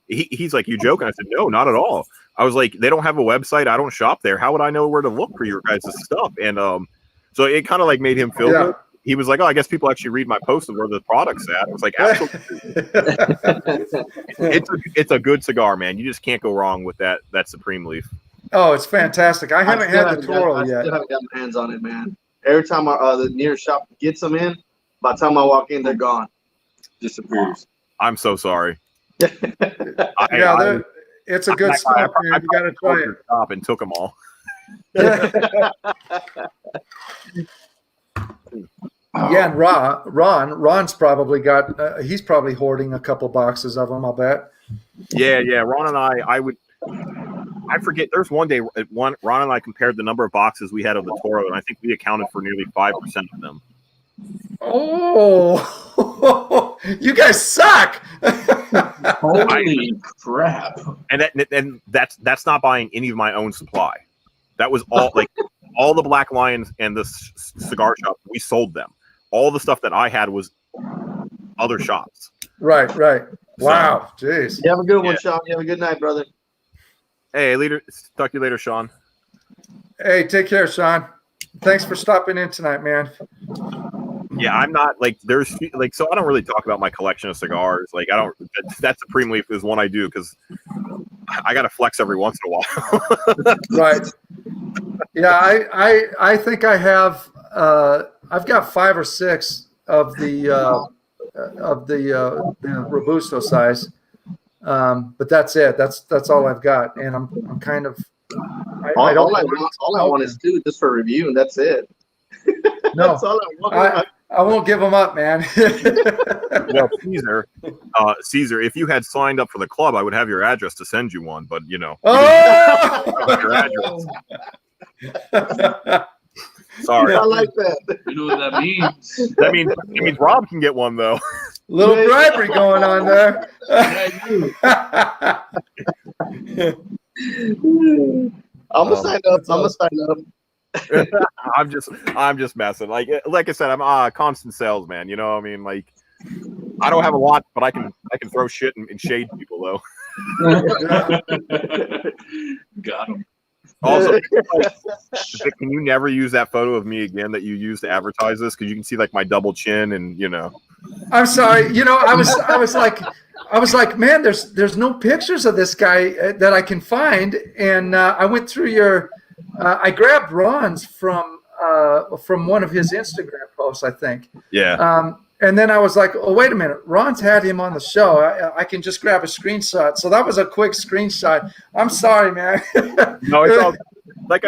he's like, you joking? I said, no, not at all. I was like, they don't have a website. I don't shop there. How would I know where to look for your guys' stuff? And so it kind of like made him feel good. He was like, oh, I guess people actually read my post of where the product's at. I was like, absolutely. It's a good cigar, man. You just can't go wrong with that Supreme Leaf. Oh, it's fantastic. I haven't had the Toro yet. I still haven't got my hands on it, man. Every time the nearest shop gets them in, by the time I walk in, they're gone. Disappears. I'm so sorry. It's a good spot, man. You got to try it. Stop and took them all. Yeah, and Ron's probably got. He's probably hoarding a couple boxes of them. I'll bet. Yeah. Ron and I forget. There's one day Ron and I compared the number of boxes we had of the Toro, and I think we accounted for nearly 5% of them. Oh, you guys suck! Holy crap! And that's not buying any of my own supply. That was all like all the Black Lions and the cigar shop. We sold them. All the stuff that I had was other shops. Right. Wow, jeez. You have a good one, Sean. You have a good night, brother. Hey, later. Talk to you later, Sean. Hey, take care, Sean. Thanks for stopping in tonight, man. Yeah, I'm not like there's like so I don't really talk about my collection of cigars. Like I don't. That Supreme Leaf is one I do because I got to flex every once in a while. Right. Yeah, I think I have. I've got 5 or 6 of the Robusto size, but that's it. That's all I've got, and I'm kind of. All I want is 2 just for review, and that's it. No, that's all I want. I won't give them up, man. Well, Caesar, if you had signed up for the club, I would have your address to send you one. But you know, your address. Sorry, I like that. You know what that means? That means Rob can get one though. Little bribery going on there. I'm gonna sign up. I'm just messing. Like I said, I'm a constant salesman. You know, I mean, like I don't have a lot, but I can throw shit and shade people though. Got him. Also, can you never use that photo of me again that you used to advertise this? Because you can see like my double chin and you know. I'm sorry. You know, I was like, man, there's no pictures of this guy that I can find, and I went through your. I grabbed Ron's from one of his Instagram posts, I think. Yeah. And then I was like, oh, wait a minute. Ron's had him on the show. I can just grab a screenshot. So that was a quick screenshot. I'm sorry, man. No, it's all like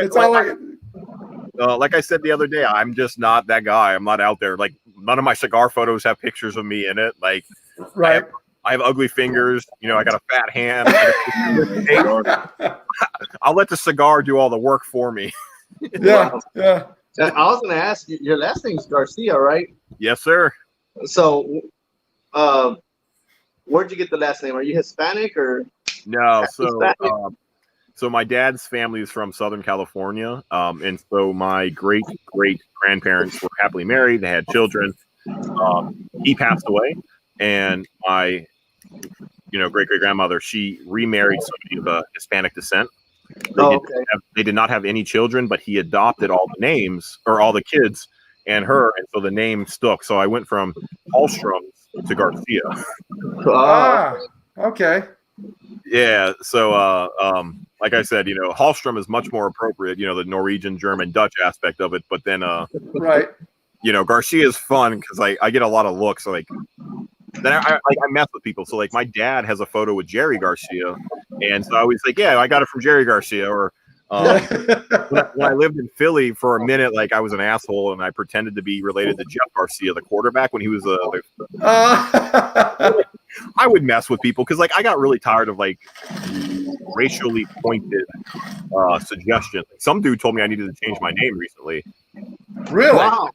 I said the other day, I'm just not that guy. I'm not out there. Like none of my cigar photos have pictures of me in it. Like right. I have ugly fingers. You know, I got a fat hand. I'll let the cigar do all the work for me. Yeah. I was going to ask you, your last name's Garcia, right? Yes, sir. So, where'd you get the last name? Are you Hispanic or? No. So my dad's family is from Southern California. And so my great grandparents were happily married. They had children. He passed away. And my, great grandmother, she remarried somebody of Hispanic descent. They did not have any children, but he adopted all the names or all the kids and her, and so the name stuck. So I went from Hallstrom to Garcia. Okay. Yeah. So, like I said, Hallstrom is much more appropriate. The Norwegian, German, Dutch aspect of it. But then, right. Garcia is fun because I get a lot of looks. Like, then I mess with people. So like my dad has a photo with Jerry Garcia, and so I was like, yeah, I got it from Jerry Garcia. Or when I lived in Philly for a minute, like I was an asshole and I pretended to be related to Jeff Garcia, the quarterback, when he was I would mess with people because like I got really tired of like racially pointed suggestions. Some dude told me I needed to change my name recently. Really? Wow.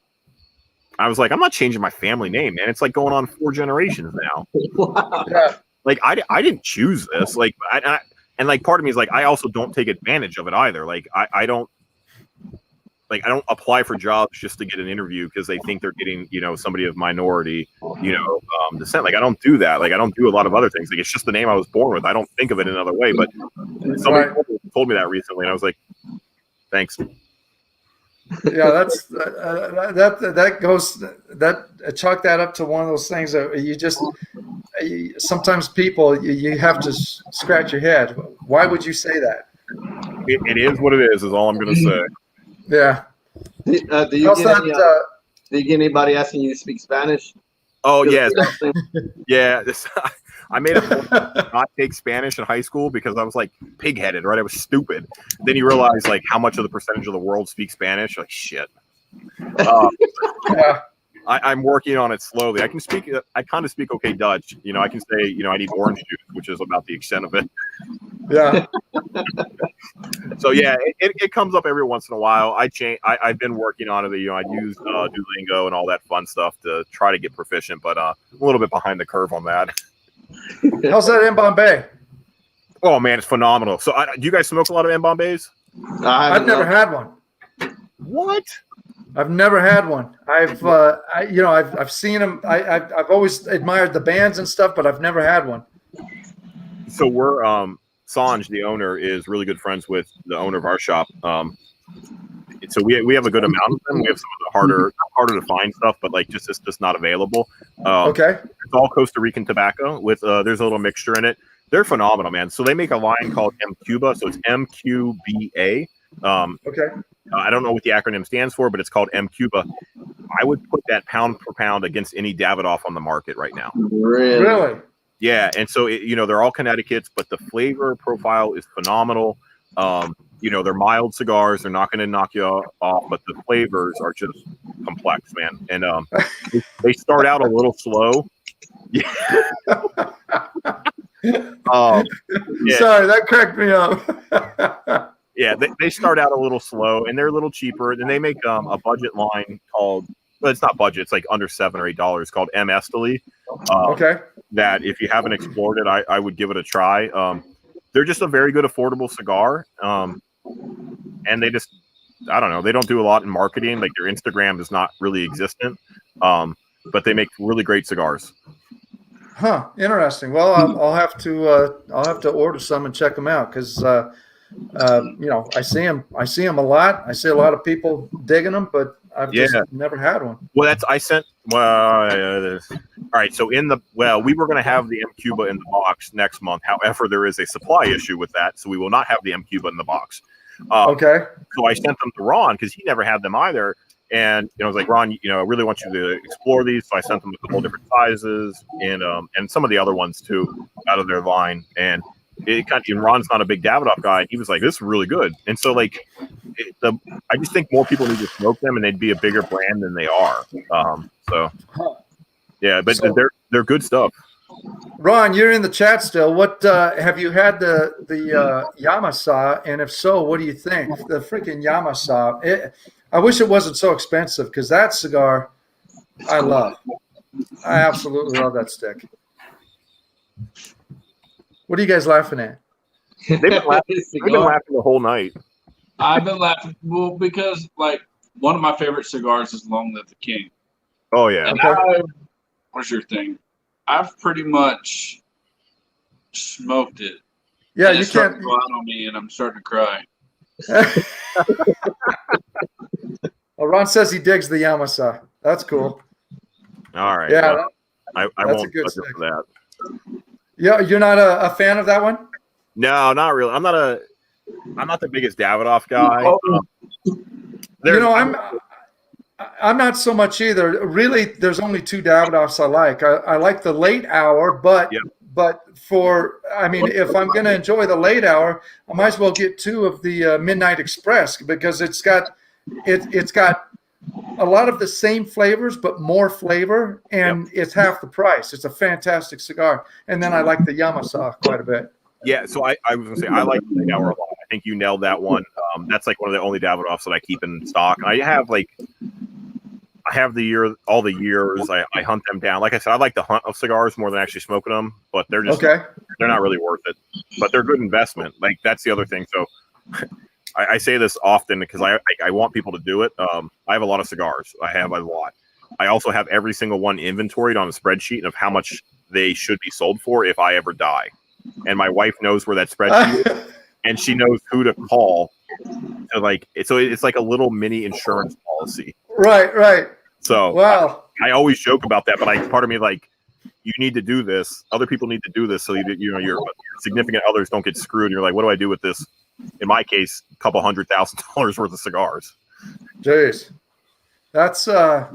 I was like, I'm not changing my family name, man. It's like going on 4 generations now. Wow. Yeah. Like I didn't choose this. Like and like part of me is like I also don't take advantage of it either. Like I don't like I don't apply for jobs just to get an interview because they think they're getting, you know, somebody of minority, you know, descent. Like I don't do that. Like I don't do a lot of other things. Like it's just the name I was born with. I don't think of it another way. But somebody told me that recently, and I was like, thanks. Yeah, that's that goes that chalk that up to one of those things that you just sometimes people you have to scratch your head. Why would you say that? It is what it is all I'm going to say. Yeah. Do you get anybody asking you to speak Spanish? Oh yes, yeah. I made a point to not take Spanish in high school because I was like pig-headed, right? I was stupid. Then you realize like how much of the percentage of the world speaks Spanish. Like shit. Yeah. I'm working on it slowly. I can speak. I kind of speak okay Dutch. You know, I can say, you know, I need orange juice, which is about the extent of it. Yeah. So yeah, it comes up every once in a while. I've been working on it. You know, I use Duolingo and all that fun stuff to try to get proficient, but I'm a little bit behind the curve on that. How's that in Bombay? Oh man, it's phenomenal. So, do you guys smoke a lot of M Bombays? I've never had one. What? I've never had one. I've seen them. I've always admired the bands and stuff, but I've never had one. So we're Sanj, the owner, is really good friends with the owner of our shop. So we have a good amount of them. We have some of the harder to find stuff, but like it's just not available. Okay. It's all Costa Rican tobacco with there's a little mixture in it. They're phenomenal, man. So they make a line called M-Cuba, so it's M-Q-B-A. Okay. I don't know what the acronym stands for, but it's called M-Cuba. I would put that pound for pound against any Davidoff on the market right now. Really? Yeah, and so they're all Connecticut's, but the flavor profile is phenomenal. They're mild cigars; they're not going to knock you off, but the flavors are just complex, man. And they start out a little slow. Yeah. Yeah. Sorry, that cracked me up. Yeah, they start out a little slow, and they're a little cheaper. Then they make a budget line called, well, it's not budget; it's like under $7 or $8, called M Esteli. Okay. That if you haven't explored it, I would give it a try. They're just a very good affordable cigar, and they just, I don't know, they don't do a lot in marketing. Like their Instagram is not really existent, but they make really great cigars. Huh. Interesting. Well, I'll have to order some and check them out because I see them a lot. I see a lot of people digging them, but I've just never had one. Well, all right. So we were going to have the M-Cuba in the box next month. However, there is a supply issue with that, so we will not have the M-Cuba in the box. Okay. So I sent them to Ron because he never had them either. And I was like, Ron, I really want you to explore these. So I sent them a couple different sizes and some of the other ones too out of their line. And Ron's not a big Davidoff guy. He was like, this is really good. And so I just think more people need to smoke them, and they'd be a bigger brand than they are. Yeah, but they're good stuff. Ron, you're in the chat still. What have you had the Yamasa? And if so, what do you think? The freaking Yamasa. I wish it wasn't so expensive because that cigar I love. I absolutely love that stick. What are you guys laughing at? They've been laughing the whole night. I've been laughing because one of my favorite cigars is Long Live the King. Oh yeah. And what's your thing? I've pretty much smoked it. Yeah, and you can't go out on me, and I'm starting to cry. Well, Ron says he digs the Yamasa. That's cool. All right. Yeah, well, I won't judge for that. Yeah, you're not a fan of that one? No, not really. I'm not the biggest Davidoff guy. I'm not so much either. Really, there's only two Davidoffs I like. I like the late hour, but if I'm going to enjoy the late hour, I might as well get two of the Midnight Express because it's got a lot of the same flavors but more flavor, and it's half the price. It's a fantastic cigar. And then I like the Yamasa quite a bit. Yeah, so I was going to say I like the late hour a lot. I think you nailed that one. That's like one of the only Davidoffs that I keep in stock. I have all the years. I hunt them down. Like I said, I like the hunt of cigars more than actually smoking them, but they're not really worth it. But they're good investment. Like that's the other thing. So I say this often because I want people to do it. I have a lot of cigars. I have a lot. I also have every single one inventoried on a spreadsheet of how much they should be sold for if I ever die. And my wife knows where that spreadsheet is, and she knows who to call. So it's like a little mini insurance policy. Right. So wow. I always joke about that, but part of me like, you need to do this. Other people need to do this so your significant others don't get screwed. And you're like, what do I do with this? In my case, a couple $100,000 worth of cigars. Jeez, that's so.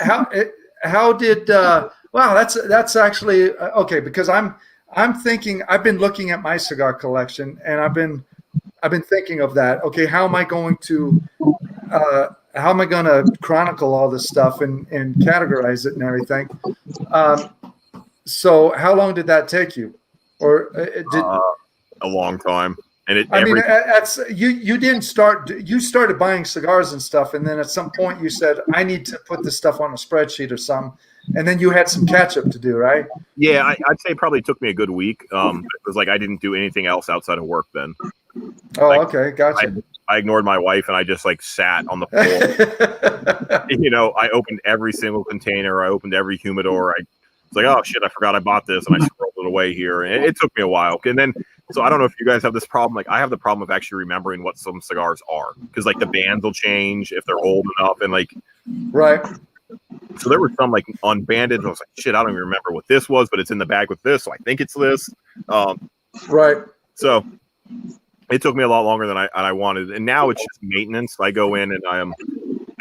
How did? Wow, that's actually okay. Because I'm thinking. I've been looking at my cigar collection, and I've been thinking of that. Okay, how am I going to chronicle all this stuff and categorize it and everything? So how long did that take you? Or a long time. And you didn't start. You started buying cigars and stuff, and then at some point you said, "I need to put this stuff on a spreadsheet or something." And then you had some catch up to do, right? Yeah, I'd say it probably took me a good week. It was like I didn't do anything else outside of work then. Oh, okay, gotcha. I ignored my wife and I just like sat on the floor. I opened every single container. I opened every humidor. I was like, oh shit, I forgot I bought this, and I scrolled it away here. And it took me a while. And then, so I don't know if you guys have this problem. Like I have the problem of actually remembering what some cigars are, because like the bands will change if they're old enough, and like right. So there were some like unbanded. And I was like, shit, I don't even remember what this was, but it's in the bag with this, so I think it's this. Right. So it took me a lot longer than I wanted, and now it's just maintenance. I go in and I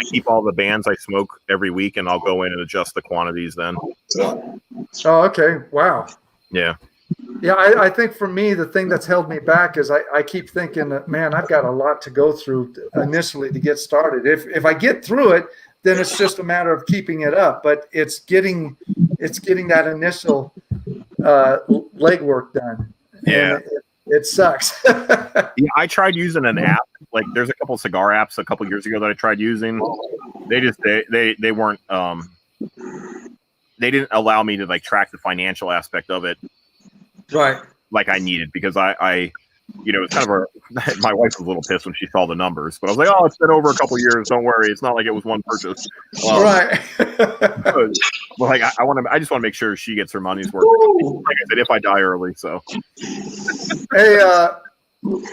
keep all the bands I smoke every week, and I'll go in and adjust the quantities then. Oh, okay. Wow. Yeah. Yeah, I think for me, the thing that's held me back is I keep thinking that, man, I've got a lot to go through initially to get started. If I get through it, then it's just a matter of keeping it up. But it's getting that initial legwork done. Yeah. It sucks. Yeah, I tried using an app. Like there's a couple cigar apps a couple years ago that I tried using. They weren't they didn't allow me to like track the financial aspect of it. Right. Like I needed, because I it's kind of my wife was a little pissed when she saw the numbers, but I was like, oh, it's been over a couple years. Don't worry. It's not like it was one purchase. Right. But like, I just want to make sure she gets her money's worth. Like I said, if I die early, so. Hey,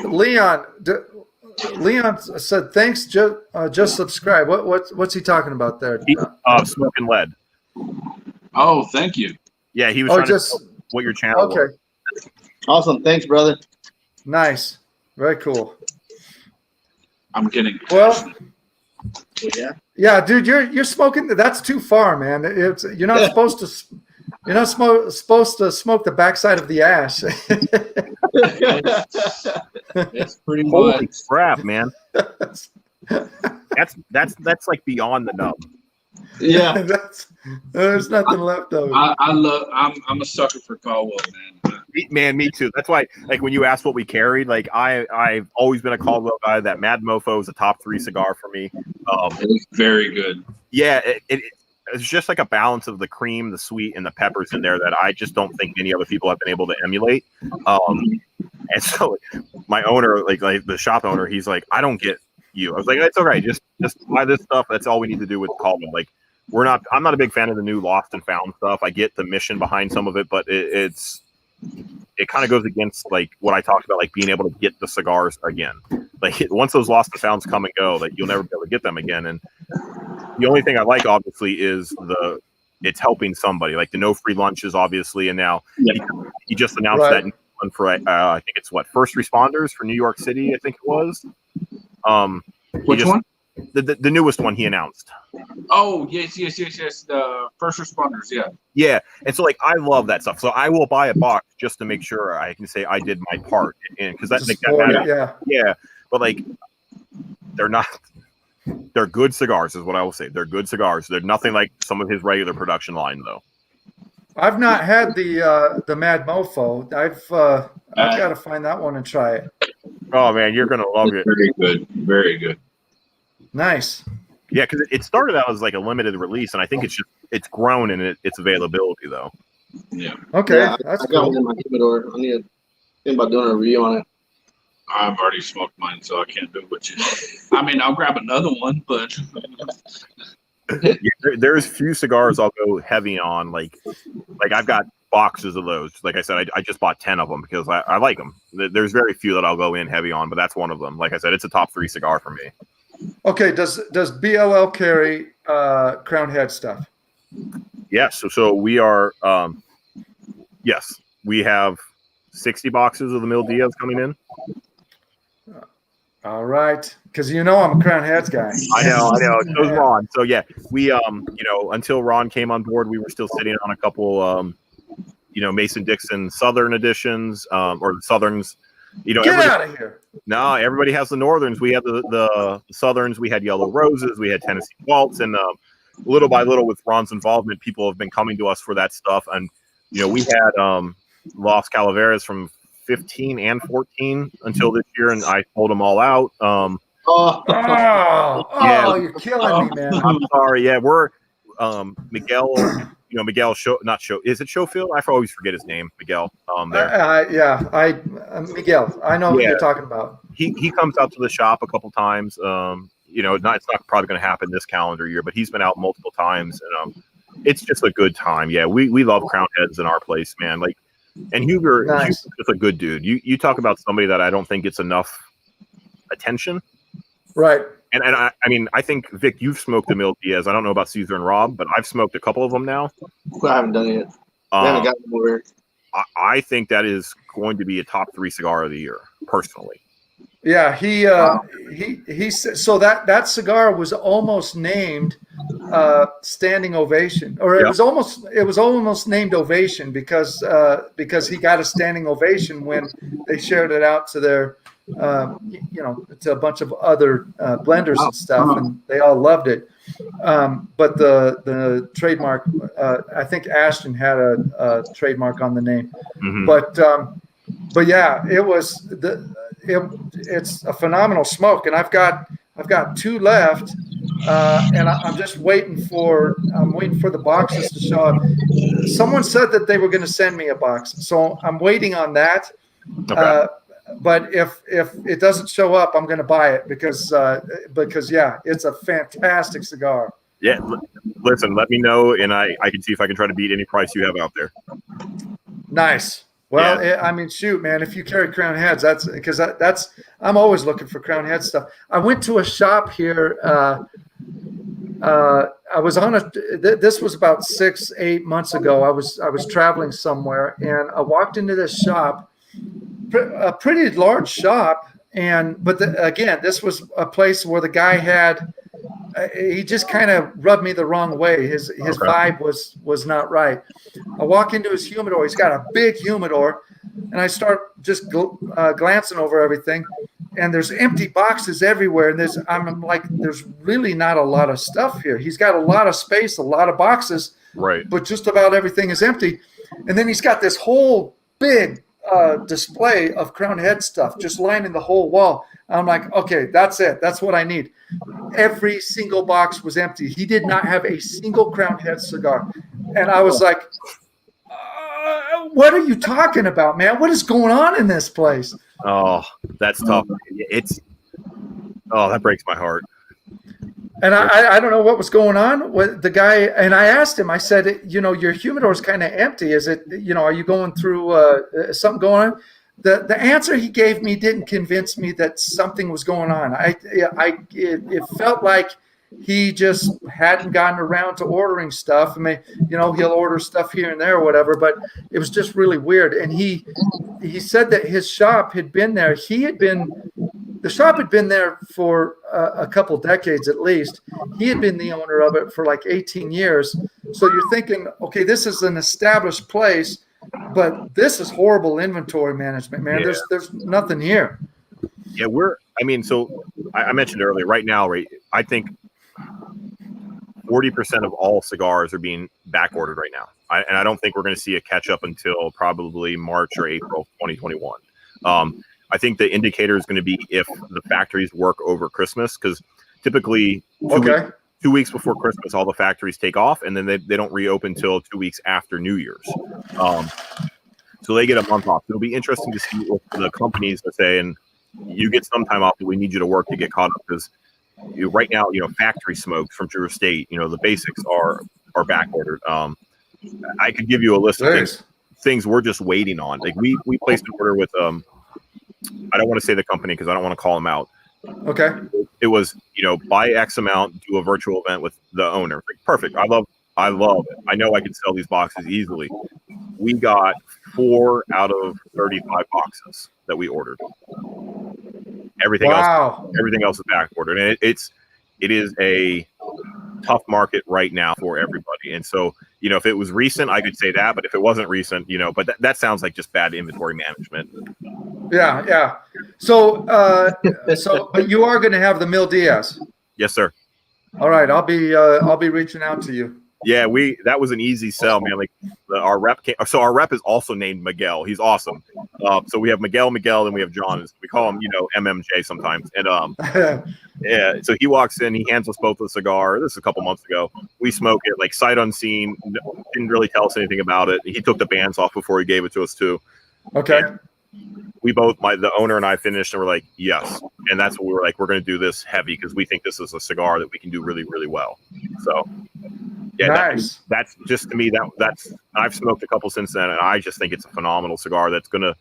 Leon said, thanks. Just subscribe. What's he talking about there? Smoking lead. Oh, thank you. Yeah. He was trying to know what your channel was. Awesome. Thanks, brother. Nice. Very cool. I'm getting. Well, yeah, dude, you're smoking. That's too far, man. You're not supposed to. You're not supposed to smoke the backside of the ash. It's pretty Holy much. crap, man. That's like beyond the nub. Yeah. There's nothing left of it. I'm a sucker for Caldwell, man. Man, me too. That's why, like, when you asked what we carried, like, I've always been a Caldwell guy. That Mad Mofo is a top 3 cigar for me. It's very good. Yeah, it's just like a balance of the cream, the sweet, and the peppers in there that I just don't think many other people have been able to emulate. And so my owner, like the shop owner, he's like, I don't get you. I was like, it's all right. Just buy this stuff. That's all we need to do with Caldwell. Like, I'm not a big fan of the new Lost and Found stuff. I get the mission behind some of it, but it kind of goes against like what I talked about, like being able to get the cigars again. Like once those Lost and Founds come and go, like you'll never be able to get them again. And the only thing I like, obviously, is it's helping somebody. Like the no free lunches, obviously, and now he just announced that new one for I think it's first responders for New York City. I think it was. Which one? The newest one he announced. Oh, yes. The first responders, yeah. Yeah. And so, like, I love that stuff. So I will buy a box just to make sure I can say I did my part. And because that matters. Yeah. But, like, they're good cigars, is what I will say. They're good cigars. They're nothing like some of his regular production line, though. I've not had the Mad Mofo. I've got to find that one and try it. Oh, man, you're going to love it. Very good. Very good. Nice. Yeah, because it started out as like a limited release, and I think it's grown in its availability, though. Yeah. Okay, Yeah, that's I got cool. one in my humidor. I need to think about doing a review on it. I've already smoked mine, so I can't do it with you. I mean, I'll grab another one, but Yeah, there's few cigars I'll go heavy on. Like I've got boxes of those. Like I said, I just bought 10 of them because I like them. There's very few that I'll go in heavy on, but that's one of them. Like I said, it's a top 3 cigar for me. Okay, does BLL carry Crown Head stuff? Yes. So we are. Yes, we have 60 boxes of the Mil Diaz coming in. All right, because you know I'm a Crown Heads guy. I know. So's Ron. So yeah, we until Ron came on board, we were still sitting on a couple Mason Dixon Southern editions or Southerns. Get out of here. No, everybody has the Northerns. We had the Southerns. We had Yellow Roses. We had Tennessee Waltz, and little by little, with Ron's involvement, people have been coming to us for that stuff. And we had Los Calaveras from 15 and 14 until this year, and I pulled them all out. Yeah, you're killing me, man. I'm sorry. Yeah, we're Miguel. Miguel is it Schofield? I always forget his name. Miguel. Miguel. I know what you're talking about. He comes out to the shop a couple times. It's not probably going to happen this calendar year, but he's been out multiple times, and it's just a good time. Yeah, we love Crown Heads in our place, man. Like, and Huger's just a good dude. You talk about somebody that I don't think gets enough attention, right? And I mean, I think Vic, you've smoked the Mil Diaz. I don't know about Caesar and Rob, but I've smoked a couple of them now. I haven't done it yet. I haven't gotten over. I think that is going to be a top 3 cigar of the year, personally. Yeah, he said so that cigar was almost named Standing Ovation, or it was almost named Ovation because he got a standing ovation when they shared it out to their to a bunch of other blenders and stuff, and they all loved it. But the trademark, I think Ashton had a trademark on the name, but yeah, it's a phenomenal smoke, and I've got 2 left, and I'm just waiting for the boxes to show up. Someone said that they were going to send me a box, so I'm waiting on that. Okay. But if it doesn't show up, I'm going to buy it because it's a fantastic cigar. Yeah, listen, let me know, and I can see if I can try to beat any price you have out there. Nice. Well, I mean, shoot, man, if you carry Crown Heads, I'm always looking for Crown Head stuff. I went to a shop here. I was this was about 6-8 months ago. I was traveling somewhere, and I walked into this shop, a pretty large shop. But again, this was a place where the guy he just kind of rubbed me the wrong way. His vibe was not right. I walk into his humidor. He's got a big humidor, and I start just glancing over everything, and there's empty boxes everywhere. And I'm like, there's really not a lot of stuff here. He's got a lot of space, a lot of boxes, right? But just about everything is empty. And then he's got this whole big display of Crown Head stuff just lining the whole wall. I'm like, okay, that's it. That's what I need. Every single box was empty. He did not have a single Crown Head cigar. And I was like, what are you talking about, man? What is going on in this place? Oh, that's tough. That breaks my heart. And I don't know what was going on with the guy. And I asked him, I said, your humidor is kind of empty. Is it, are you going through something going on? The answer he gave me didn't convince me that something was going on. It felt like he just hadn't gotten around to ordering stuff. I mean, he'll order stuff here and there or whatever, but it was just really weird. And he said that his shop had been there. The shop had been there for a couple decades at least. He had been the owner of it for like 18 years. So you're thinking, okay, this is an established place, but this is horrible inventory management, man. Yeah. There's nothing here. Yeah, so I mentioned earlier, right now, right, I think 40% of all cigars are being back ordered right now. And I don't think we're going to see a catch up until probably March or April 2021. I think the indicator is going to be if the factories work over Christmas, because typically 2 weeks before Christmas, all the factories take off, and then they don't reopen till 2 weeks after New Year's. So they get a month off. It'll be interesting to see what the companies are saying. you get some time off, but we need you to work to get caught up because right now, factory smokes from True Estate, the basics are back ordered. I could give you a list of things we're just waiting on. Like we placed an order with I don't want to say the company because I don't want to call them out. Okay. It was buy X amount, do a virtual event with the owner. Like, perfect. I love it. I know I can sell these boxes easily. We got 4 out of 35 boxes that we ordered. Everything else is back ordered, and it is a tough market right now for everybody. And so, if it was recent, I could say that, but if it wasn't recent, but that sounds like just bad inventory management. Yeah. So, but you are going to have the Mil Diaz. Yes, sir. All right, I'll be reaching out to you. Yeah, that was an easy sell, man. Like our rep so our rep is also named Miguel. He's awesome. So we have Miguel, and we have John. We call him, MMJ sometimes. And yeah, so he walks in, he hands us both a cigar. This is a couple months ago. We smoke it like sight unseen. Didn't really tell us anything about it. He took the bands off before he gave it to us too. Okay. And we both, the owner and I, finished and we're like, yes. And that's what we were like, we're going to do this heavy because we think this is a cigar that we can do really, really well. So yeah, nice. That's just, to me, that's I've smoked a couple since then, and I just think it's a phenomenal cigar that's going to,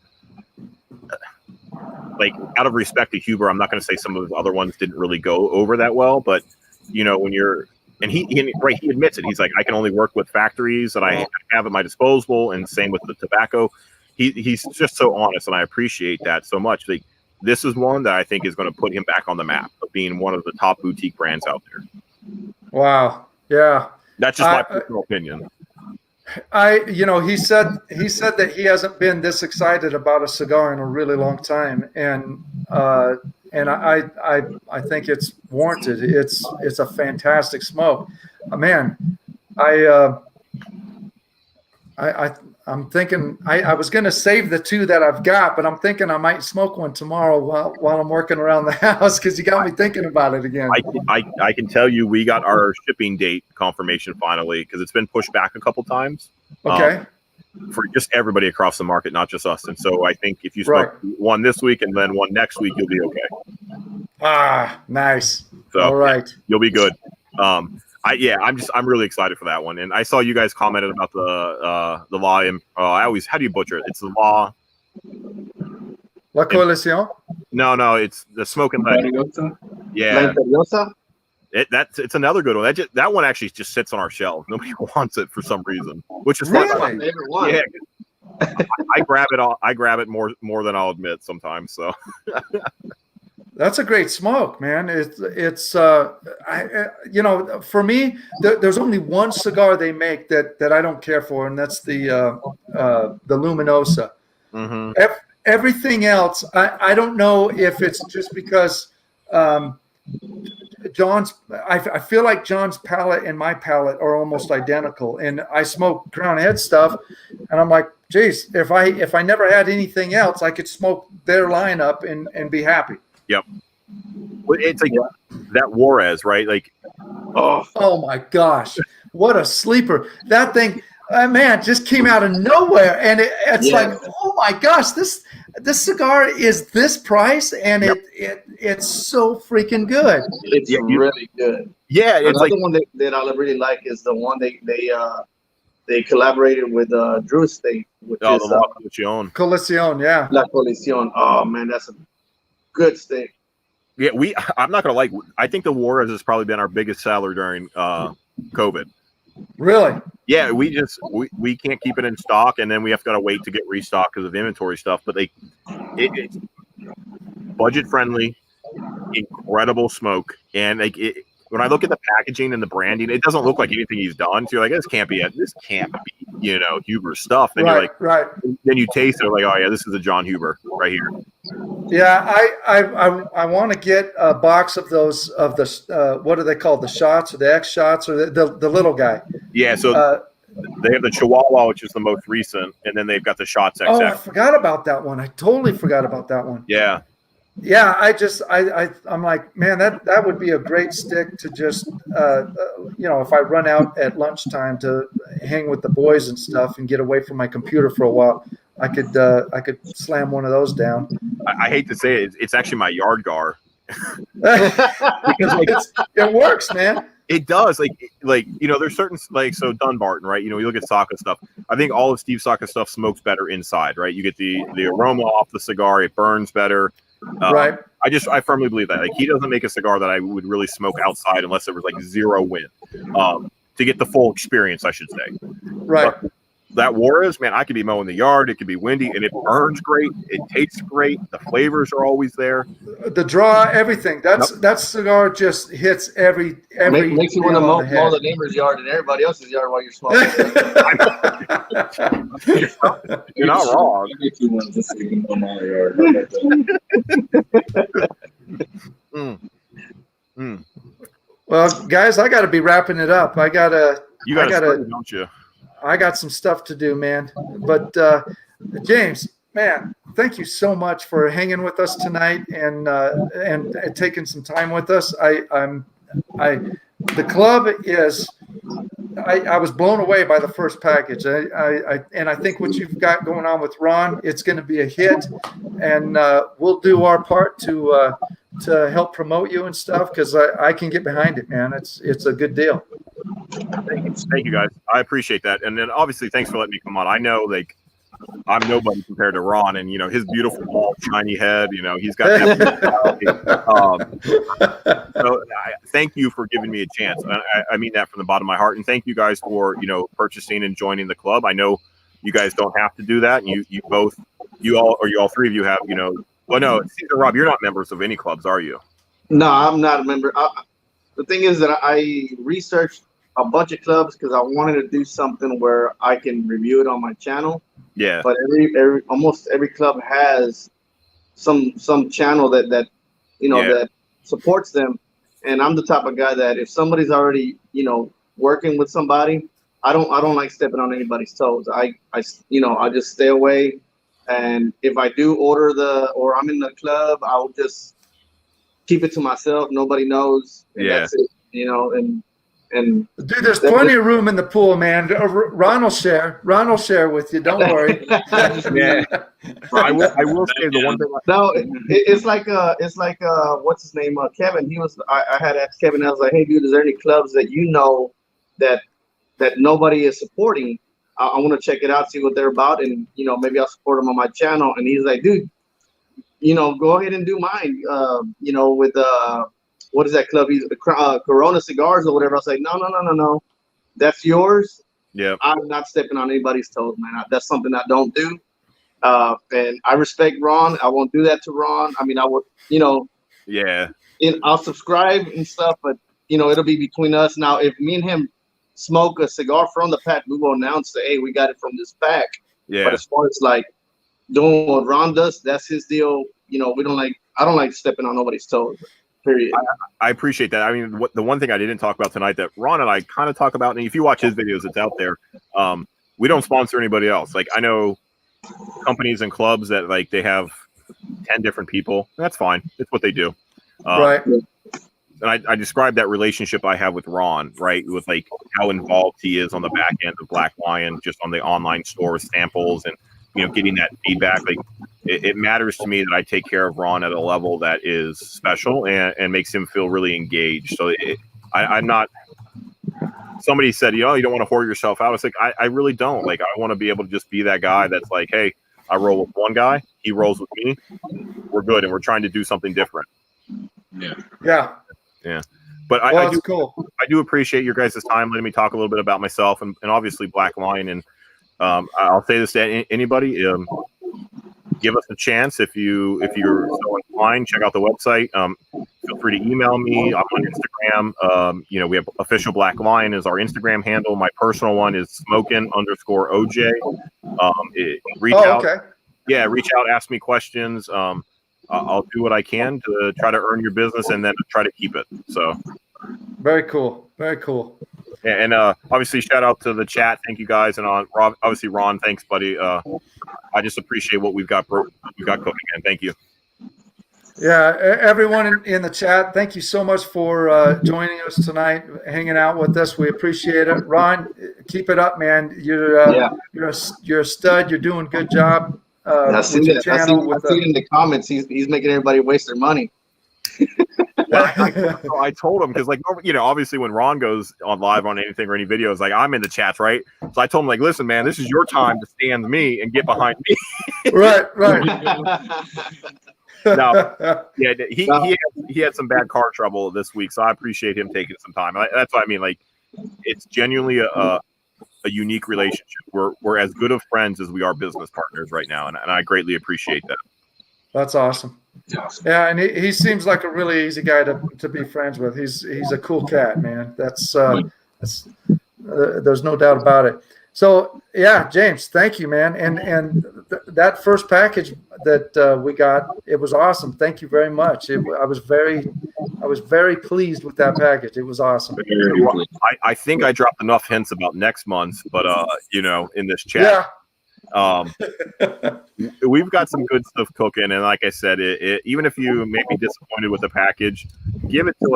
like, out of respect to Huber, I'm not going to say some of his other ones didn't really go over that well, but when you're, and he admits it. He's like, I can only work with factories that I have at my disposal, and same with the tobacco. He's just so honest, and I appreciate that so much. Like, this is one that I think is going to put him back on the map of being one of the top boutique brands out there. Wow. Yeah. That's just my personal opinion. He said that he hasn't been this excited about a cigar in a really long time, and I think it's warranted. It's a fantastic smoke, man. I'm thinking I was going to save the 2 that I've got, but I'm thinking I might smoke one tomorrow while I'm working around the house because you got me thinking about it again. I can tell you we got our shipping date confirmation finally because it's been pushed back a couple times. Okay. For just everybody across the market, not just us. And so I think if you smoke one this week and then one next week, you'll be okay. Ah, nice. So all right, you'll be good. I'm really excited for that one. And I saw you guys commented about the Lion. How do you butcher it? It's the La Coalición. No, it's the Smoking Leg. Yeah, it's another good one. That one actually just sits on our shelf. Nobody wants it for some reason, which is really my favorite one. Yeah, I grab it more than I'll admit sometimes. So. That's a great smoke, man. It's for me, there's only one cigar they make that I don't care for, and that's the Luminosa. Mm-hmm. Everything else, I don't know if it's just because I feel like John's palate and my palate are almost identical, and I smoke Crown Head stuff, and I'm like, geez, if I never had anything else, I could smoke their lineup and be happy. Yep. It's like that Juarez, right? Like, oh my gosh, what a sleeper! That thing, man, just came out of nowhere, and it's like, oh my gosh, this cigar is this price, and it's so freaking good. It's really good. Yeah, it's another one that I really like is the one they collaborated with Drew Estate, which is the La Coalición, yeah. La Coalición. Oh man, that's a good stick. Yeah, I'm not gonna lie. I think the Juarez has probably been our biggest seller during COVID. Really? Yeah, we can't keep it in stock, and then we have to wait to get restocked because of inventory stuff. But it's budget friendly, incredible smoke, and when I look at the packaging and the branding, it doesn't look like anything he's done. So you're like, this can't be Huber stuff. And you're like, right. Then you taste it, like, oh yeah, this is a John Huber right here. Yeah, I want to get a box of those what are they called? The shots or the X shots or the little guy. Yeah, so they have the Chihuahua, which is the most recent, and then they've got the shots XX. Oh, I forgot about that one. I totally forgot about that one. Yeah. Yeah, I'm like, man, that would be a great stick to just, if I run out at lunchtime to hang with the boys and stuff and get away from my computer for a while. I could slam one of those down. I hate to say it, it's actually my yard gar. It works, man. It does, like there's certain so Dunbarton, right? You look at Saka stuff. I think all of Steve Saka stuff smokes better inside, right? You get the aroma off the cigar, it burns better. Right. I firmly believe that. Like, he doesn't make a cigar that I would really smoke outside unless there was like zero wind, to get the full experience, I should say. Right. But that Juarez, man, I could be mowing the yard, it could be windy, and it burns great. It tastes great. The flavors are always there. The draw, everything. That cigar just hits every. Makes you want to mow nail on the neighbor's yard and everybody else's yard while you're smoking. You're not wrong. If you want to see them on my yard. Well, guys, I got to be wrapping it up. You gotta, don't you? I got some stuff to do, man. But James, man, thank you so much for hanging with us tonight and taking some time with us. The club is. I was blown away by the first package. I think what you've got going on with Ron, it's going to be a hit, and we'll do our part to help promote you and stuff, because I can get behind it, man. It's a good deal. Thank you, guys. I appreciate that. And then obviously, thanks for letting me come on. I know, like, I'm nobody compared to Ron, and his beautiful, bald, shiny head. He's got that. So thank you for giving me a chance. I mean that from the bottom of my heart, and thank you guys for purchasing and joining the club. I know you guys don't have to do that. And you all three of you have. Well, no, Caesar, Rob, you're not members of any clubs, are you? No, I'm not a member. The thing is that I researched a bunch of clubs because I wanted to do something where I can review it on my channel. Yeah. But almost every club has some channel that that supports them, and I'm the type of guy that if somebody's already working with somebody, I don't like stepping on anybody's toes. I just stay away, and if I do order or I'm in the club, I'll just keep it to myself. Nobody knows. And that's it. And dude, there's plenty of room in the pool, man. Ron will share. Ron will share with you. Don't worry. Yeah. I will say the one thing. No, it's like what's his name? Kevin. I had asked Kevin. I was like, hey, dude, is there any clubs that that nobody is supporting? I want to check it out, see what they're about, and maybe I'll support them on my channel. And he's like, dude, go ahead and do mine. With what is that club? He's Corona Cigars or whatever. I was like, no. That's yours. Yeah. I'm not stepping on anybody's toes, man. That's something I don't do. And I respect Ron. I won't do that to Ron. I mean, I would, Yeah. I'll subscribe and stuff, but it'll be between us. Now, if me and him smoke a cigar from the pack, we will announce that, hey, we got it from this pack. Yeah. But as far as like doing what Ron does, that's his deal. I don't like stepping on nobody's toes. Period. I appreciate that. I mean, the one thing I didn't talk about tonight that Ron and I kind of talk about, and if you watch his videos, it's out there. We don't sponsor anybody else. Like, I know companies and clubs that like they have 10 different people. That's fine. It's what they do. Right. And I described that relationship I have with Ron, right? With like how involved he is on the back end of Black Lion, just on the online store samples and getting that feedback. Like, it matters to me that I take care of Ron at a level that is special and makes him feel really engaged. So I'm not. Somebody said, you don't want to whore yourself out. It's like I really don't. Like, I want to be able to just be that guy that's like, hey, I roll with one guy, he rolls with me, we're good, and we're trying to do something different. Yeah. But that's cool. I do appreciate your guys' time letting me talk a little bit about myself and obviously Black Lion. And I'll say this to anybody: give us a chance if you're so inclined. Check out the website. Feel free to email me. I'm on Instagram. We have official Black Lion is our Instagram handle. My personal one is smokin_OJ. Reach out. Okay. Yeah, reach out. Ask me questions. I'll do what I can to try to earn your business and then try to keep it. So very cool. Very cool. And obviously, shout out to the chat. Thank you guys, and obviously Ron. Thanks, buddy. I just appreciate what we've got cooking, and thank you. Yeah, everyone in the chat, thank you so much for joining us tonight, hanging out with us. We appreciate it. Ron, keep it up, man. You're a stud. You're doing a good job I see with your that. channel. I see it in the comments. He's making everybody waste their money. I told him because, like, obviously when Ron goes on live on anything or any videos, like I'm in the chats, right? So I told him, like, listen, man, this is your time to stand me and get behind me. Right. No, yeah, he had some bad car trouble this week, so I appreciate him taking some time. That's what I mean. Like, it's genuinely a unique relationship. We're as good of friends as we are business partners right now, and I greatly appreciate that. That's awesome. Yeah, and he seems like a really easy guy to be friends with. He's a cool cat, man. That's there's no doubt about it. So yeah, James, thank you, man. And that first package that we got, it was awesome. Thank you very much. I was very pleased with that package. It was awesome. I think I dropped enough hints about next month, but in this chat. Yeah. We've got some good stuff cooking, and like I said, even if you may be disappointed with the package, give it till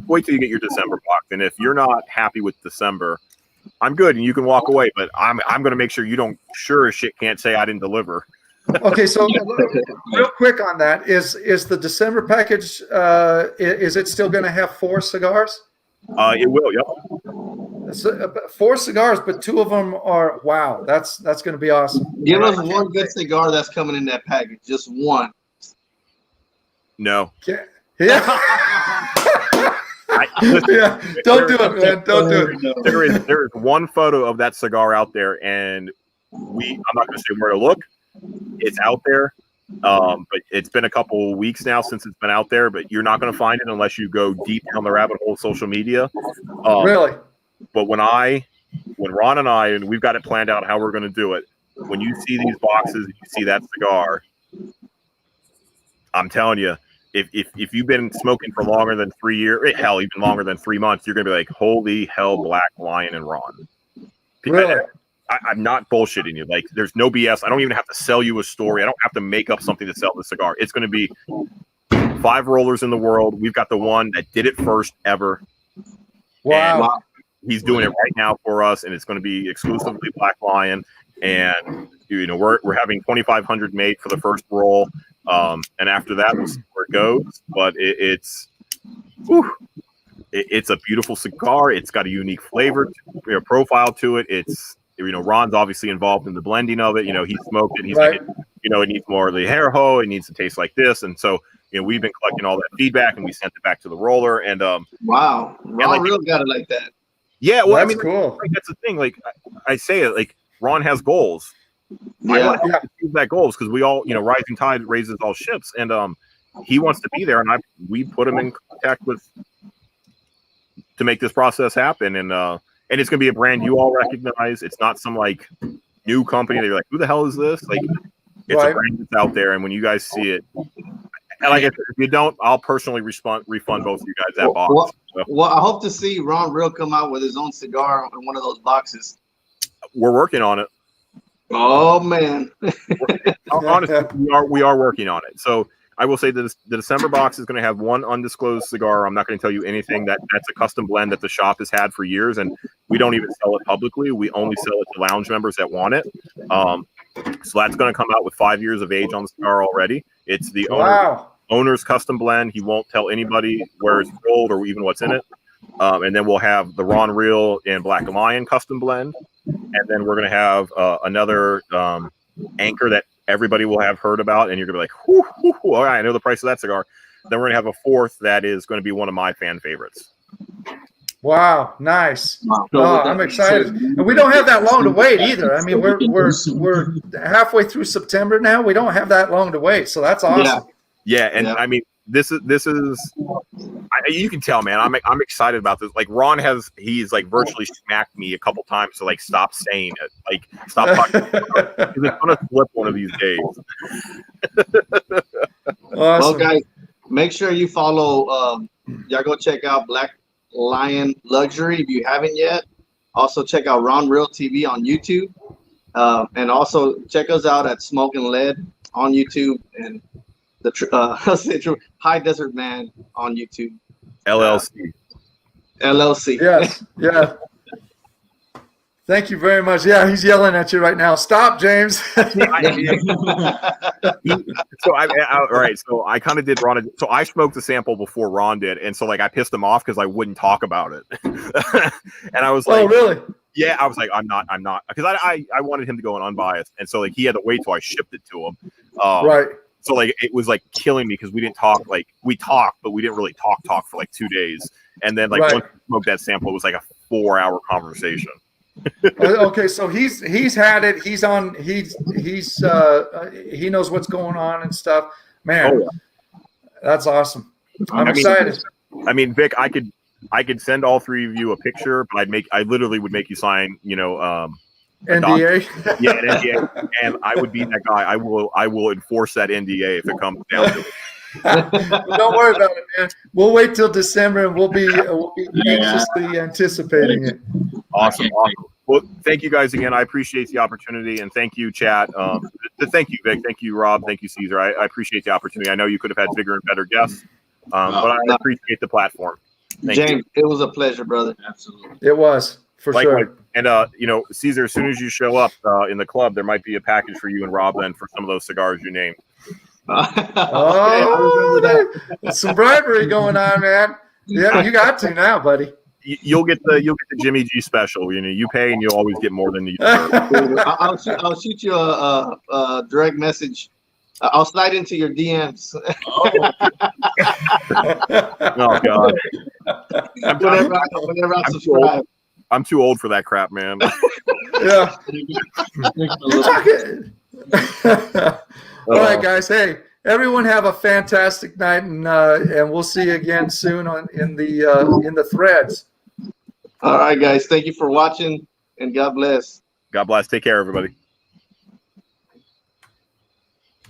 wait till you get your December box. And if you're not happy with December, I'm good, and you can walk away. But I'm going to make sure you don't sure as shit can't say I didn't deliver. Okay, so real quick on that, is the December package? Is it still going to have 4 cigars? It will. Yep. So, 4 cigars, but 2 of them are wow. That's going to be awesome. Give us one good cigar that's coming in that package. Just one. No. Yeah. Don't do it, man. Don't do it. There is one photo of that cigar out there, and I'm not going to say where to look. It's out there, but it's been a couple weeks now since it's been out there. But you're not going to find it unless you go deep down the rabbit hole of social media. Really? But when Ron and I, and we've got it planned out how we're going to do it. When you see these boxes, and you see that cigar, I'm telling you. If you've been smoking for longer than 3 years, hell, even longer than 3 months, you're going to be like, holy hell, Black Lion and Ron. Really? I'm not bullshitting you. Like, there's no BS. I don't even have to sell you a story. I don't have to make up something to sell the cigar. It's going to be 5 rollers in the world. We've got the one that did it first ever. Wow. And he's doing it right now for us, and it's going to be exclusively Black Lion. And, we're having 2,500 made for the first roll. And after that, we'll see where it goes. But it's a beautiful cigar. It's got a unique flavor, profile to it. It's, Ron's obviously involved in the blending of it. He smoked it. He's right. like, it needs more of the Harajo. It needs to taste like this. And so, we've been collecting all that feedback, and we sent it back to the roller. And wow, Ron really got it like that. Yeah, well, that's cool. That's the thing. Like I say it, like Ron has goals. Yeah. I want to achieve that goals because we all, rising tide raises all ships, and he wants to be there, and we put him in contact with to make this process happen, and it's gonna be a brand you all recognize. It's not some like new company that you're like, who the hell is this? Like, it's a brand that's out there, and when you guys see it, and like if you don't, I'll personally refund both of you guys that box. Well, I hope to see Ron Real come out with his own cigar in one of those boxes. We're working on it. Oh man! Honestly, we are working on it. So I will say that the December box is going to have one undisclosed cigar. I'm not going to tell you anything. That's a custom blend that the shop has had for years, and we don't even sell it publicly. We only sell it to lounge members that want it. So that's going to come out with 5 years of age on the cigar already. It's the owner's custom blend. He won't tell anybody where it's rolled or even what's in it. And then we'll have the Ron Real and Black Lion custom blend. And then we're going to have another anchor that everybody will have heard about. And you're going to be like, whoo, all right, I know the price of that cigar. Then we're going to have a fourth that is going to be one of my fan favorites. Wow, nice. Oh, I'm excited. And we don't have that long to wait either. I mean, we're halfway through September now. We don't have that long to wait. So that's awesome. Yeah, and I mean, this is you can tell, man. I'm excited about this. Like Ron he's like virtually smacked me a couple times to like stop saying it, like stop talking. He's gonna flip one of these days. Awesome. Well, guys, make sure you follow. Y'all go check out Black Lion Luxury if you haven't yet. Also check out Ron Real TV on YouTube, and also check us out at Smoke and Lead on YouTube and I'll say true High Desert Man on YouTube. LLC. LLC. Yes. Yeah. Thank you very much. Yeah, he's yelling at you right now. Stop, James. So all right. So I kind of did Ron. So I smoked a sample before Ron did, and so like I pissed him off because I wouldn't talk about it. And I was like, oh, really? Yeah, I was like, I'm not, because I wanted him to go in unbiased, and so like he had to wait till I shipped it to him. Right. So like it was like killing me because we didn't talk. Like we talked, but we didn't really talk for like 2 days. And then like Right. once we smoked that sample, it was like a 4-hour conversation. Okay, so he's had it. He's on. He knows what's going on and stuff. Man, Oh, yeah. that's awesome. I'm I mean, excited. I mean, Vic, I could send all three of you a picture, but I literally would make you sign, NDA. yeah, an NDA, and I would be that guy. I will enforce that NDA if it comes down to it. Don't worry about it, man. We'll wait till December, and we'll be anxiously anticipating it. Awesome. Well, thank you guys again. I appreciate the opportunity, and thank you, chat. Thank you, Vic. Thank you, Rob. Thank you, Caesar. I appreciate the opportunity. I know you could have had bigger and better guests, but I appreciate the platform. Thank James, it was a pleasure, brother. Absolutely. It was for Likewise. sure. And Caesar, as soon as you show up in the club, there might be a package for you and Rob then for some of those cigars you named. Oh, there's some bribery going on, man. Yeah, you got to now, buddy. You'll get the Jimmy G special. You pay and you'll always get more than you deserve. I'll shoot you a direct message. I'll slide into your DMs. Oh God, whenever I subscribe. I'm too old for that crap, man. Yeah. You're talking. All right, guys. Hey, everyone, have a fantastic night, and we'll see you again soon in the threads. All right, guys. Thank you for watching, and God bless. God bless. Take care, everybody.